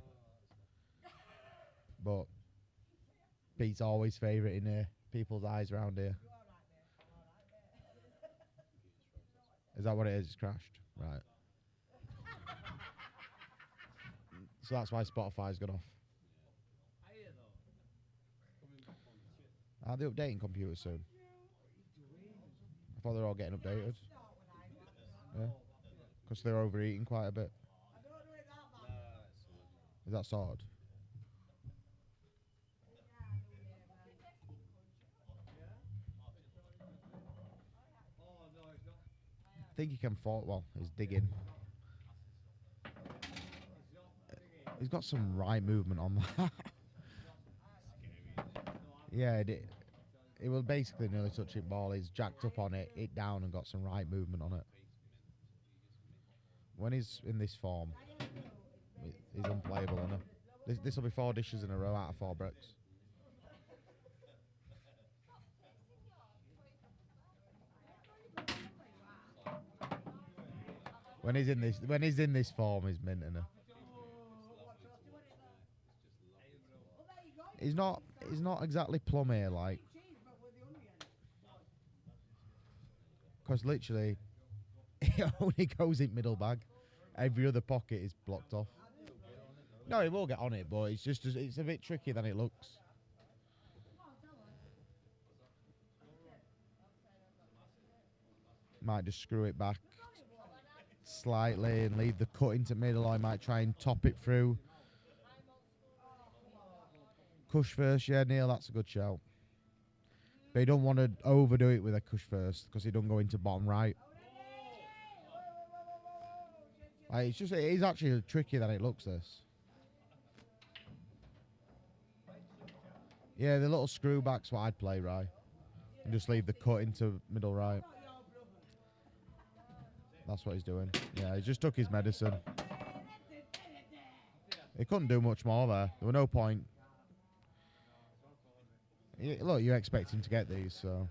But Pete's always favourite in people's eyes around here. Is that what it is? It's crashed, right? So that's why Spotify's gone off. Are they updating computers soon? I thought they were all getting updated. Yeah, because they're overeating quite a bit. Is that sorted? I think he can fall. Well, he's digging. He's got some right movement on that. Yeah, it will basically nearly touch it ball. He's jacked up on it, hit down, and got some right movement on it. When he's in this form, he's unplayable, isn't he? This will be 4 dishes in a row out of 4 bricks. When he's in this form, he's mint, isn't he? He's not exactly plumb here, like. Because literally, he only goes in middle bag. Every other pocket is blocked off. No, he will get on it, but it's a bit trickier than it looks. Might just screw it back slightly and leave the cut into middle. I might try and top it through. Cush first, yeah, Neil, that's a good shout. But you don't want to overdo it with a cush first because he don't go into bottom right. It is actually trickier than it looks, this. Yeah, the little screw back's what I'd play, right? And just leave the cut into middle right. That's what he's doing. Yeah, he just took his medicine. He couldn't do much more there. There were no point. Look, you expect him to get these, so.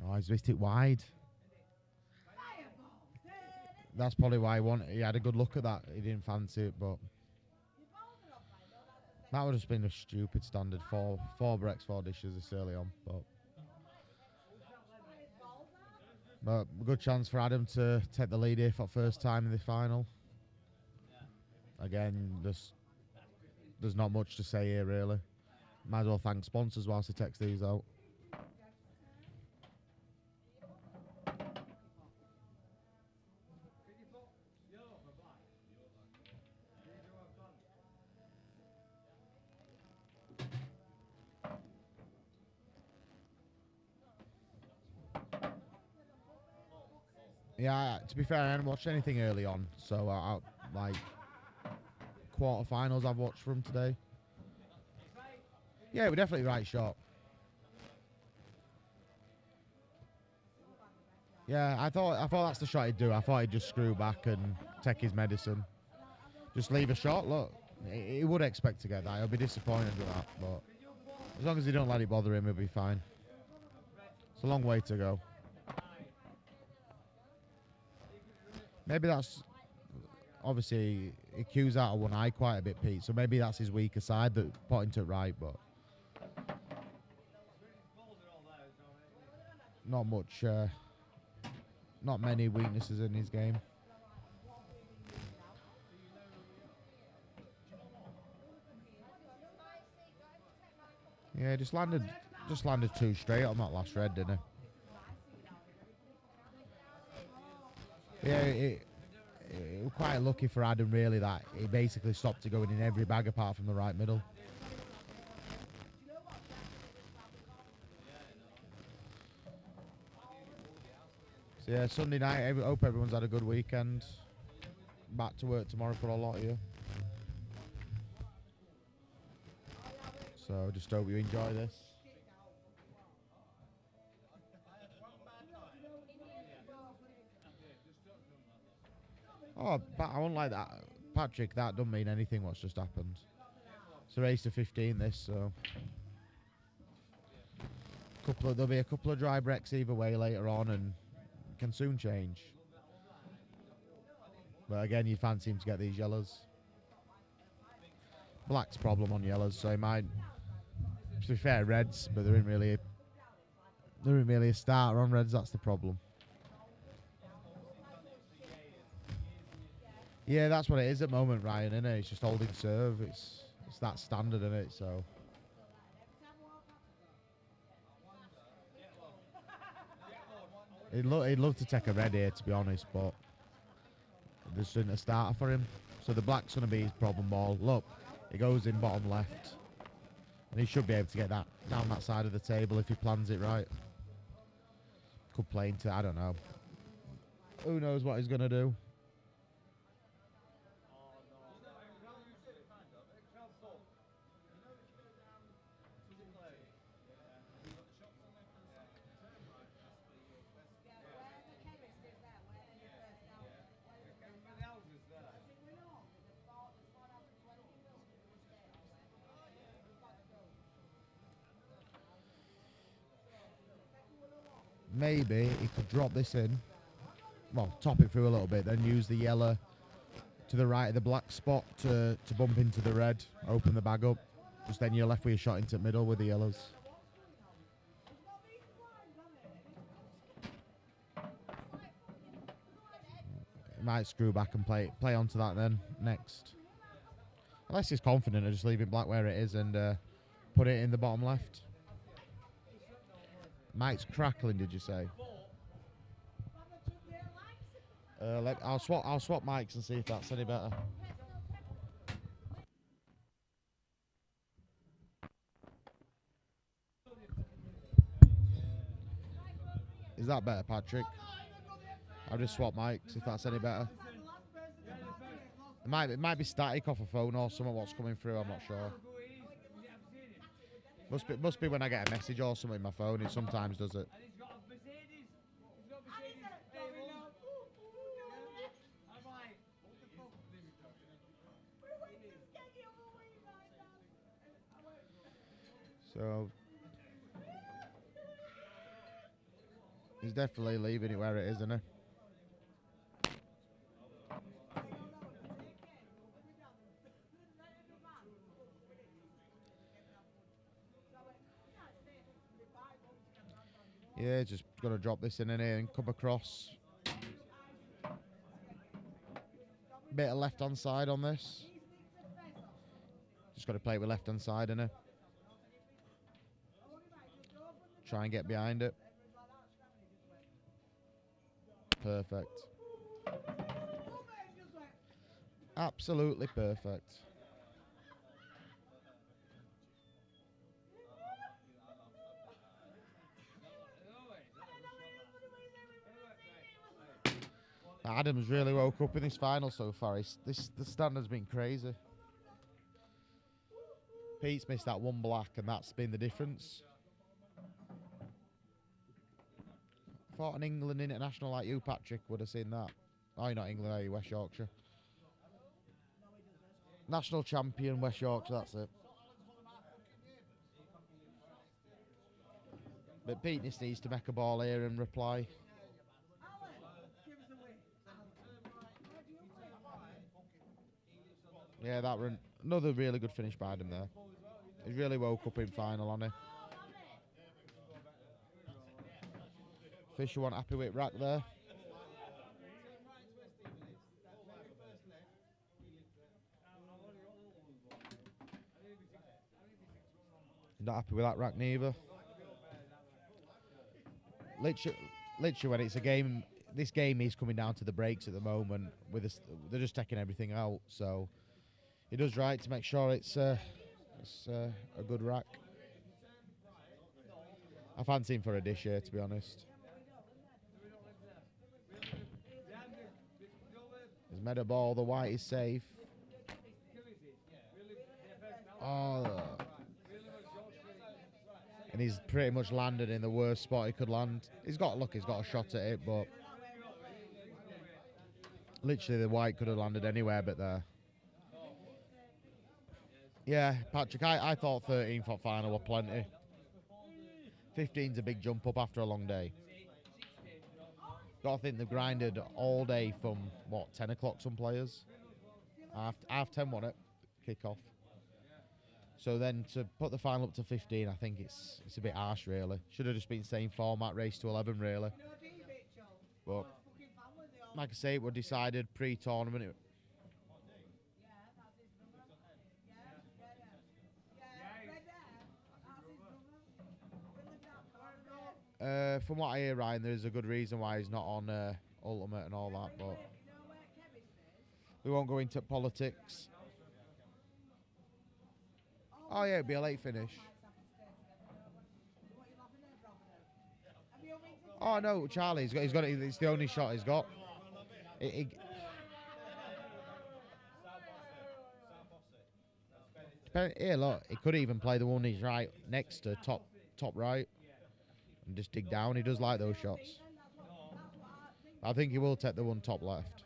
Oh, he's missed it wide. That's probably why he had a good look at that. He didn't fancy it, but that would have just been a stupid standard. Four breaks, 4 dishes this early on, but a good chance for Adam to take the lead here for the first time in the final. Again, there's not much to say here really. Might as well thank sponsors whilst he takes these out. Yeah, to be fair, I hadn't watched anything early on, so like quarterfinals I've watched from today. Yeah, we're definitely right shot. Yeah, I thought that's the shot he'd do. I thought he'd just screw back and take his medicine. Just leave a shot. Look, he would expect to get that. He'll be disappointed with that, but as long as he don't let it bother him, he'll be fine. It's a long way to go. Maybe that's obviously he cues out of one eye quite a bit, Pete. So maybe that's his weaker side that put him to right, but not much. Not many weaknesses in his game. Yeah, just landed 2 straight on that last red, didn't he? Yeah, it was quite lucky for Adam, really, that he basically stopped it going in every bag apart from the right middle. So yeah, Sunday night, I hope everyone's had a good weekend. Back to work tomorrow for a lot of you. So just hope you enjoy this. Oh, but I won't like that. Patrick, that doesn't mean anything what's just happened. It's a race to 15 this, so there'll be a couple of dry breaks either way later on and can soon change. But again, you fancy him to get these yellows. Black's problem on yellows, so he might, to be fair, reds, but there isn't really a starter on reds, that's the problem. Yeah, that's what it is at the moment, Ryan, isn't it? It's just holding serve. It's that standard, isn't it? So he'd love to take a red here, to be honest, but there's isn't a starter for him. So the black's going to be his problem ball. Look, it goes in bottom left. And he should be able to get that down that side of the table if he plans it right. Could play into, I don't know. Who knows what he's going to do? Maybe he could drop this in, well, top it through a little bit, then use the yellow to the right of the black spot to bump into the red, open the bag up. Just then you're left with your shot into the middle with the yellows. Might screw back and play onto that then next. Unless he's confident of just leaving black where it is and put it in the bottom left. Mike's crackling, did you say? I'll swap mics and see if that's any better. Is that better, Patrick? I'll just swap mics if that's any better. It might be static off a phone or something. What's coming through? I'm not sure. Must be when I get a message or something in my phone. It sometimes does it. So he's definitely leaving it where it is, isn't he? Yeah, just got to drop this in here and come across. Bit of left hand side on this. Just got to play it with left hand side, innit? Try and get behind it. Perfect. Absolutely perfect. Adam's really woke up in this final so far. The standard's been crazy. Pete's missed that one black, and that's been the difference. I thought an England international like you, Patrick, would have seen that. Oh, you're not England, are you? West Yorkshire. National champion, West Yorkshire, that's it. But Pete needs to make a ball here and reply. Yeah, that run. Another really good finish by him there. He really woke up in final, hasn't he? Fisher wasn't happy with rack there. Not happy with that rack neither. Literally when it's a game, this game is coming down to the breaks at the moment. They're just taking everything out, so he does right to make sure it's a good rack. I fancy him for a dish here, to be honest. He's made a ball. The white is safe. Oh. And he's pretty much landed in the worst spot he could land. He's got a shot at it, but literally the white could have landed anywhere but there. Yeah, Patrick, I thought 13 for final were plenty. 15's a big jump up after a long day. Got to think they've grinded all day from, 10 o'clock some players? Half 10 won it, kick off. So then to put the final up to 15, I think it's a bit harsh, really. Should have just been same format, race to 11, really. But like I say, it was decided pre-tournament. From what I hear, Ryan, there's a good reason why he's not on Ultimate and all that, but we won't go into politics. Oh yeah, it'd be a late finish. Oh no, Charlie, he's got it. It's the only shot he's got. Here, look, he could even play the one he's right next to top right and just dig down. He does like those shots. I think he will take the one top left.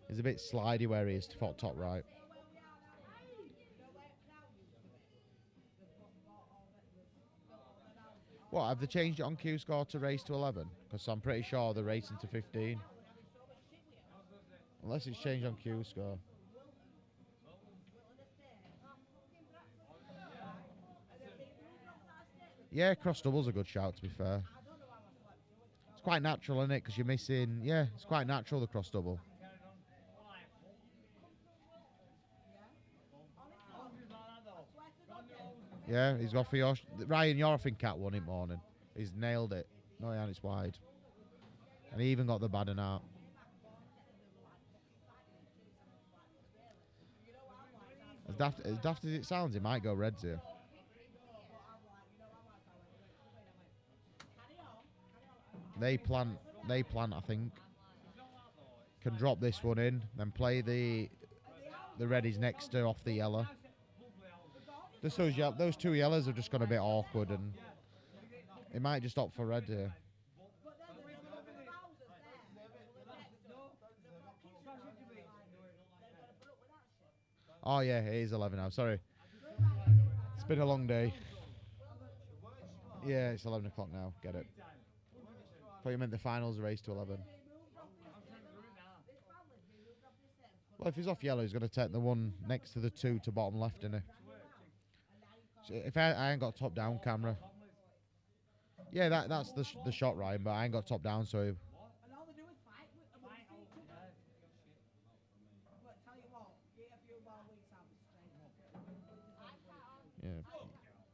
He's a bit slidey where he is to top right. What, have they changed it on Q score to race to 11? Because I'm pretty sure they're racing to 15. Unless it's changed on Q score. Yeah, cross double's a good shout, to be fair. It's quite natural, isn't it? Because you're missing... Yeah, it's quite natural, the cross double. Yeah, he's got for your... Ryan, you're off in Cat 1 in morning. He's nailed it. No, yeah, it's wide. And he even got the bad and out. As daft as it sounds, he might go reds here. They plant, I think. can drop this one in, then play the reddies next to off the yellow. Just those two yellows have just gone a bit awkward, and it might just opt for red here. Oh yeah, it is 11 now. Sorry, it's been a long day. Yeah, it's 11 o'clock now. Get it. Thought you meant the finals race to 11. Well, if he's off yellow, he's going to take the one next to the 2 to bottom left, isn't he? So if I ain't got top down camera. Yeah, that's the shot, Ryan, but I ain't got top down, so. Yeah.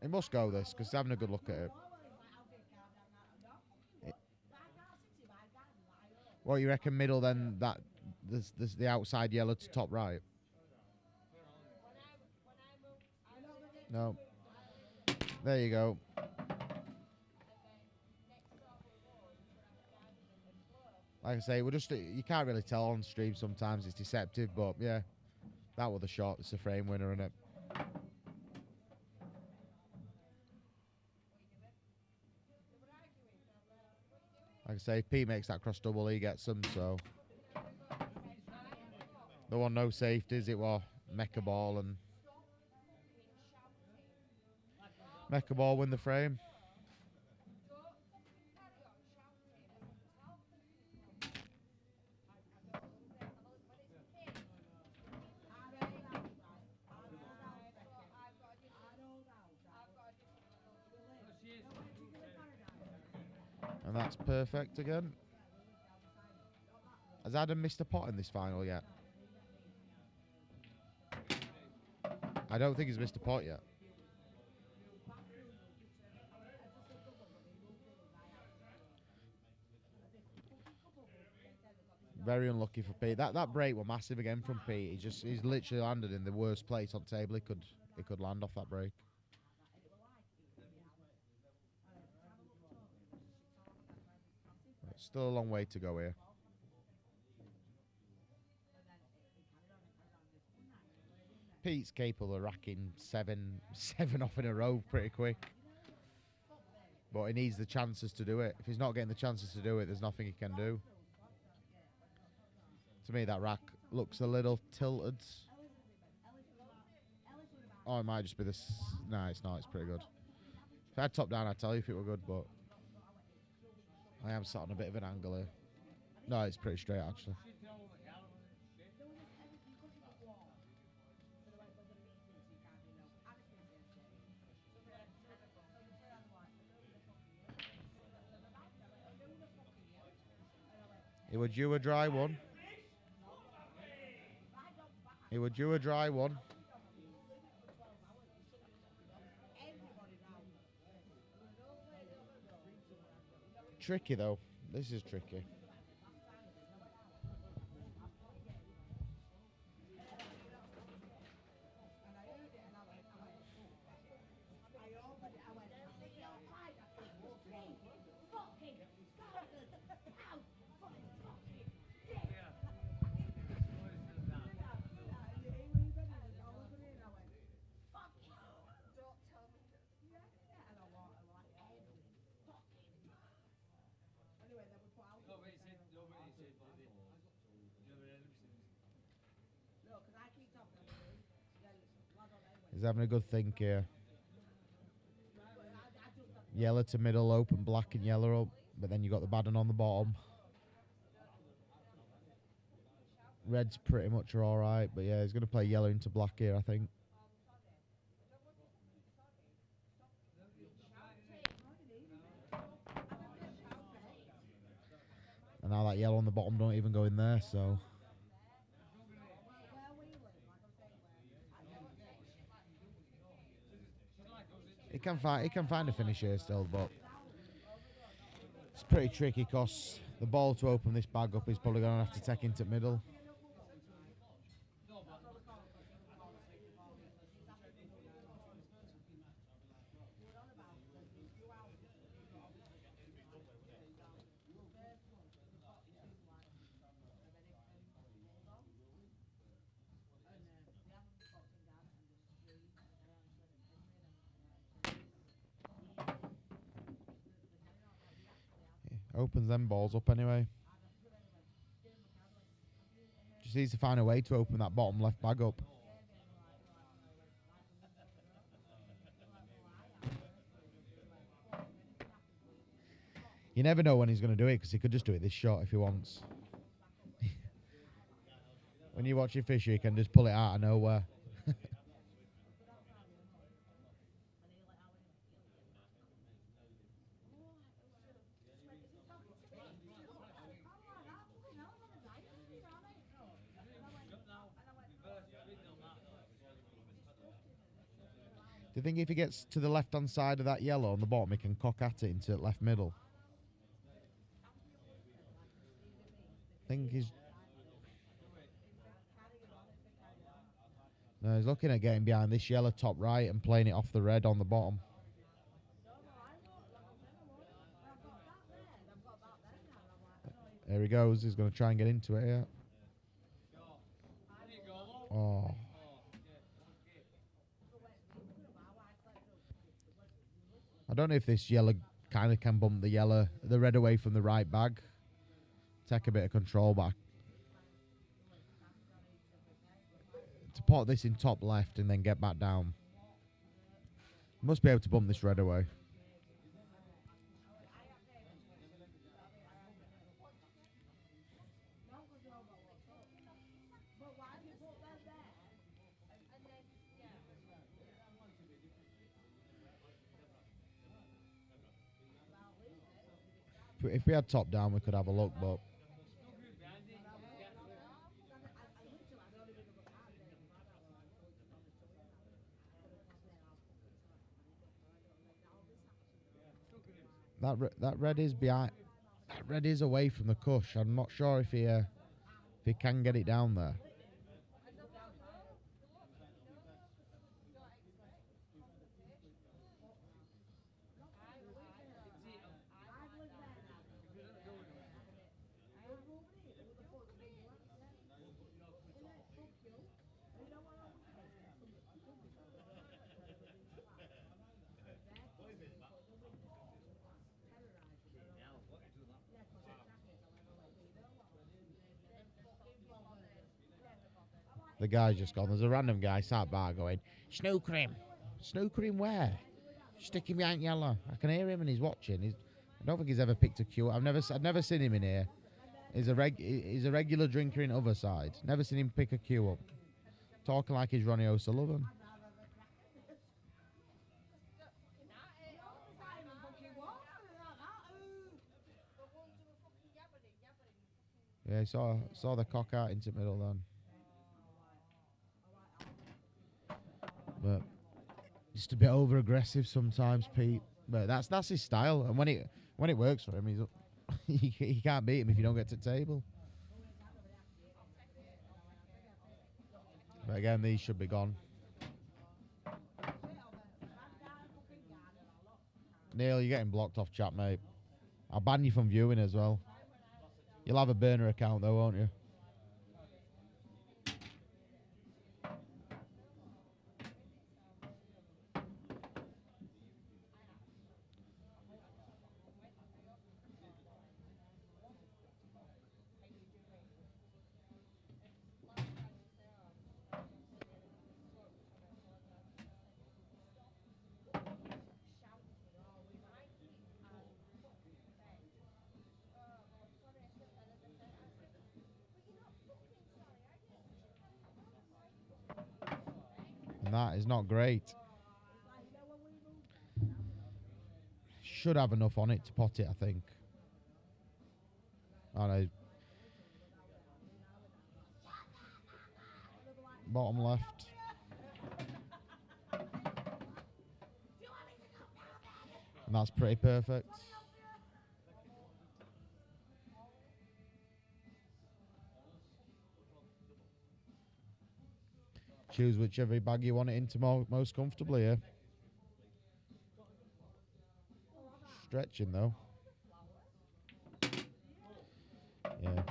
It must go this, because he's having a good look at it. What you reckon middle then, that there's the outside yellow to top right? No. There you go. Like I say, we're just, you can't really tell on stream sometimes, it's deceptive, but yeah, that was the shot, it's a frame winner, isn't it? Like I say, if Pete makes that cross double, he gets them, so. There were no safeties, it was Mecha Ball, and Mecha Ball win the frame. And that's perfect again. Has Adam missed a pot in this final yet? I don't think he's missed a pot yet. Very unlucky for Pete. That break was massive again from Pete. He's literally landed in the worst place on table he could land off that break. Still a long way to go here. Pete's capable of racking seven off in a row pretty quick. But he needs the chances to do it. If he's not getting the chances to do it, there's nothing he can do. To me, that rack looks a little tilted. Oh, it might just be this. No, it's not. It's pretty good. If I had top down, I'd tell you if it were good, but I am sat on a bit of an angle here. No, it's pretty straight, actually. It was due a dry one. It was due a dry one. Tricky, though. This is tricky. He's having a good think here. Yellow to middle open, black and yellow up, but then you got the bad one on the bottom. Red's pretty much are alright, but yeah, he's going to play yellow into black here, I think. And now that yellow on the bottom don't even go in there, so. He can find a finish here still, but it's pretty tricky because the ball to open this bag up is probably going to have to take into middle. Opens them balls up anyway. Just needs to find a way to open that bottom left bag up. You never know when he's going to do it, because he could just do it this shot if he wants. When you watch your fisher, you can just pull it out of nowhere. Do you think if he gets to the left-hand side of that yellow on the bottom, he can cock at it into left middle? I think he's... No, he's looking at getting behind this yellow top right and playing it off the red on the bottom. There he goes. He's going to try and get into it here. Oh. I don't know if this yellow kind of can bump the red away from the right bag. Take a bit of control back. To pot this in top left and then get back down. Must be able to bump this red away. If we had top down, we could have a look, but that red is behind. That red is away from the cush. I'm not sure if he can get it down there. The guy's just gone. There's a random guy sat bar going, snooker him. Snooker him where? Stick him behind yellow. I can hear him and he's watching. I don't think he's ever picked a cue. I've never seen him in here. He's a regular drinker in other side. Never seen him pick a cue up. Talking like he's Ronnie O'Sullivan. Yeah, he saw the cock out into middle then. But just a bit over aggressive sometimes, Pete. But that's his style, and when it works for him, he can't beat him if you don't get to the table. But again, these should be gone. Neil, you're getting blocked off chat, mate. I'll ban you from viewing as well. You'll have a burner account though, won't you? That is not great. Should have enough on it to pot it, I think. Oh no. Bottom left. And that's pretty perfect. Choose whichever bag you want it into most comfortably, yeah. Stretching though. Yeah.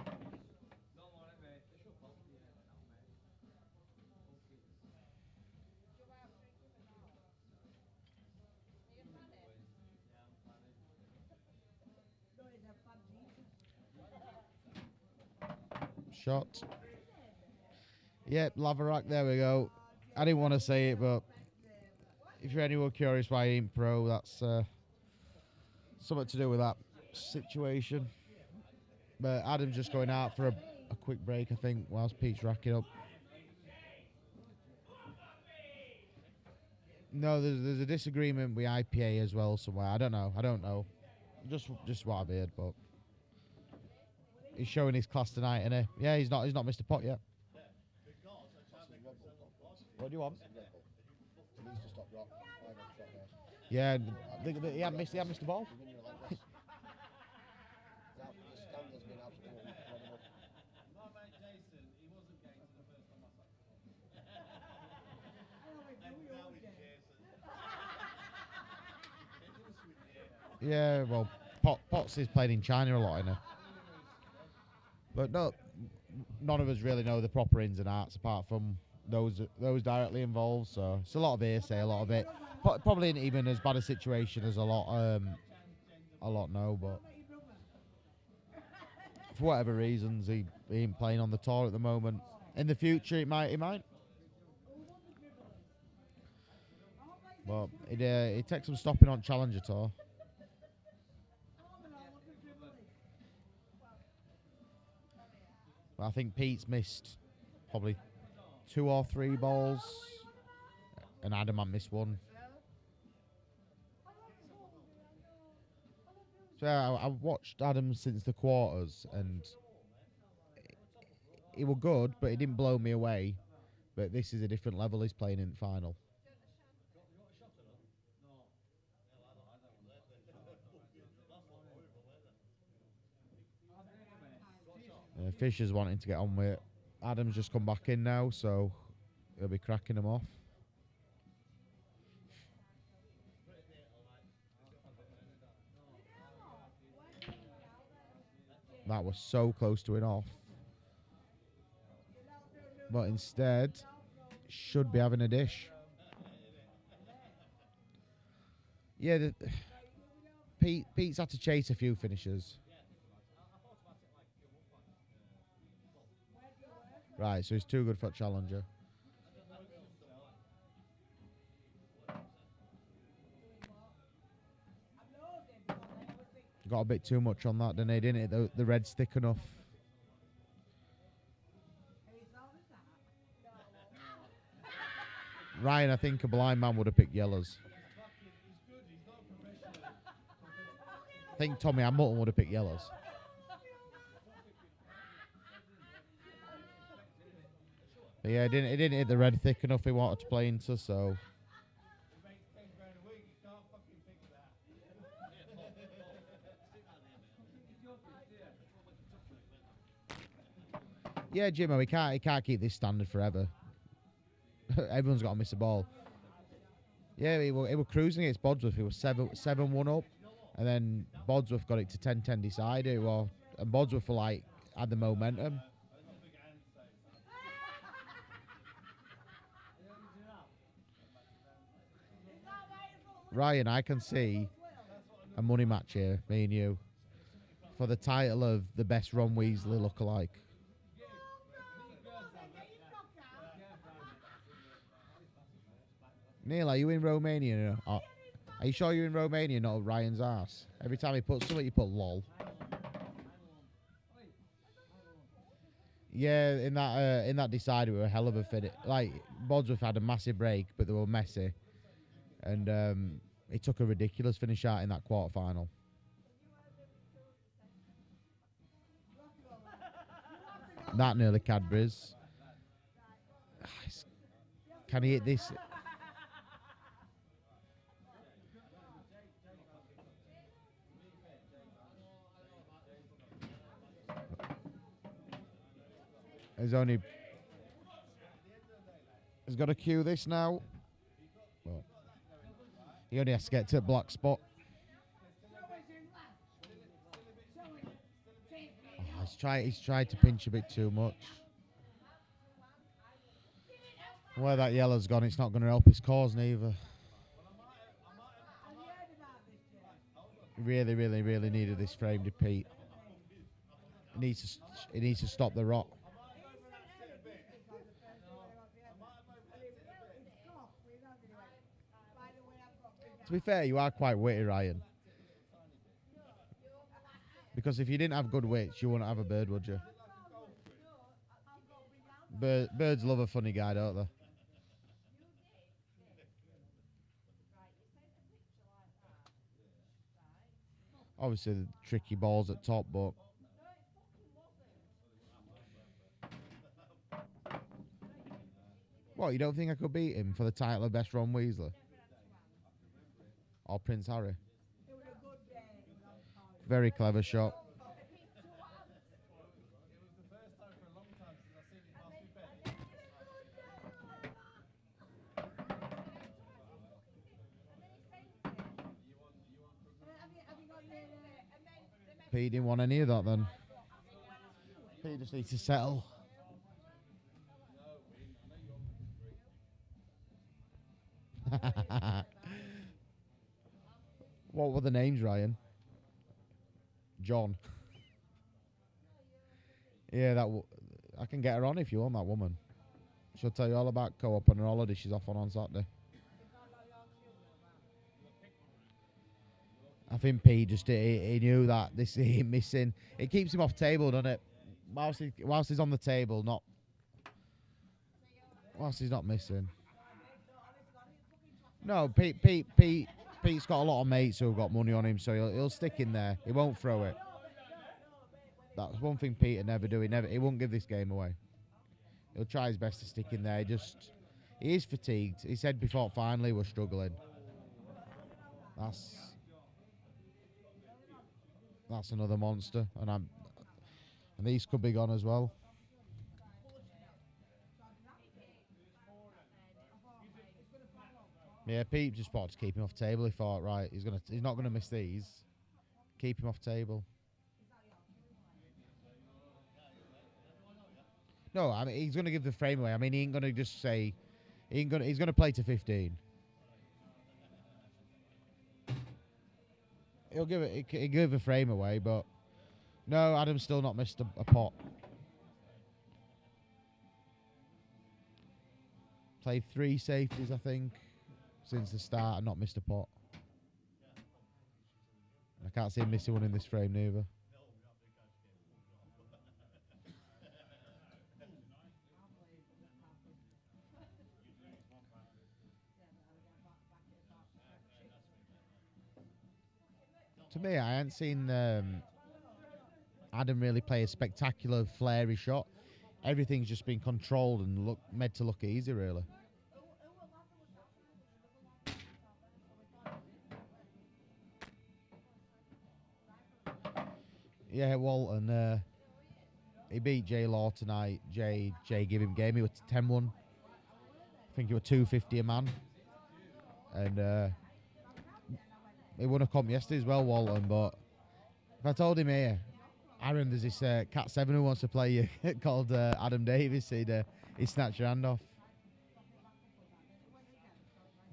shot. Yep, Laverack, there we go. I didn't want to say it, but if you're anyone curious why he ain't pro, that's something to do with that situation. But Adam's just going out for a quick break, I think, whilst Pete's racking up. No, there's a disagreement with IPA as well somewhere. I don't know. Just what I've heard, but he's showing his class tonight, isn't he? Yeah, he's not missed a pot yet. What do you want? Yeah, he hadn't missed the ball. Yeah, well, Potts is playing in China a lot, innit? But no, none of us really know the proper ins and outs apart from those directly involved. So it's a lot of hearsay, a lot of it. Probably ain't even as bad a situation as a lot know, but for whatever reasons, he ain't playing on the tour at the moment. In the future, he might. But it takes some stopping on Challenger Tour. But I think Pete's missed probably 2 or 3 balls, and Adam had missed 1. So I've watched Adam since the quarters, and he was good, but he didn't blow me away. But this is a different level he's playing in the final. Fisher's wanting to get on with it. Adam's just come back in now, so he'll be cracking them off. That was so close to it off. But instead, should be having a dish. Yeah, Pete's had to chase a few finishers. Right, so he's too good for Challenger. Got a bit too much on that, didn't it? The red's thick enough. Ryan, I think a blind man would have picked yellows. I think Tommy Hamilton would have picked yellows. But yeah, it didn't hit the red thick enough he wanted to play into, so. Yeah, Jimmo, he can't keep this standard forever. Everyone's got to miss a ball. Yeah, he was cruising against Bodsworth. He was 7-1 up, and then Bodsworth got it to 10-10 decided. And Bodsworth had the momentum. Ryan, I can see a money match here, me and you, for the title of the best Ron Weasley lookalike. Neil, are you in Romania? Are you sure you're in Romania, not Ryan's ass? Every time he puts something, you put lol. Yeah, in that decider, we were a hell of a fit. Like, Bodsworth had a massive break, but they were messy. And he took a ridiculous finish out in that quarter-final. That nearly Cadbury's. Can he hit this? He's got to cue this now. Well, he only has to get to a black spot. Oh, he's tried to pinch a bit too much. Where that yellow's gone, it's not going to help his cause neither. Really, really, really needed this frame to Pete. He needs to stop the rot. To be fair, you are quite witty, Ryan. Because if you didn't have good wits, you wouldn't have a bird, would you? Birds love a funny guy, don't they? Obviously, the tricky balls at top, but... What, you don't think I could beat him for the title of Best Ron Weasley? Or Prince Harry? Very clever shot. Pete didn't want any of that then. Pete just needs to settle. What were the names, Ryan? John. Yeah, I can get her on if you want, that woman. She'll tell you all about co-op and her holiday she's off on Saturday. I think P just he knew that this is missing. It keeps him off table, doesn't it? Whilst he's on the table, whilst he's not missing. No, Pete's got a lot of mates who've got money on him, so he'll stick in there. He won't throw it. That's one thing Pete would never do. He won't give this game away. He'll try his best to stick in there. He is fatigued. He said before finally we're struggling. That's another monster, and these could be gone as well. Yeah, Pete just thought to keep him off table. He thought, right, he's not gonna miss these. Keep him off table. No, I mean he's gonna give the frame away. I mean he ain't gonna just say, he's gonna play to 15. He'll give a frame away, but no, Adam's still not missed a pot. Played 3 safeties, I think, since the start and not missed a pot. I can't see him missing one in this frame neither. To me, I hadn't seen Adam really play a spectacular, flary shot. Everything's just been controlled and made to look easy, really. Yeah, Walton, he beat Jay Law tonight. Jay gave him game. He was 10-1. I think he was 250 a man. And he won a comp yesterday as well, Walton. But if I told him here, Aaron, there's this Cat 7 who wants to play you called Adam Davis, he'd snatch your hand off.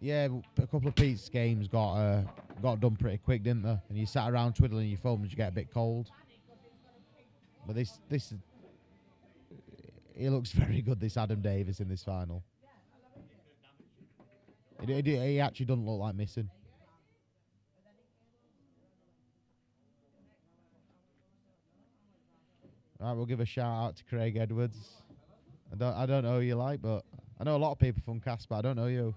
Yeah, a couple of Pete's games got done pretty quick, didn't they? And you sat around twiddling your thumbs, you get a bit cold. But this he looks very good, this Adam Davis, in this final. He actually doesn't look like missing. Right, we'll give a shout out to Craig Edwards. I don't know who you like, but I know a lot of people from Casper. I don't know you.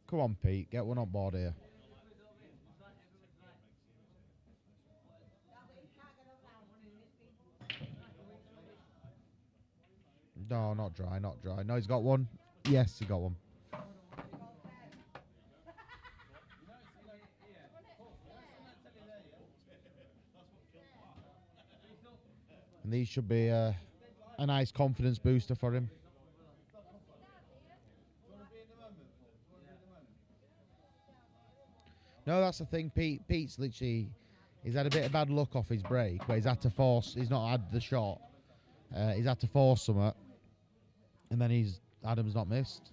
Come on, Pete, get one on board here. No, not dry, not dry. No, he's got one. Yes, he got one. And these should be a nice confidence booster for him. No, that's the thing. Pete's literally, he's had a bit of bad luck off his break, where he's had to force, he's not had the shot. He's had to force something, and then Adam's not missed.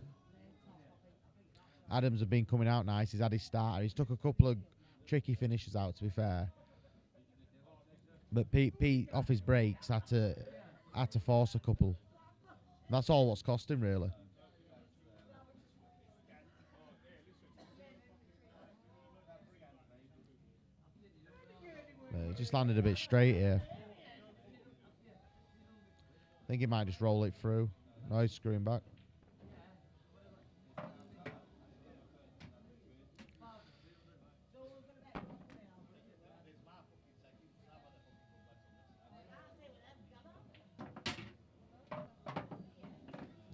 Adams have been coming out nice. He's had his starter. He's took a couple of tricky finishes out, to be fair. But Pete off his breaks, had to had to force a couple. That's all what's cost him, really. He just landed a bit straight here. I think he might just roll it through. No, he's screwing back.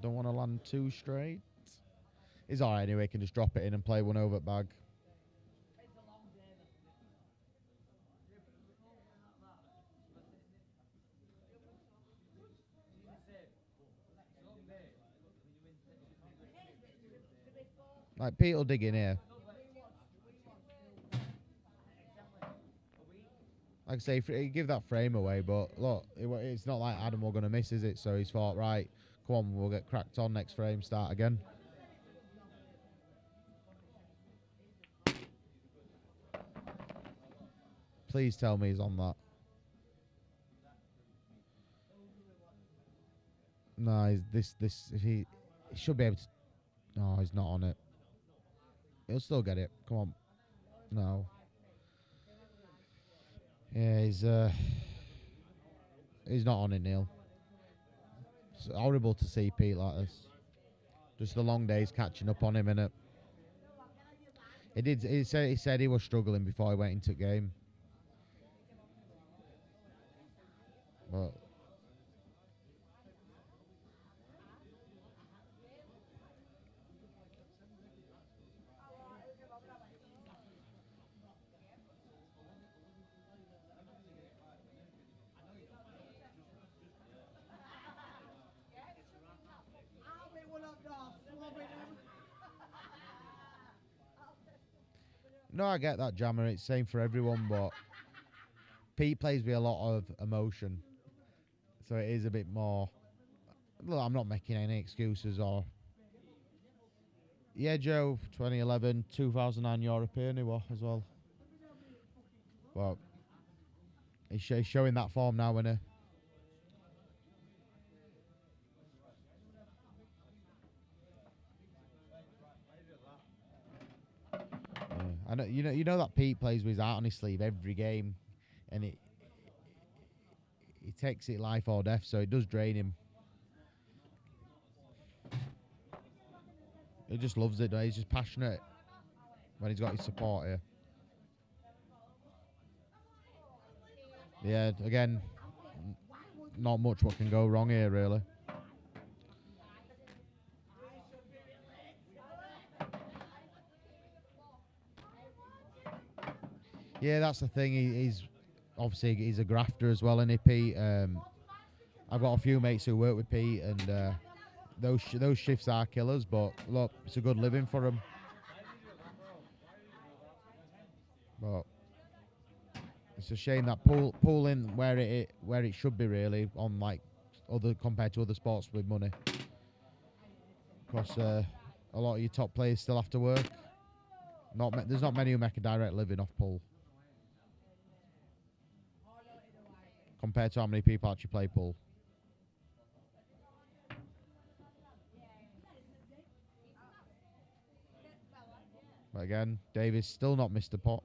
Don't want to land too straight. He's alright anyway, can just drop it in and play one over at bag. Like, Pete will dig in here. Like I say, he give that frame away, but look, it's not like Adam were going to miss, is it? So he's thought, right, come on, we'll get cracked on next frame, start again. Please tell me he's on that. No, he should be able to. No, he's not on it. He'll still get it. Come on. No. Yeah, he's not on it, Neil. It's horrible to see Pete like this. Just the long days catching up on him, innit? He said he was struggling before he went into the game. But no, I get that, Jammer. It's same for everyone, but Pete plays with a lot of emotion, so it is a bit more. Look, I'm not making any excuses or. Yeah, Joe, 2011, 2009 European he was as well. But he's showing that form now, isn't he? I know you know that Pete plays with his heart on his sleeve every game, and he takes it life or death, so it does drain him. He just loves it. He's just passionate when he's got his support here. Yeah, again, not much what can go wrong here, really. Yeah, that's the thing. He's obviously he's a grafter as well, isn't he, Pete? I've got a few mates who work with Pete, and those shifts are killers. But look, it's a good living for them. But it's a shame that pool in where it should be really on like compared to other sports with money, because a lot of your top players still have to work. There's not many who make a direct living off pool. Compared to how many people actually play pool. But again, Davis still not missed a pot.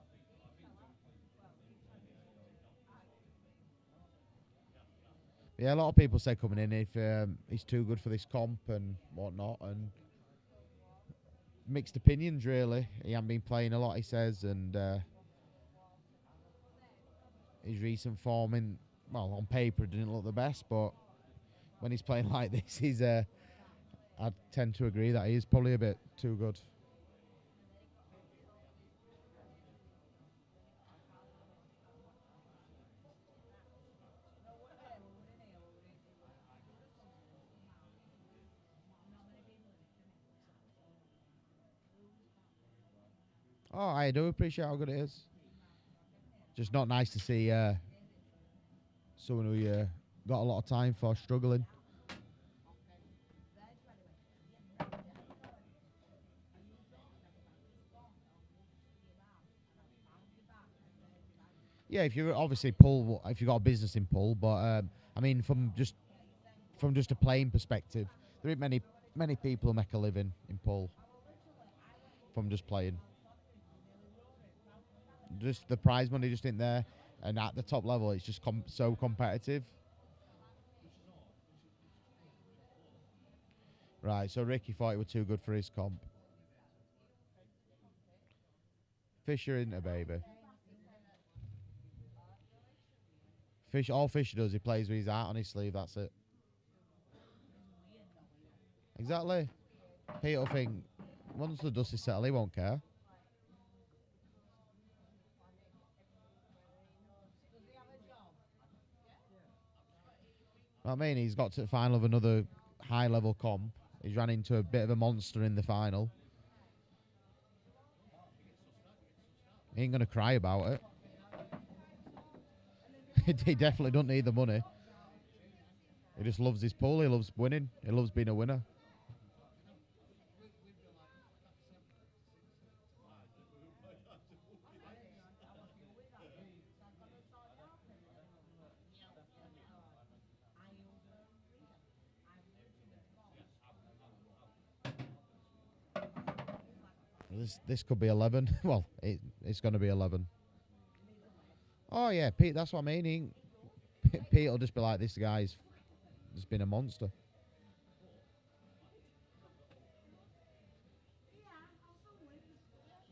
Yeah, a lot of people say coming in if he's too good for this comp and whatnot, and mixed opinions really. He hasn't been playing a lot, he says, and his recent form on paper didn't look the best, but when he's playing like this, I tend to agree that he is probably a bit too good. Oh, I do appreciate how good it is. Just not nice to see someone who got a lot of time for struggling. Yeah, if you're obviously pull, if you've got a business in pull, but I mean, from just from just a playing perspective, there ain't many people who make a living in pool from just playing. Just the prize money just ain't there, and at the top level, it's just so competitive. Right, so Ricky thought it was too good for his comp. Fisher isn't a baby. All Fisher does, he plays with his heart on his sleeve, that's it. Exactly. Pete will think, once the dust is settled, he won't care. I mean, he's got to the final of another high-level comp. He's ran into a bit of a monster in the final. He ain't going to cry about it. He definitely don't need the money. He just loves his pool. He loves winning. He loves being a winner. This could be 11. Well, it's going to be 11. Oh, yeah, Pete, that's what I mean. Pete will just be like, this guy's just been a monster.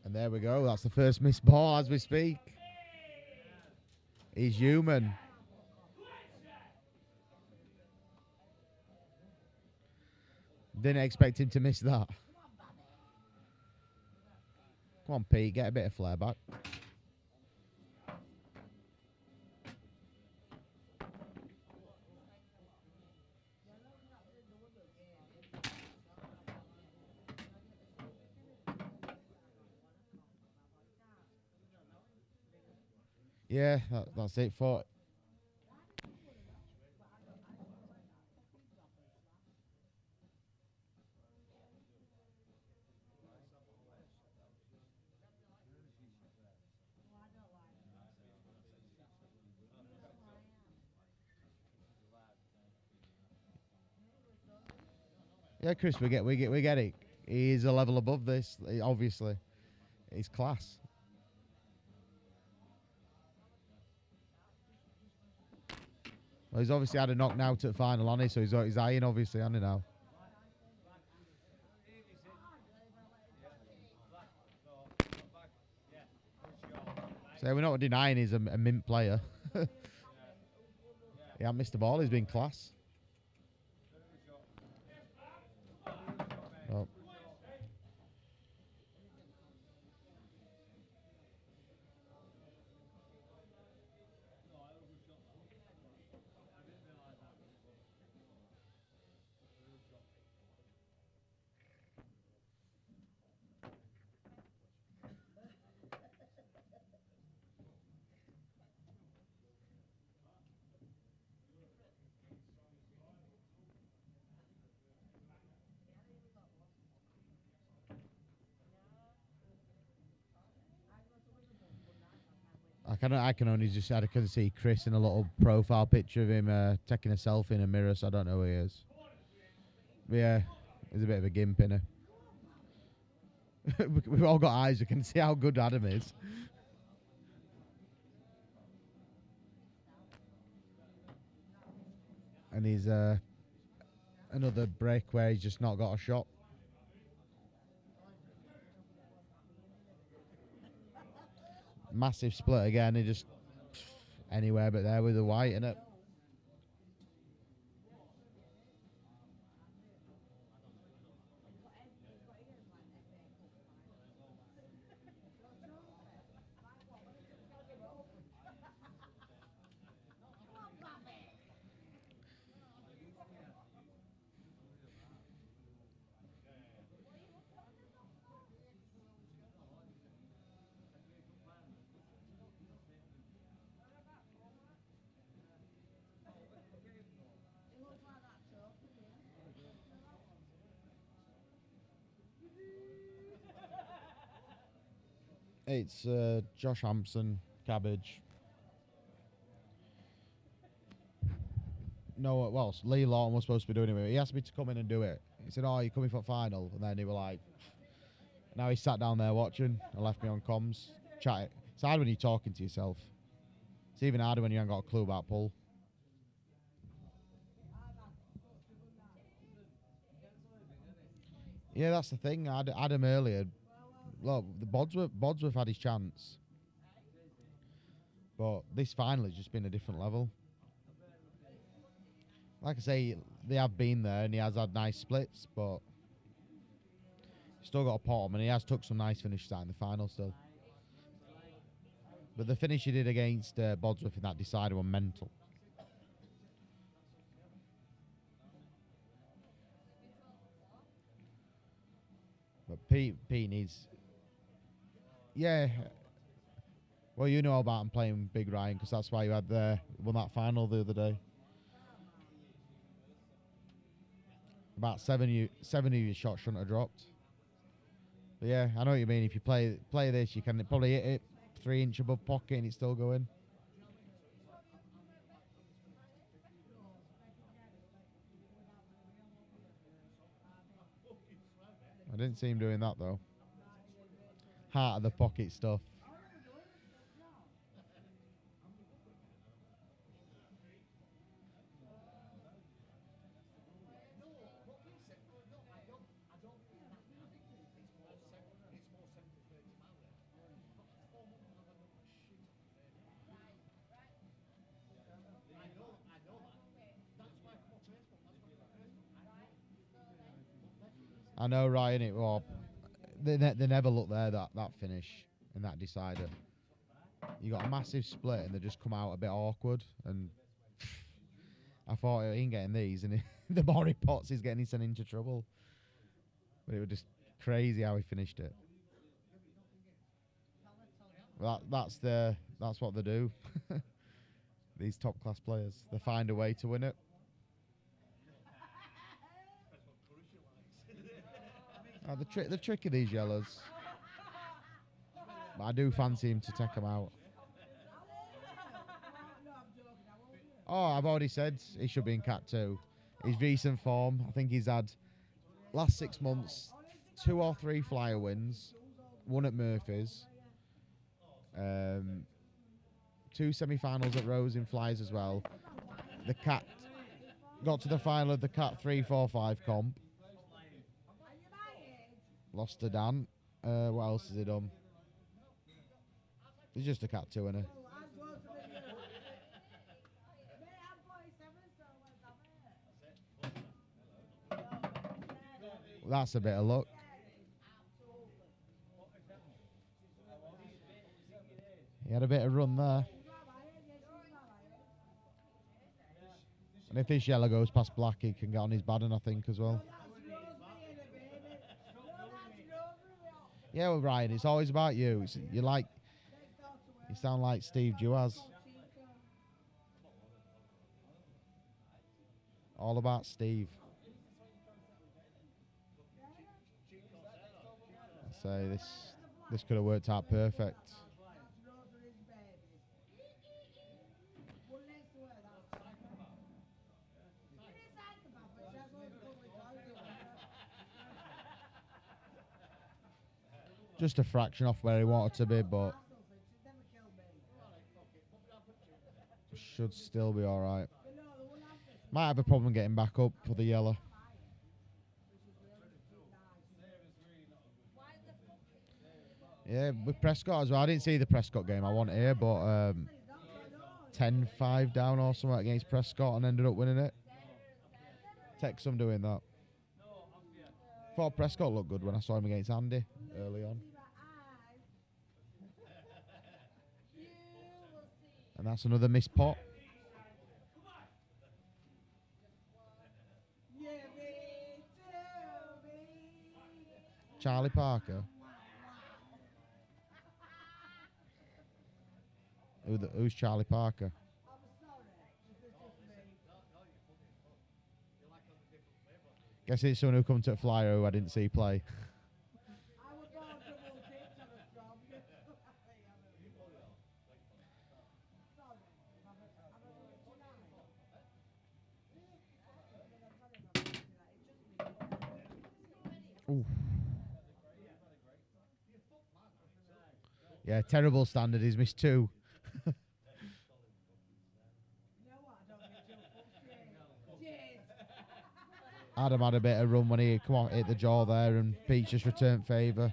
And there we go. That's the first missed ball as we speak. He's human. Didn't expect him to miss that. Come on, Pete, get a bit of flair back. Yeah, that's it for it. Yeah, Chris, we get it. He's a level above this, obviously. He's class. Well, he's obviously had a knock now to the final, hasn't he? So he's eyeing, obviously, hasn't he now? So we're not denying he's a mint player. He hasn't missed the ball. He's been class. Oh. I can only just I can see Chris in a little profile picture of him taking a selfie in a mirror, so I don't know who he is. But yeah, he's a bit of a gimp, innit? We've all got eyes. We can see how good Adam is. And he's another break where he's just not got a shot. Massive split again. He just anywhere but there with the white in it. It's Josh Hampson, Cabbage. no, well, Lee Lawton was supposed to be doing it. He asked me to come in and do it. He said, "Oh, you're coming for final?" And then he were like, now he sat down there watching and left me on comms. Chat. It's hard when you're talking to yourself. It's even harder when you haven't got a clue about pull. Yeah, that's the thing. Adam earlier. Look, the Bodsworth had his chance. But this final has just been a different level. Like I say, they have been there and he has had nice splits, but still got a pot him and he has took some nice finishes out in the final still. But the finish he did against Bodsworth in that decider were mental. But Pete needs... Yeah. Well, you know about him playing Big Ryan because that's why you had won that final the other day. About seven of your shots shouldn't have dropped. But yeah, I know what you mean. If you play this, you can probably hit it 3 inch above pocket and it's still going. I didn't see him doing that though. Heart of the pocket stuff. I know, Ryan. It well, they never look there. That finish and that decider. You got a massive split, and they just come out a bit awkward. And I thought he ain't getting these, and the more he pots, he's getting sent into trouble. But it was just crazy how he finished it. That's what they do. These top class players, they find a way to win it. The trick of these yellows. But I do fancy him to take them out. Oh, I've already said he should be in Cat 2. His recent form, I think he's had last 6 months 2 or 3 flyer wins, 1 at Murphy's, 2 semi-finals at Rose in flyers as well. The Cat got to the final of the Cat 3-4-5 comp. Lost to Dan. What else has he done? He's just a Cat 2, isn't he? That's a bit of luck. He had a bit of run there. And if this yellow goes past black, he can get on his badding, I think, as well. Yeah, well, Ryan, it's always about you. You sound like Steve Duaz. All about Steve. I say this could have worked out perfect. Just a fraction off where he wanted to be, but should still be all right. Might have a problem getting back up for the yellow. Yeah, with Prescott as well. I didn't see the Prescott game. I want here, but 10-5 down or something against Prescott and ended up winning it. Texum doing that. Thought Prescott looked good when I saw him against Andy early on. And that's another missed pot. Charlie Parker. Who's Charlie Parker? Guess it's someone who come to a flyer who I didn't see play. Ooh. Yeah, terrible standard. He's missed 2. Adam had a bit of run when he come on, hit the jaw there, and Pete just returned favour.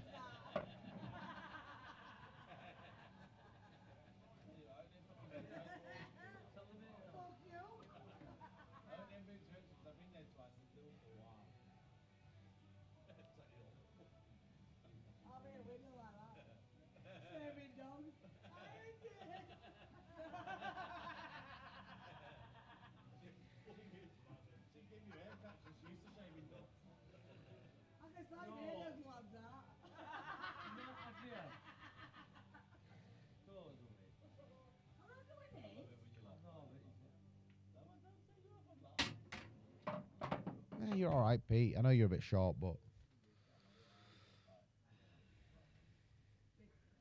Yeah, you're all right, Pete. I know you're a bit short, but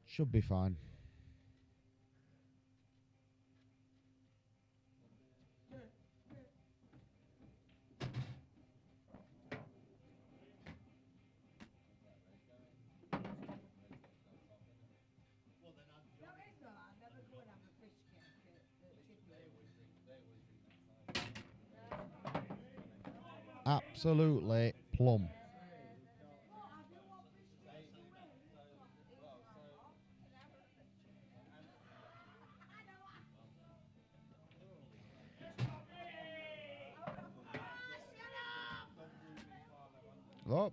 should be fine. Absolutely plumb. Oh.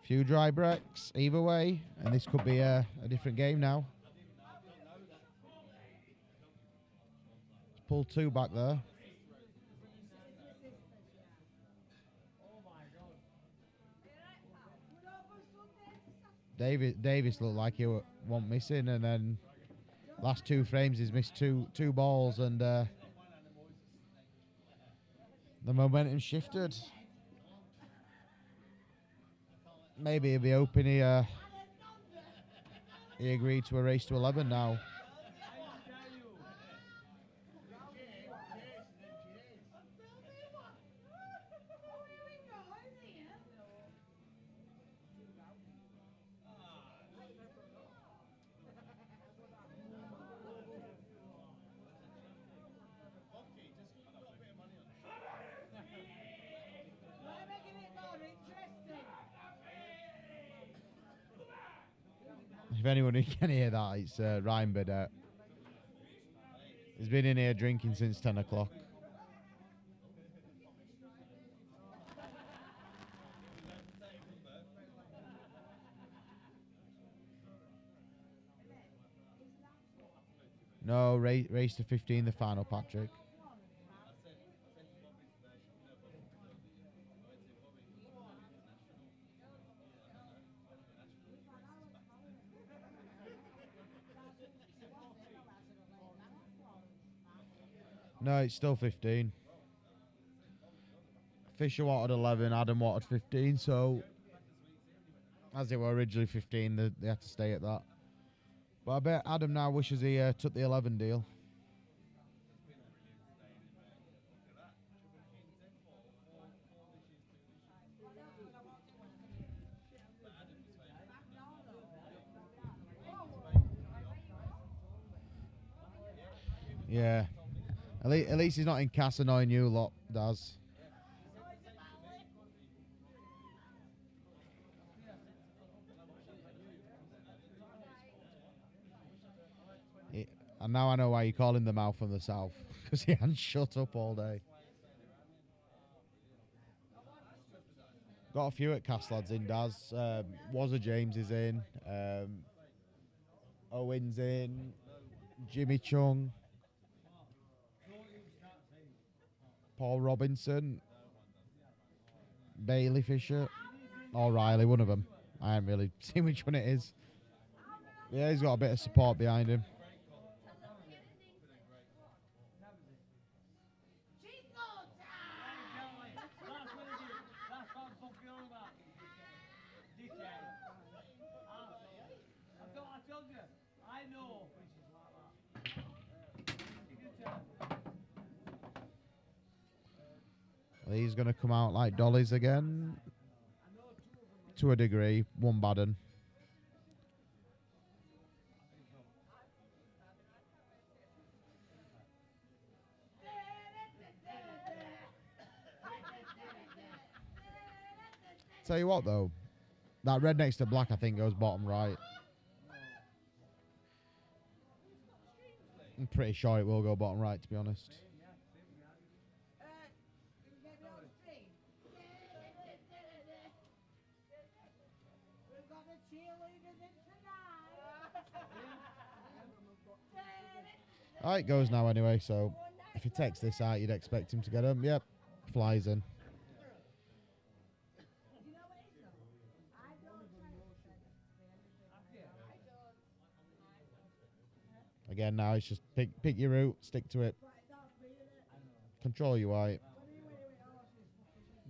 Few dry breaks either way, and this could be a different game now. Pull 2 back there. Davis looked like he wasn't missing, and then last 2 frames he's missed two balls, and the momentum shifted. Maybe he'll be hoping he agreed to a race to 11 now. If anyone can hear that, it's Ryan Burdett. He's been in here drinking since 10 o'clock. No, race to 15, the final, Patrick. No, it's still 15. Fisher wanted 11, Adam wanted 15, so as they were originally 15, they had to stay at that. But I bet Adam now wishes he took the 11 deal. Yeah. At least he's not in Cass annoying you lot, Daz. And now I know why you call him the mouth from the south, because he hadn't shut up all day. Got a few at Cass lads in, Daz. Wazza James is in. Owen's in. Jimmy Chung. Paul Robinson. Bailey Fisher. Or Riley, one of them. I haven't really seen which one it is. Yeah, he's got a bit of support behind him. He's going to come out like dollies again. To a degree. One bad un. Tell you what though, that red next to black I think goes bottom right. I'm pretty sure it will go bottom right, to be honest. It goes now anyway, so if he takes this out, you'd expect him to get him. Yep, flies in. Again, now it's just pick your route, stick to it. Control your white.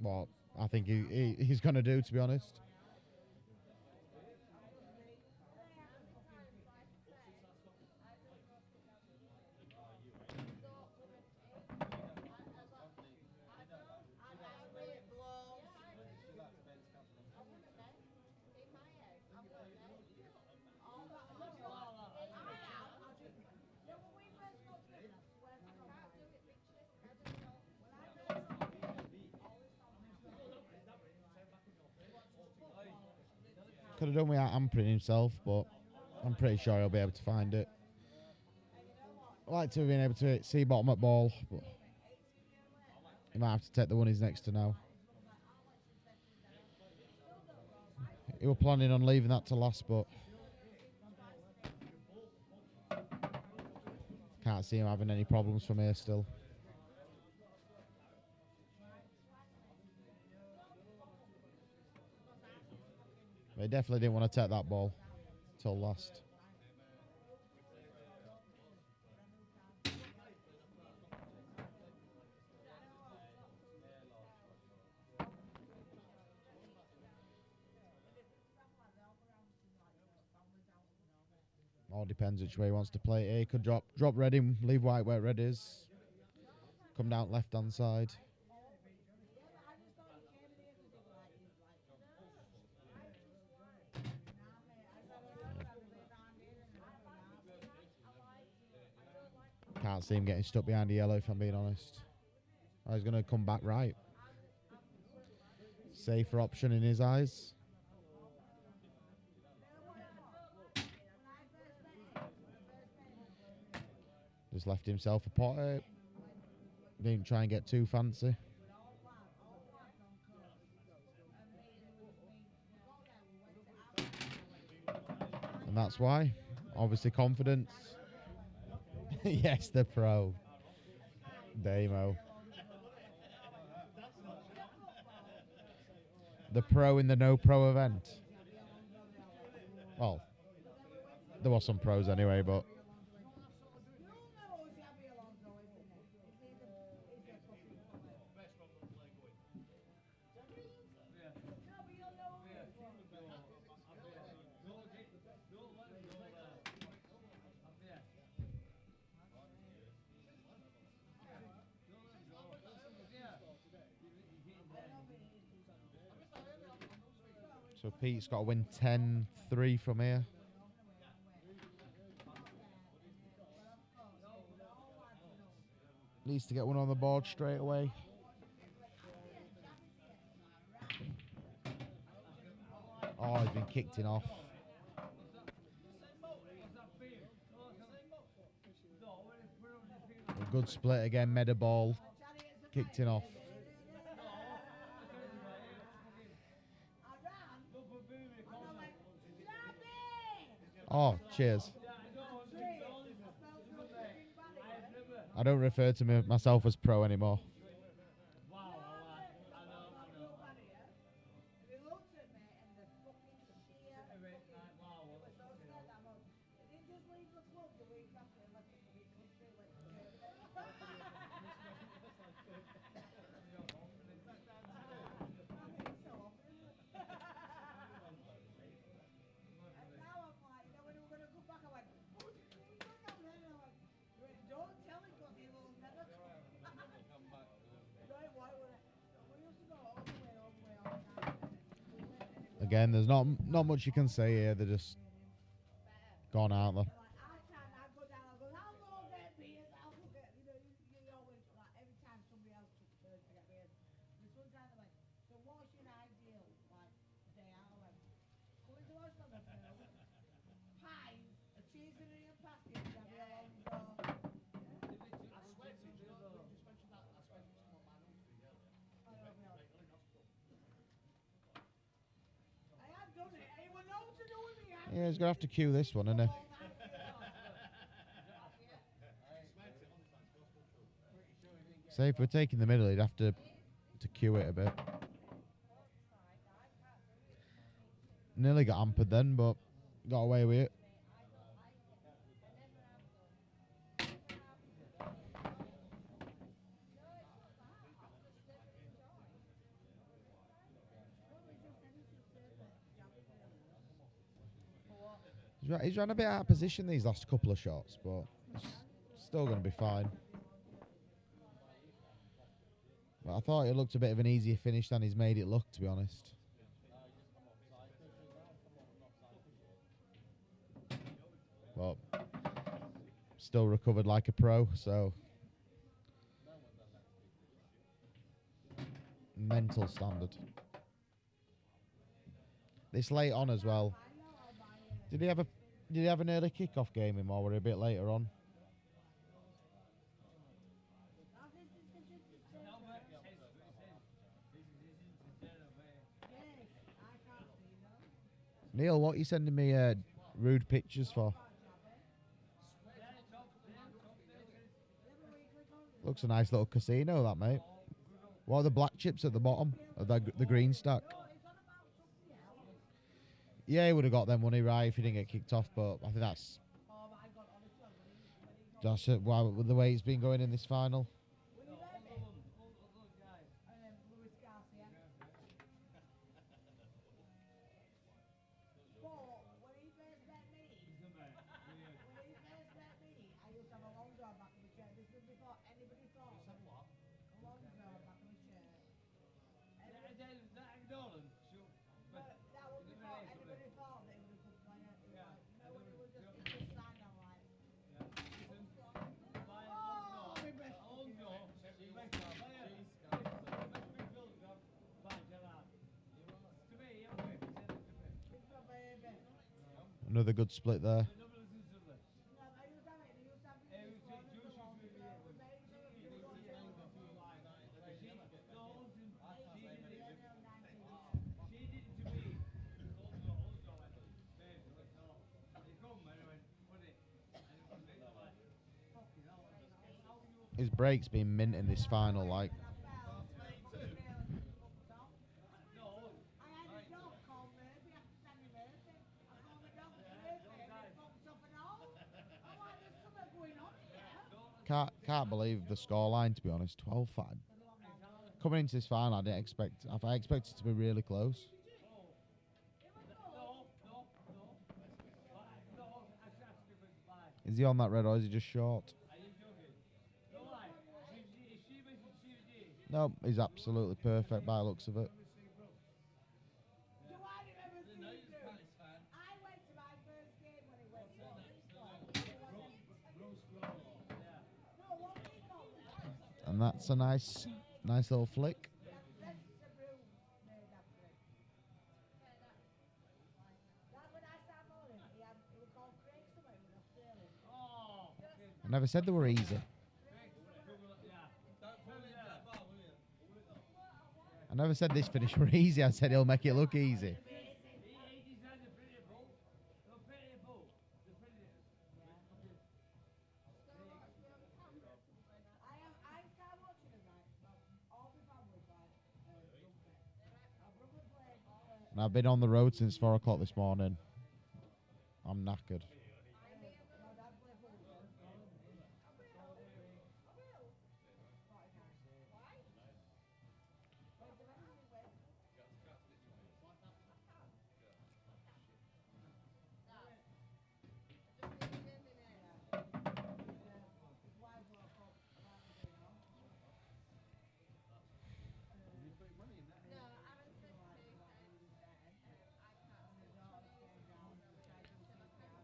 What I think he's going to do, to be honest. Could have done without hampering himself, but I'm pretty sure he'll be able to find it. I like to have been able to see bottom at ball, but he might have to take the one he's next to now. He was planning on leaving that to last, but can't see him having any problems from here still. But he definitely didn't want to take that ball till last. All depends which way he wants to play it. He could drop red in, leave white where red is. Come down left hand side. Can't see him getting stuck behind the yellow, if I'm being honest. Oh, he's going to come back right. Safer option in his eyes. Just left himself a pot. Didn't try and get too fancy. And that's why. Obviously confidence. Yes, the pro. Damo. The pro in the no pro event. Well, there was some pros anyway, but so Pete's got to win 10-3 from here. Needs to get one on the board straight away. Oh, he's been kicked in off. A good split again, made a ball. Kicked in off. Oh, cheers. I don't refer to myself as pro anymore. Again, there's not much you can say here. They're just gone out there. Yeah, he's going to have to cue this one, isn't he? Say if we're taking the middle, he'd have to cue it a bit. Nearly got hampered then, but got away with it. He's run a bit out of position these last couple of shots, but it's still going to be fine. But I thought it looked a bit of an easier finish than he's made it look, to be honest. But still recovered like a pro, so mental standard. This late on as well. Did he have an early kick-off game in, or were he a bit later on? Neil, what are you sending me rude pictures for? Looks a nice little casino, that, mate. What are the black chips at the bottom of the green stack? Yeah, he would have got them money right if he didn't get kicked off, but I think that's it. Wow, with the way it's been going in this final. Another good split there. His break's been mint in this final, like. Can't believe the scoreline, to be honest. 12-5. Coming into this final, I expected it to be really close. Is he on that red or is he just short? No, he's absolutely perfect by the looks of it. And that's a nice little flick. I never said they were easy. I never said this finish were easy. I said he'll make it look easy. And I've been on the road since 4 o'clock this morning. I'm knackered.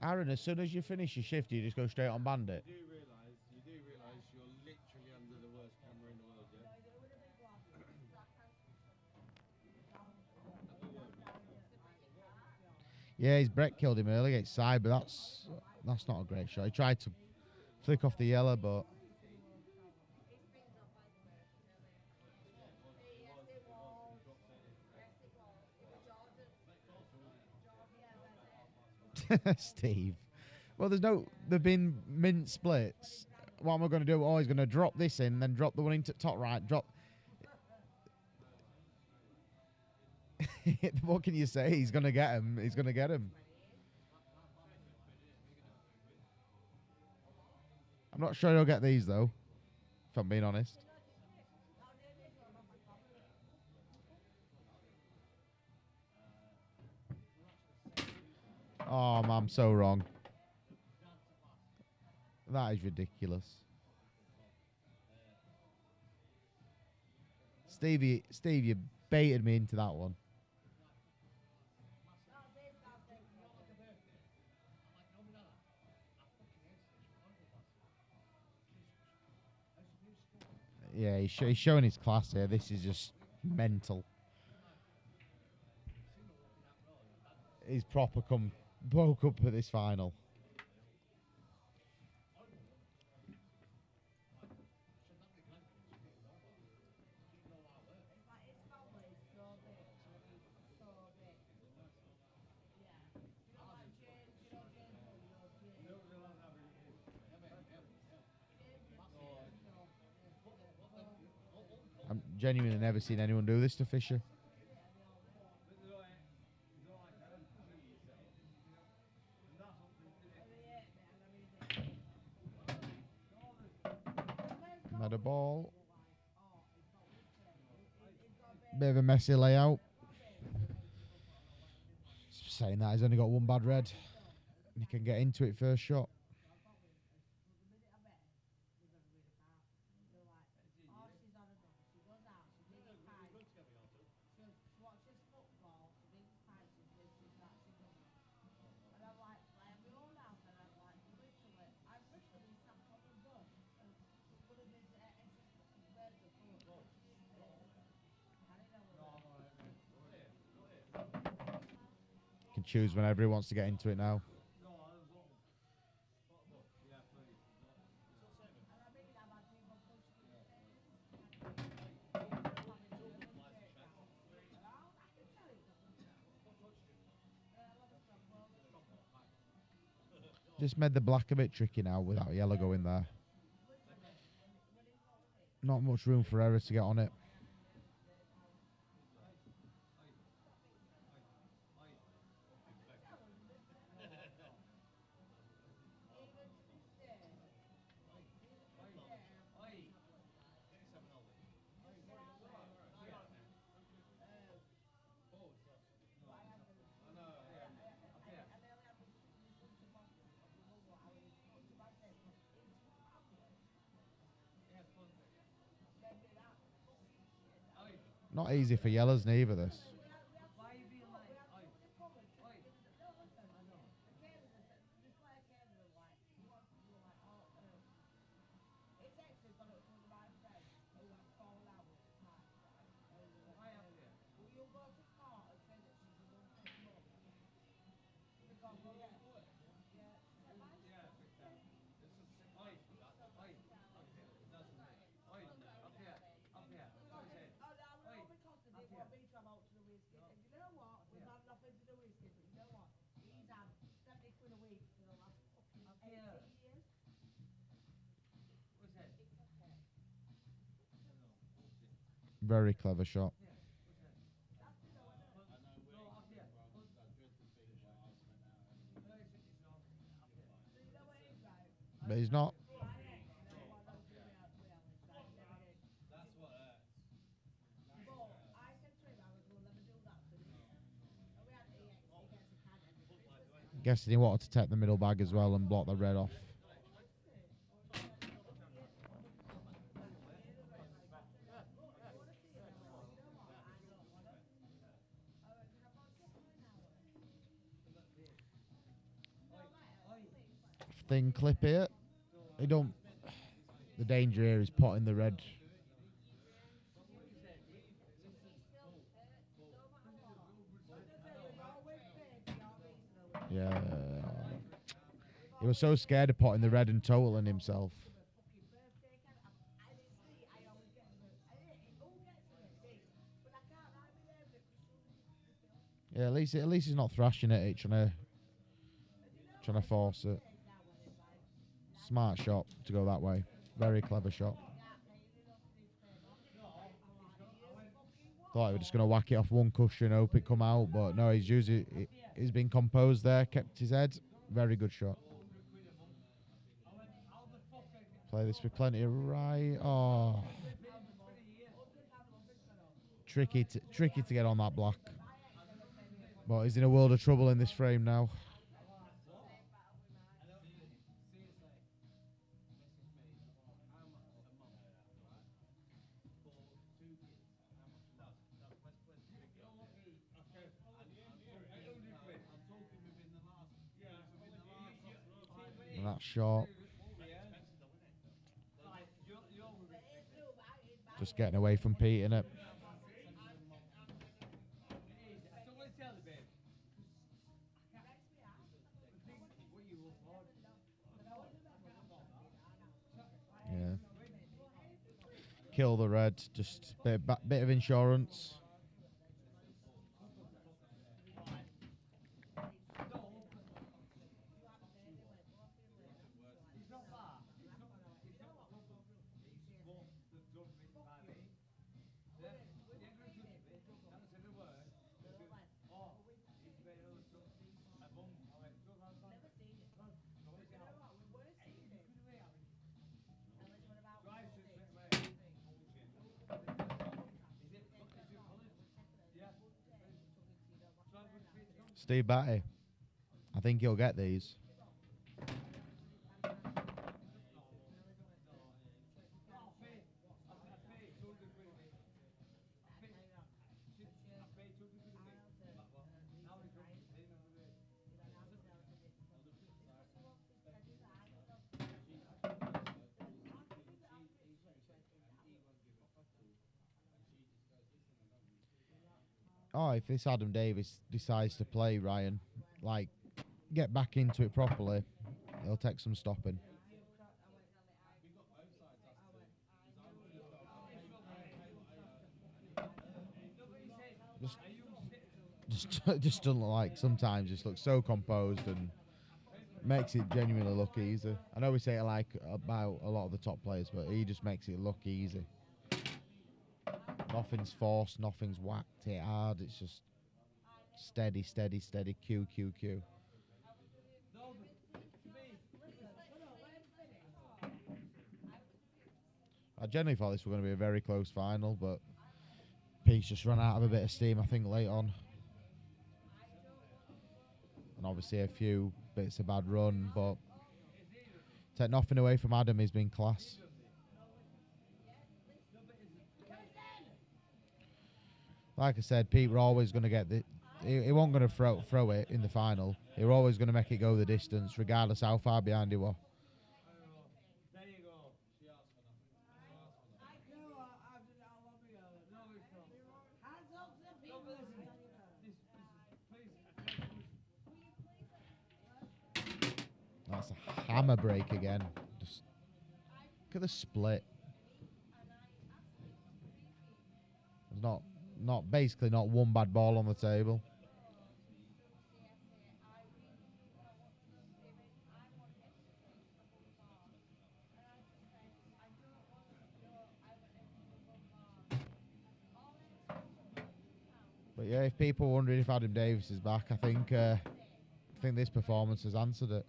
Aaron, as soon as you finish your shift, you just go straight on Bandit. You do realise you're literally under the worst camera in the world, yeah? Yeah, his Brett killed him early against side, but that's not a great shot. He tried to flick off the yellow, but Steve. Well, there've been mint splits. What am I going to do? Oh, he's going to drop this in, then drop the one into top right. Drop. What can you say? He's going to get him. He's going to get him. I'm not sure he'll get these though, if I'm being honest. Oh, man, I'm so wrong. That is ridiculous. Steve, you baited me into that one. Yeah, he's showing his class here. This is just mental. He's proper broke up for this final. I'm genuinely never seen anyone do this to Fisher. Had a ball. Bit of a messy layout. Saying that, he's only got one bad red. He can get into it first shot. Can choose whenever he wants to get into it now. Just made the black a bit tricky now without yellow going there. Not much room for error to get on it. Not easy for yellows neither, this. Very clever shot. But he's not. Guessing he wanted to take the middle bag as well and block the red off. thin clip here. They don't. The danger here is potting the red. Yeah. He was so scared of potting the red and totaling himself. Yeah, at least he's not thrashing at it, trying to force it. Smart shot to go that way. Very clever shot. Thought he was just going to whack it off one cushion, hope it come out, but no, he's been composed there, kept his head. Very good shot. Play this with plenty of right. Oh, tricky to get on that block. But he's in a world of trouble in this frame now. And that shot. Just getting away from Pete, innit? Yeah. Kill the red, just bit of insurance. Steve Batty. I think he'll get these. Oh, if this Adam Davis decides to play Ryan, like, get back into it properly, he'll take some stopping. Just doesn't look like, sometimes just looks so composed and makes it genuinely look easy. I know we say it like about a lot of the top players, but he just makes it look easy. Nothing's forced, nothing's whacked it hard, it's just steady, steady, steady, Q, Q, Q. I generally thought this was going to be a very close final, but Pete's just run out of a bit of steam, I think, late on. And obviously a few bits of bad run, but take nothing away from Adam, he's been class. Like I said, Pete were always going to get the... He wasn't going to throw it in the final. He were always going to make it go the distance, regardless how far behind he was. That's a hammer break again. Just look at the split. There's basically not one bad ball on the table. But yeah, if people are wondering if Adam Davis is back, I think this performance has answered it.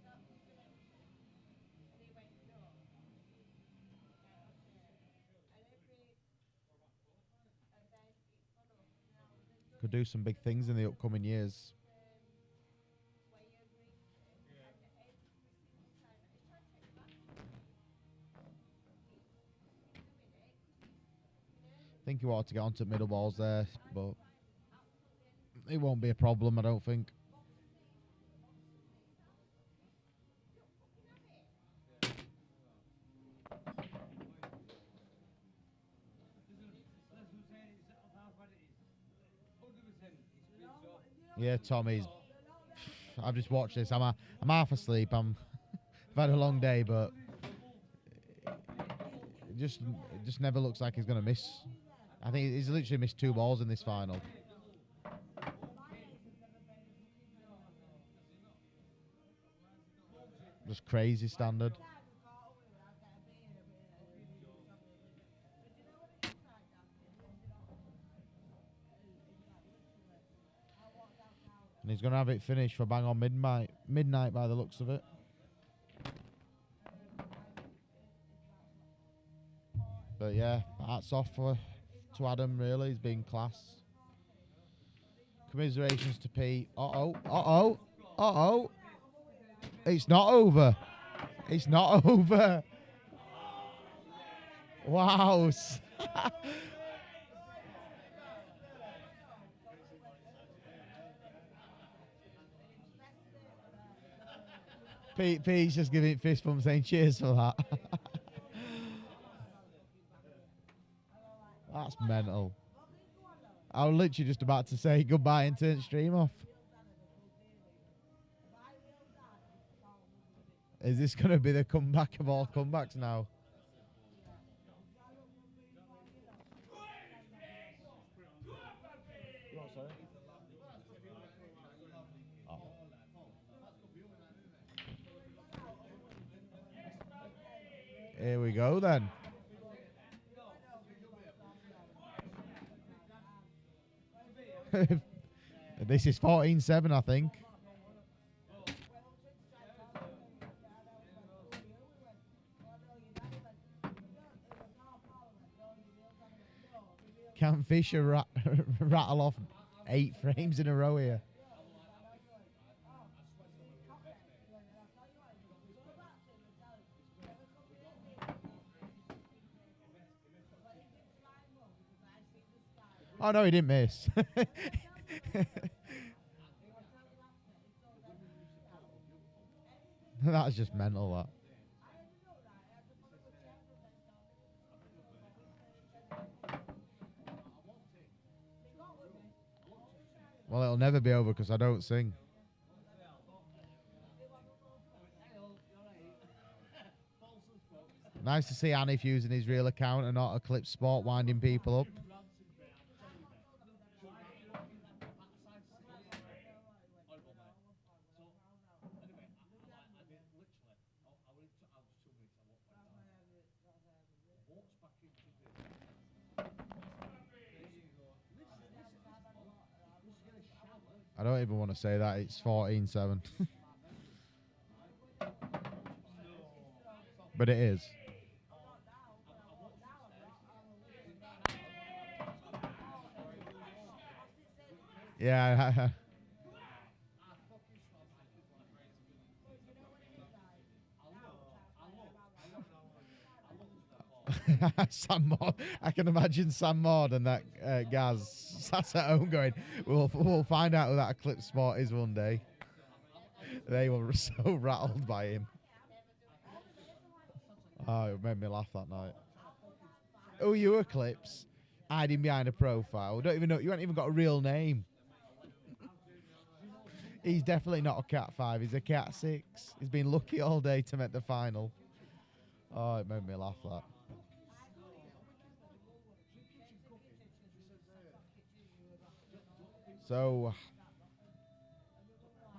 Could do some big things in the upcoming years. I think he wanted to get onto middle balls there, but it won't be a problem, I don't think. Yeah, Tommy's. I've just watched this. I'm half asleep. I've had a long day, but it just never looks like he's gonna miss. I think he's literally missed 2 balls in this final. Just crazy standard. And he's going to have it finished for bang on midnight by the looks of it. But yeah, hats off to Adam, really. He's been class. Commiserations to Pete. Uh-oh. It's not over. It's not over. Wow. Pete's just giving it fist bump saying cheers for that. That's mental. I was literally just about to say goodbye and turn stream off. Is this going to be the comeback of all comebacks now? Here we go then. This is 14-7, I think. Can Fisher rattle off 8 frames in a row here? Oh no, he didn't miss. That's just mental, that. Well, it'll never be over because I don't sing. Nice to see Anif using his real account and not Eclipse Sport winding people up. I don't even want to say that. It's 14-7. But it is. Yeah. Sam Maud. I can imagine Sam Maud and that Gaz sat at home going, we'll find out who that Eclipse Sport is one day. They were so rattled by him. Oh, it made me laugh that night. Oh, you Eclipse? Hiding behind a profile. Don't even know. You haven't even got a real name. He's definitely not a Cat 5. He's a Cat 6. He's been lucky all day to make the final. Oh, it made me laugh, that. So,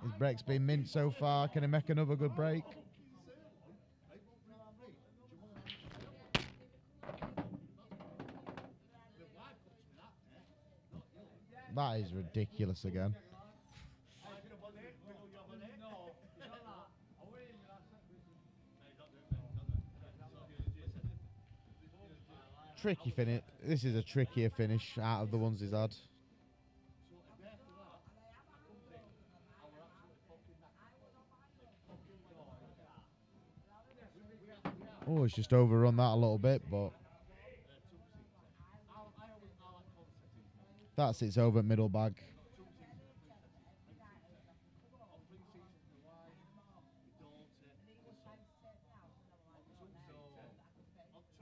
his break's been mint so far. Can he make another good break? That is ridiculous again. Tricky finish. This is a trickier finish out of the ones he's had. Oh, he's just overrun that a little bit, but that's it's over at middle bag.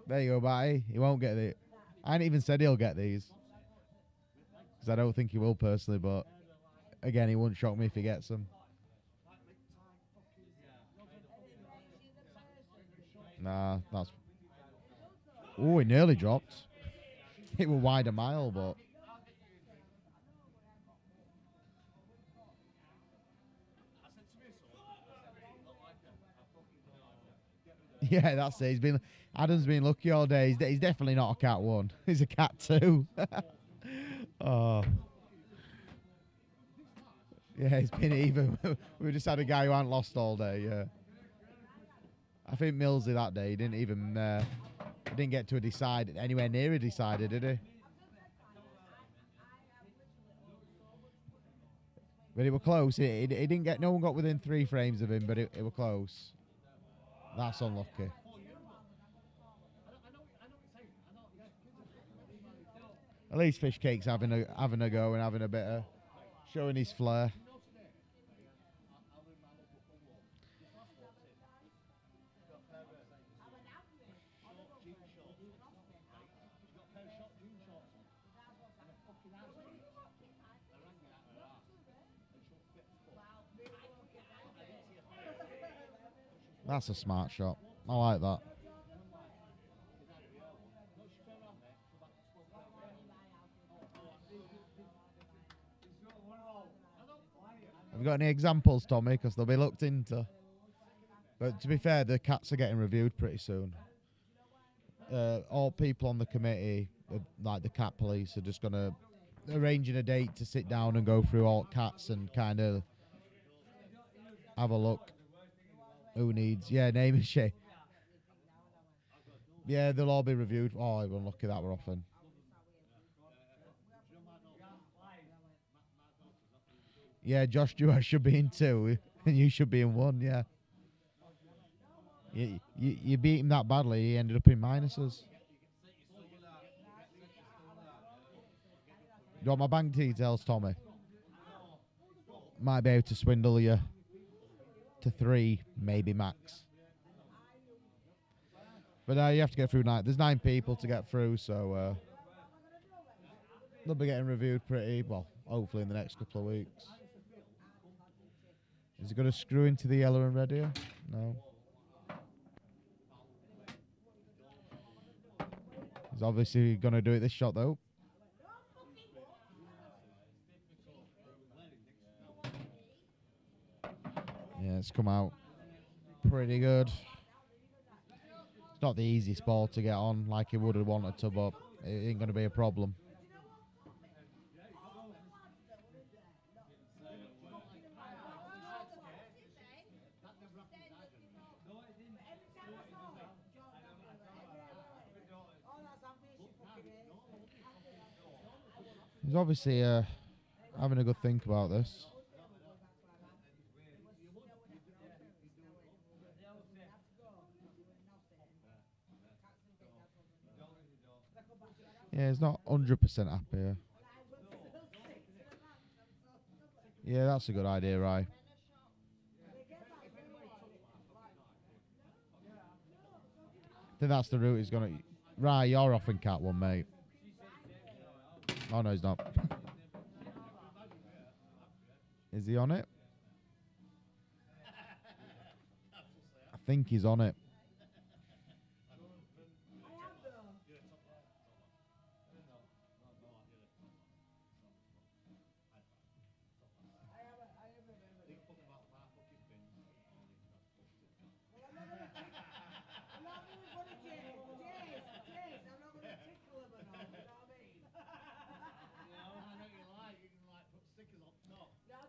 There you go, Batty. He won't get it. I ain't even said he'll get these, because I don't think he will personally, but Again, it wouldn't shock me if he gets them. Nah, that's... Oh, he nearly dropped. It was wide a mile, but... Yeah, that's it. Adam's been lucky all day. He's definitely not a cat 1. He's a cat 2. Oh. Yeah, it's been even. We just had a guy who hadn't lost all day, yeah. I think Millsy that day, he didn't even... didn't get to a decide, anywhere near a decider, did he? But it was close. He didn't get... No one got within 3 frames of him, but it was close. That's unlucky. At least Fishcake's having a go and having a bit of... showing his flair. That's a smart shot. I like that. Have you got any examples, Tommy? Because they'll be looked into. But to be fair, the cats are getting reviewed pretty soon. All people on the committee, like the cat police, are just going to arrange a date to sit down and go through all cats and kind of have a look. Who needs? Yeah, name and shame. Yeah, they'll all be reviewed. Oh, I'm unlucky that we're often. Yeah, Josh Dewar should be in 2, and you should be in 1, yeah. You beat him that badly, he ended up in minuses. Do you want my bank details, Tommy? Might be able to swindle you to 3, maybe max. But you have to get through 9. There's 9 people to get through, so they'll be getting reviewed pretty, well, hopefully in the next couple of weeks. Is he going to screw into the yellow and red here? No. He's obviously going to do it this shot, though. Yeah, it's come out pretty good. It's not the easiest ball to get on like he would have wanted to, but it ain't going to be a problem. He's obviously having a good think about this. Yeah, he's not 100% happy here. Yeah, that's a good idea, Rye. I think that's the route he's going to... Rye, you're off in cat 1, mate. Oh, no, he's not. Is he on it? I think he's on it.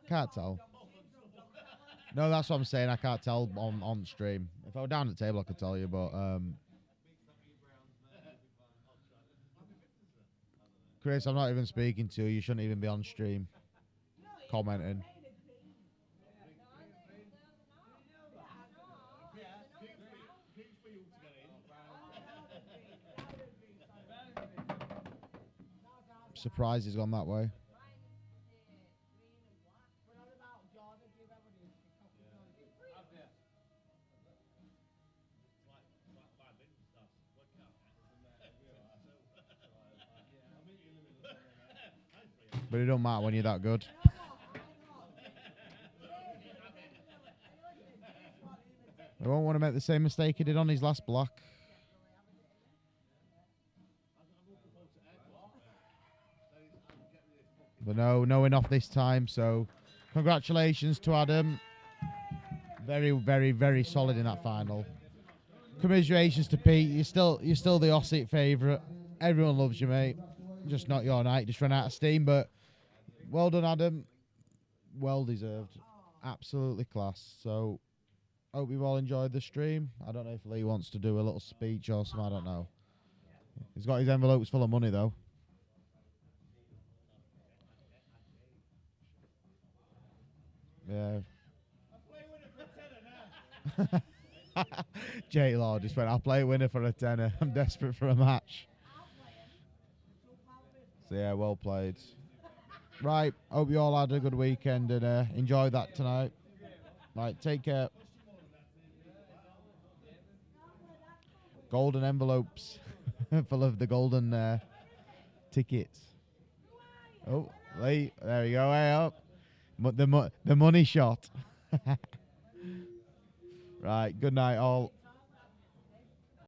Can't tell. No, that's what I'm saying. I can't tell on stream. If I were down at the table, I could tell you, but Chris, I'm not even speaking to you. You shouldn't even be on stream commenting. Surprised he's gone that way. But it don't matter when you're that good. I won't want to make the same mistake he did on his last block. But no enough this time, so congratulations to Adam. Very, very, very solid in that final. Commiserations to Pete. You're still the Ossett favourite. Everyone loves you, mate. Just not your night. Just ran out of steam, but well done, Adam. Well deserved. Absolutely class. So, hope you've all enjoyed the stream. I don't know if Lee wants to do a little speech or something. I don't know. He's got his envelopes full of money, though. Yeah. J Law just went, I'll play a winner for a tenner. I'm desperate for a match. So yeah, well played. Right, hope you all had a good weekend and enjoy that tonight. Right, take care. Golden envelopes full of the golden tickets. Oh, Lee, there we go, way up. The money shot. Right, good night all.